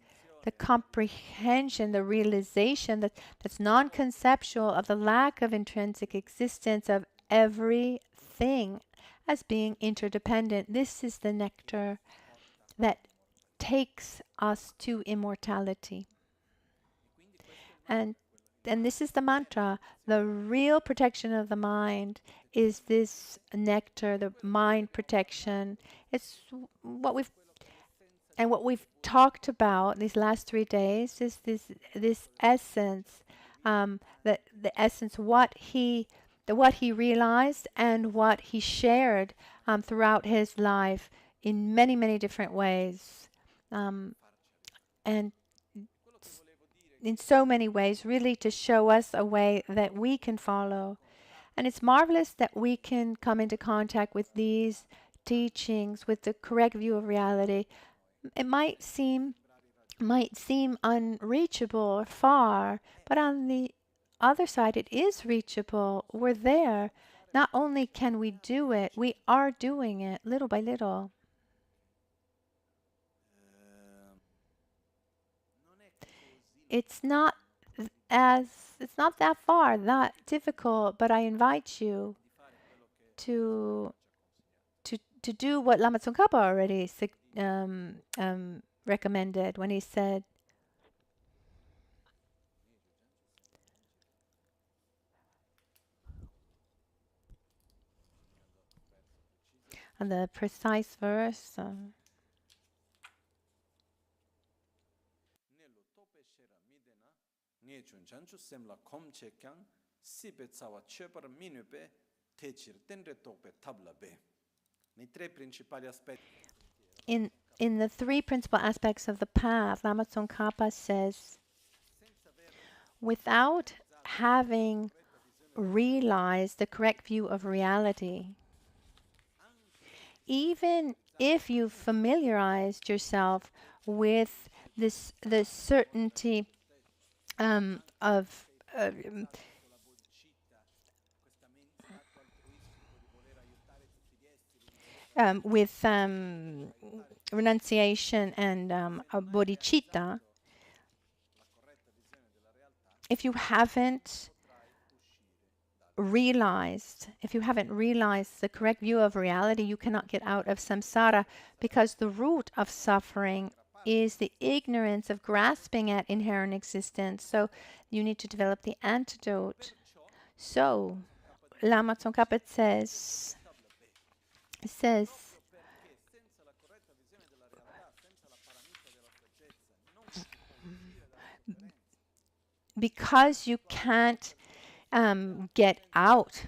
S2: the comprehension, the realization that's non-conceptual of the lack of intrinsic existence of everything as being interdependent. This is the nectar that takes us to immortality. And this is the mantra. The real protection of the mind is this nectar, the mind protection. It's what we've talked about these last 3 days is this essence, the essence, what he realized and what he shared throughout his life in many different ways, and in so many ways, really to show us a way that we can follow. And it's marvelous that we can come into contact with these teachings, with the correct view of reality. It might seem unreachable or far, but on the other side, it is reachable. We're there. Not only can we do it, we are doing it little by little. It's not that far, that difficult, but I invite you to do what Lama Tsongkhapa already recommended when he said, on the precise verse, in the 3 principal aspects of the path, Lama Tsongkhapa says, without having realized the correct view of reality, even if you've familiarized yourself with the certainty of with renunciation and bodhicitta, if you haven't realized the correct view of reality, you cannot get out of samsara, because the root of suffering is the ignorance of grasping at inherent existence. So you need to develop the antidote. So Lama Tsongkhapa says, because you can't get out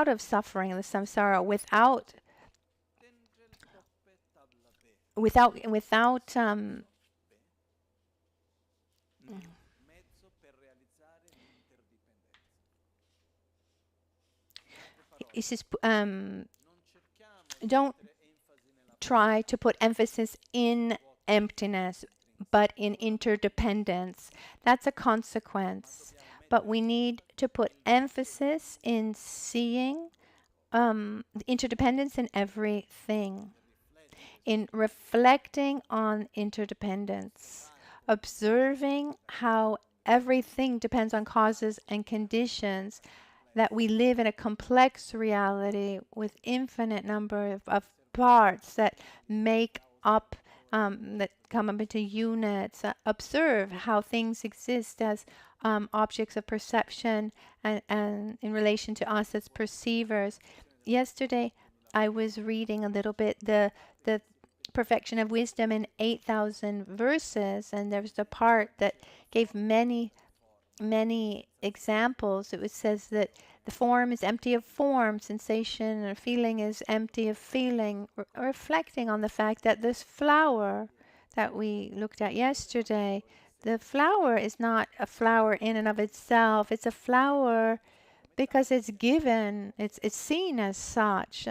S2: of suffering in the samsara without don't try to put emphasis in emptiness, but in interdependence. That's a consequence. But we need to put emphasis in seeing the interdependence in everything, in reflecting on interdependence, observing how everything depends on causes and conditions, that we live in a complex reality with infinite number of parts that make up, that come up into units. Observe how things exist as objects of perception and in relation to us as perceivers. Yesterday, I was reading a little bit the perfection of wisdom in 8,000 verses, and there was a part that gave many examples. It says that the form is empty of form, sensation or feeling is empty of feeling, reflecting on the fact that this flower that we looked at yesterday, the flower is not a flower in and of itself. It's a flower because it's given, it's seen as such,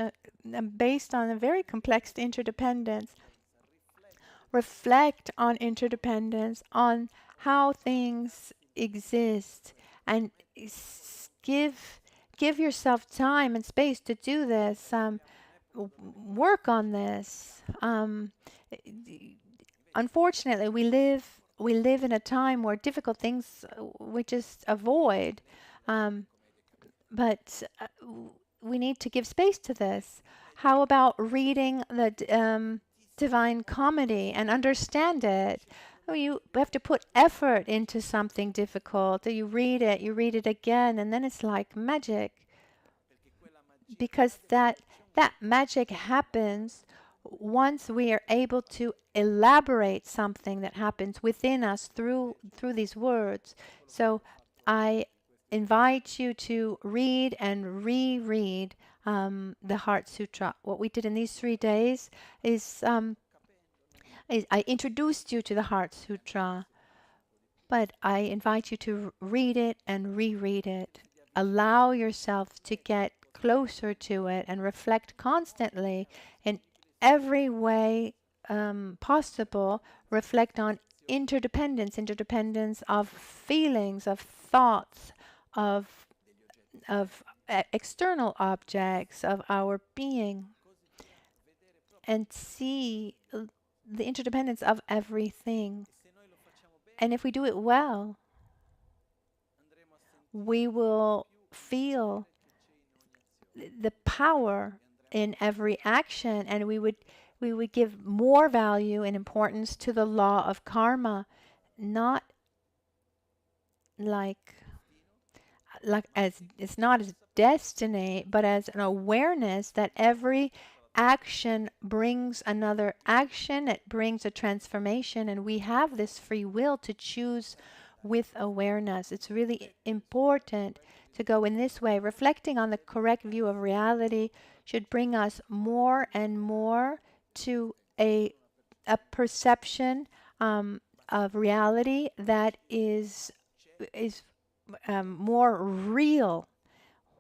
S2: based on a very complex interdependence. Reflect on interdependence, on how things exist, and give yourself time and space to do this. Work on this. Unfortunately, we live in a time where difficult things we just avoid, but we need to give space to this. How about reading the Divine Comedy and understand it? Oh, you have to put effort into something difficult. You read it again, and then it's like magic. Because that magic happens once we are able to elaborate something that happens within us through these words. So I invite you to read and reread the Heart Sutra. What we did in these 3 days is I introduced you to the Heart Sutra, but I invite you to read it and reread it. Allow yourself to get closer to it and reflect constantly in every way possible. Reflect on interdependence of feelings, of thoughts, of external objects, of our being, and see the interdependence of everything. And if we do it well, we will feel the power in every action, and we would give more value and importance to the law of karma, not like as it's not as destiny, but as an awareness that every action brings another action. It brings a transformation, and we have this free will to choose with awareness. It's really important to go in this way. Reflecting on the correct view of reality should bring us more and more to a perception of reality that is more real.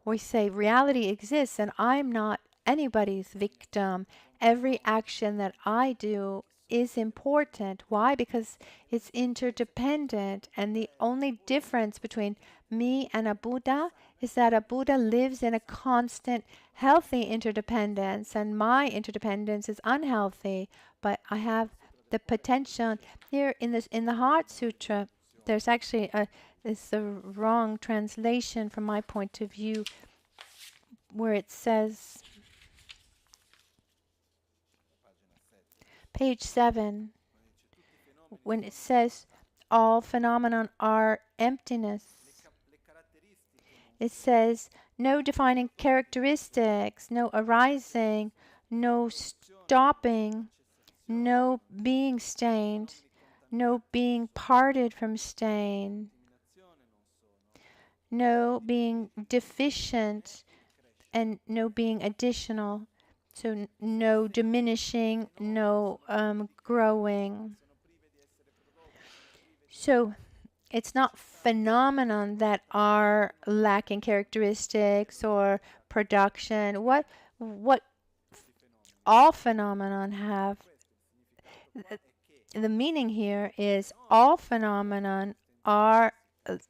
S2: We say reality exists and I'm not anybody's victim. Every action that I do is important. Why? Because it's interdependent, and the only difference between me and a Buddha is that a Buddha lives in a constant healthy interdependence, and my interdependence is unhealthy, but I have the potential. Here in the Heart Sutra, there's actually it's a wrong translation from my point of view, where it says, page 7, when it says all phenomena are emptiness, it says no defining characteristics, no arising, no stopping, no being stained, no being parted from stain, no being deficient, and no being additional. So no diminishing, no growing. So it's not phenomenon that are lacking characteristics or production. What all phenomenon have, the meaning here is all phenomenon are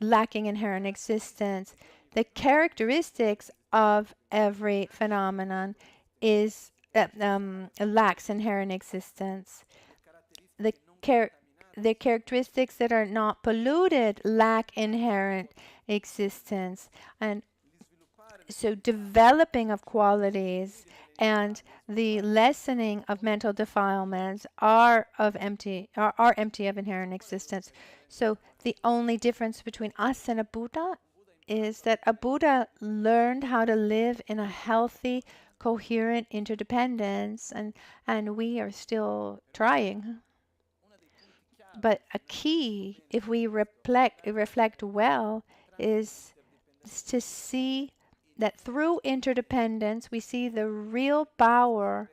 S2: lacking inherent existence. The characteristics of every phenomenon is lacks inherent existence. The the characteristics that are not polluted lack inherent existence. And so developing of qualities and the lessening of mental defilements are empty of inherent existence. So the only difference between us and a Buddha is that a Buddha learned how to live in a healthy, coherent interdependence, and we are still trying. But a key, if we reflect well, is to see that through interdependence we see the real power.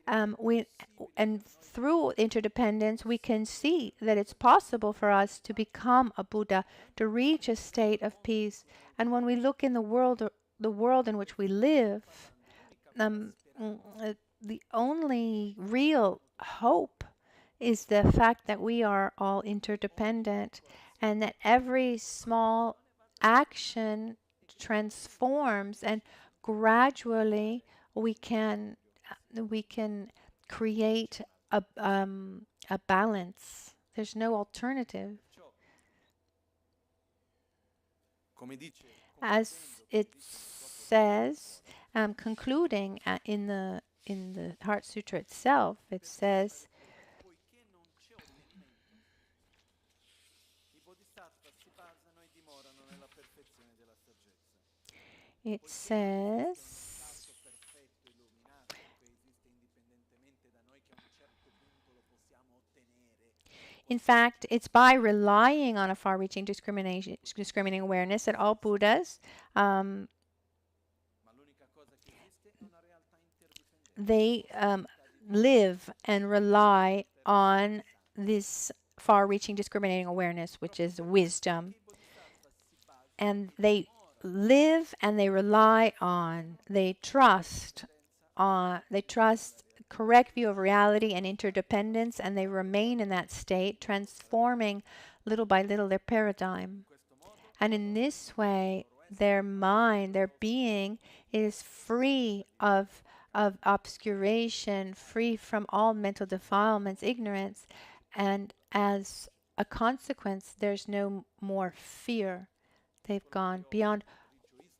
S2: And through interdependence we can see that it's possible for us to become a Buddha, to reach a state of peace. And when we look in the world in which we live, the only real hope is the fact that we are all interdependent, and that every small action transforms, and gradually we can create a balance. There's no alternative. As it says, concluding in the Heart Sutra itself, it says, in fact, it's by relying on a far-reaching discriminating awareness that all Buddhas they live and rely on this far-reaching discriminating awareness, which is wisdom. And they live and they rely on, they trust correct view of reality and interdependence, and they remain in that state, transforming little by little their paradigm. And in this way, their mind, their being is free of obscuration, free from all mental defilements, ignorance, and as a consequence, there's no more fear. They've gone beyond.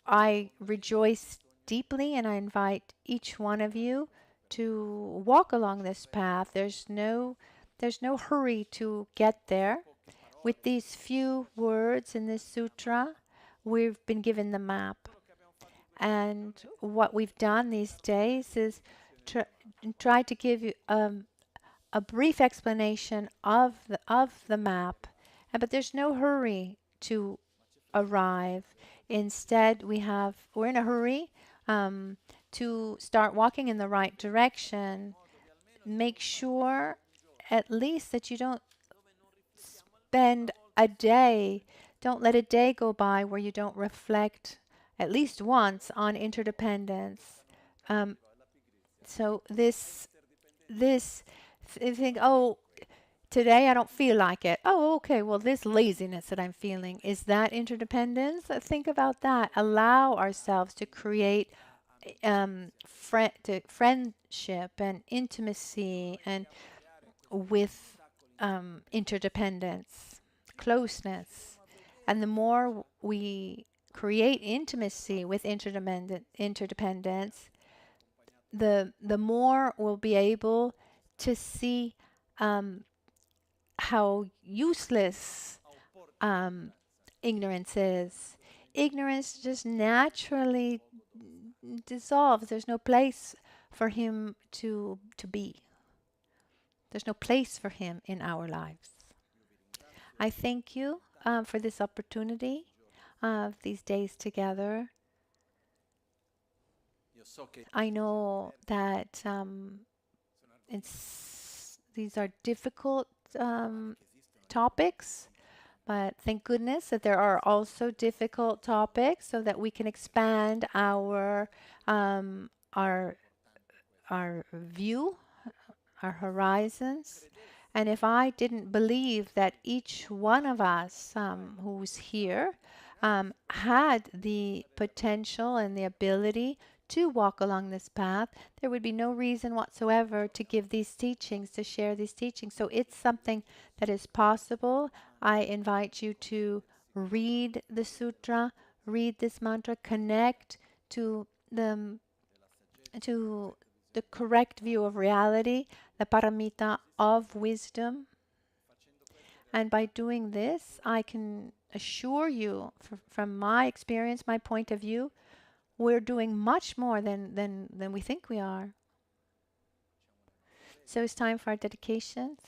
S2: I rejoice deeply, and I invite each one of you to walk along this path. There's no hurry to get there. With these few words in this sutra, we've been given the map. And what we've done these days is try to give you a brief explanation of the map. But there's no hurry to arrive. Instead, we're in a hurry to start walking in the right direction. Make sure at least that you don't spend a day, don't let a day go by where you don't reflect at least once on interdependence. So this you think, oh, today I don't feel like it. Oh, okay, well, this laziness that I'm feeling, is that interdependence? Think about that. Allow ourselves to create friendship and intimacy and with interdependence, closeness. And the more we create intimacy with interdependence, the more we'll be able to see how useless ignorance is. Ignorance just naturally dissolves. There's no place for him to be. There's no place for him in our lives. I thank you for this opportunity of these days together. I know that these are difficult topics, But thank goodness that there are also difficult topics so that we can expand um, our our view, our horizons. And if I didn't believe that each one of us who's here had the potential and the ability to walk along this path, there would be no reason whatsoever to give these teachings, to share these teachings. So it's something that is possible. I invite you to read the sutra, read this mantra, connect to the to the correct view of reality, the paramita of wisdom. And by doing this, I can assure you, from my experience, my point of view, we're doing much more than we think we are. So it's time for our dedications.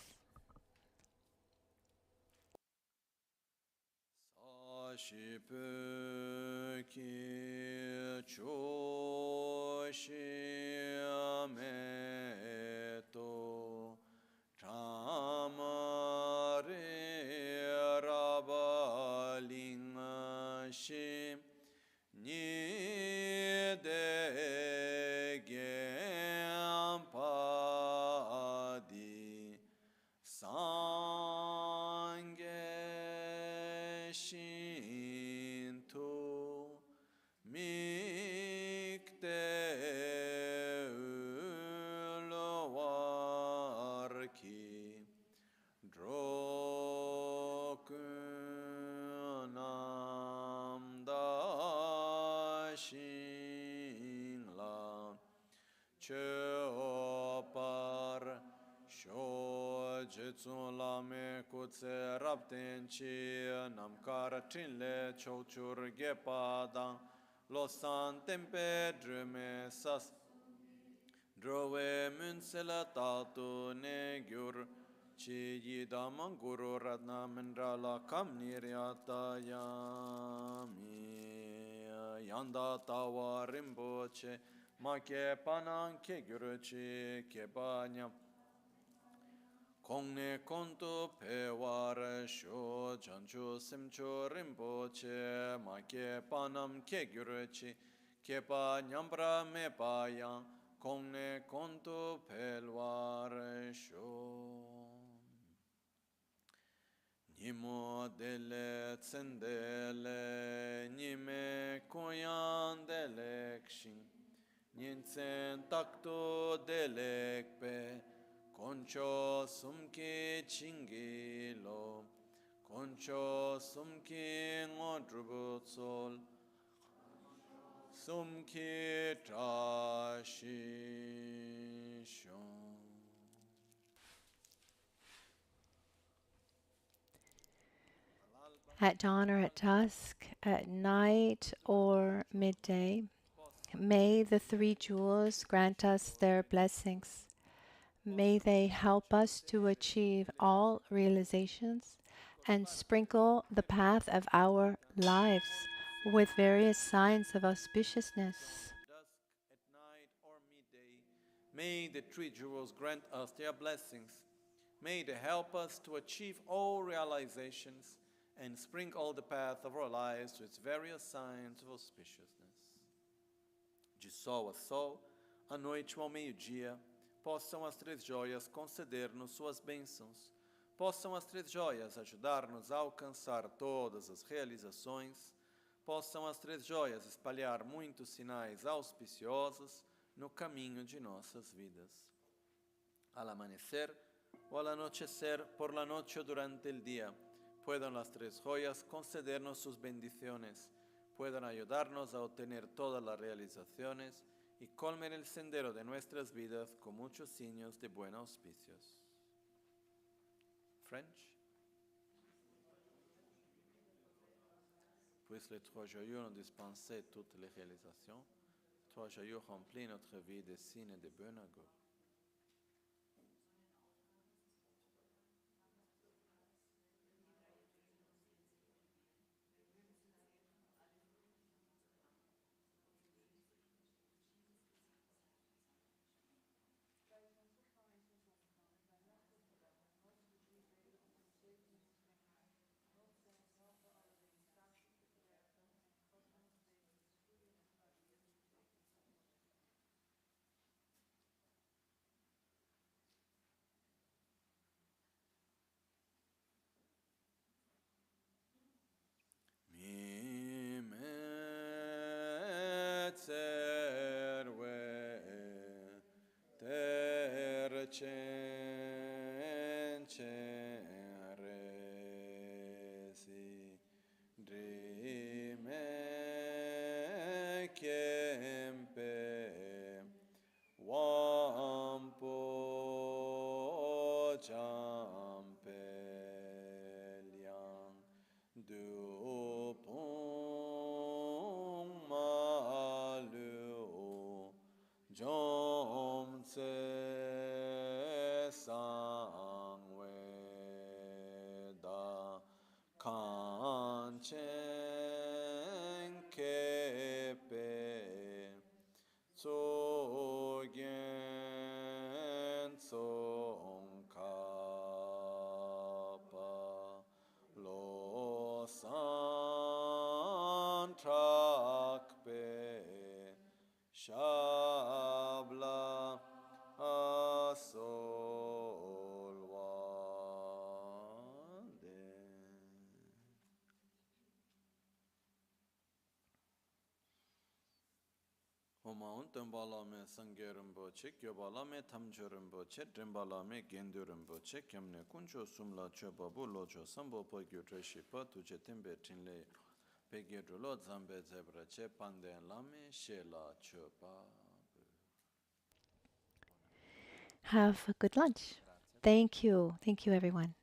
S1: Jetsun lame kutse rapten chi namkar trinle chochur gepadang losan tempe drume sas drove munsela tatu ne gyur chi yidam guru ratna mendrala kam niryata yami yanda tawa rimboche ma ke panan ke gyur chi ke panyam Kongne konto pewar sho chancho simcho rimpoche ma ke panam ke gyurchi ke pa nyambra me pa yang kongne konto pelwar sho Nimo dele tsendele nime koyan delek shin Ninsen takto delek pe Concho sumke chingilo, concho sumke ngodrubutsol, sumke trashishon.
S2: At dawn or at dusk, at night or midday, may the three jewels grant us their blessings. May they help us to achieve all realizations and sprinkle the path of our lives with various signs of auspiciousness.
S1: Dusk, at night, or midday, may the three jewels grant us their blessings. May they help us to achieve all realizations and sprinkle the path of our lives with various signs of auspiciousness. De sol a sol, à noite ou ao meio-dia, possam as três joias conceder-nos suas bênçãos. Possam as três joias ajudar-nos a alcançar todas as realizações. Possam as três joias espalhar muitos sinais auspiciosos no caminho de nossas vidas. Al amanecer o al anochecer, por la noche o durante el día, puedan las tres joyas concedernos sus bendiciones, puedan ayudarnos a obtener todas las realizaciones y colmen el sendero de nuestras vidas con muchos signos de buenos auspicios. French. Puisse les trois joyaux nous dispenser toutes les réalisations. Trois joyaux remplissent notre vie de signes et de bon augure. chen chen re si dri me kempe wampo champe liang du pong ma lu jom tse sang we da kan chen ke pe so gen song ka pa lo san trak pe shabla asol wa de. Omaun tembala me sangye Rinpoche, gyobala me tamcho Rinpoche, drimbala me gendo Rinpoche, kyamne kuncho sumla chobabu locho sambo po gyo treshipa tuche tembe tinle pegye drulo zambe zebra che panden lame shela choba.
S2: Have a good lunch. Thank you. Thank you, everyone.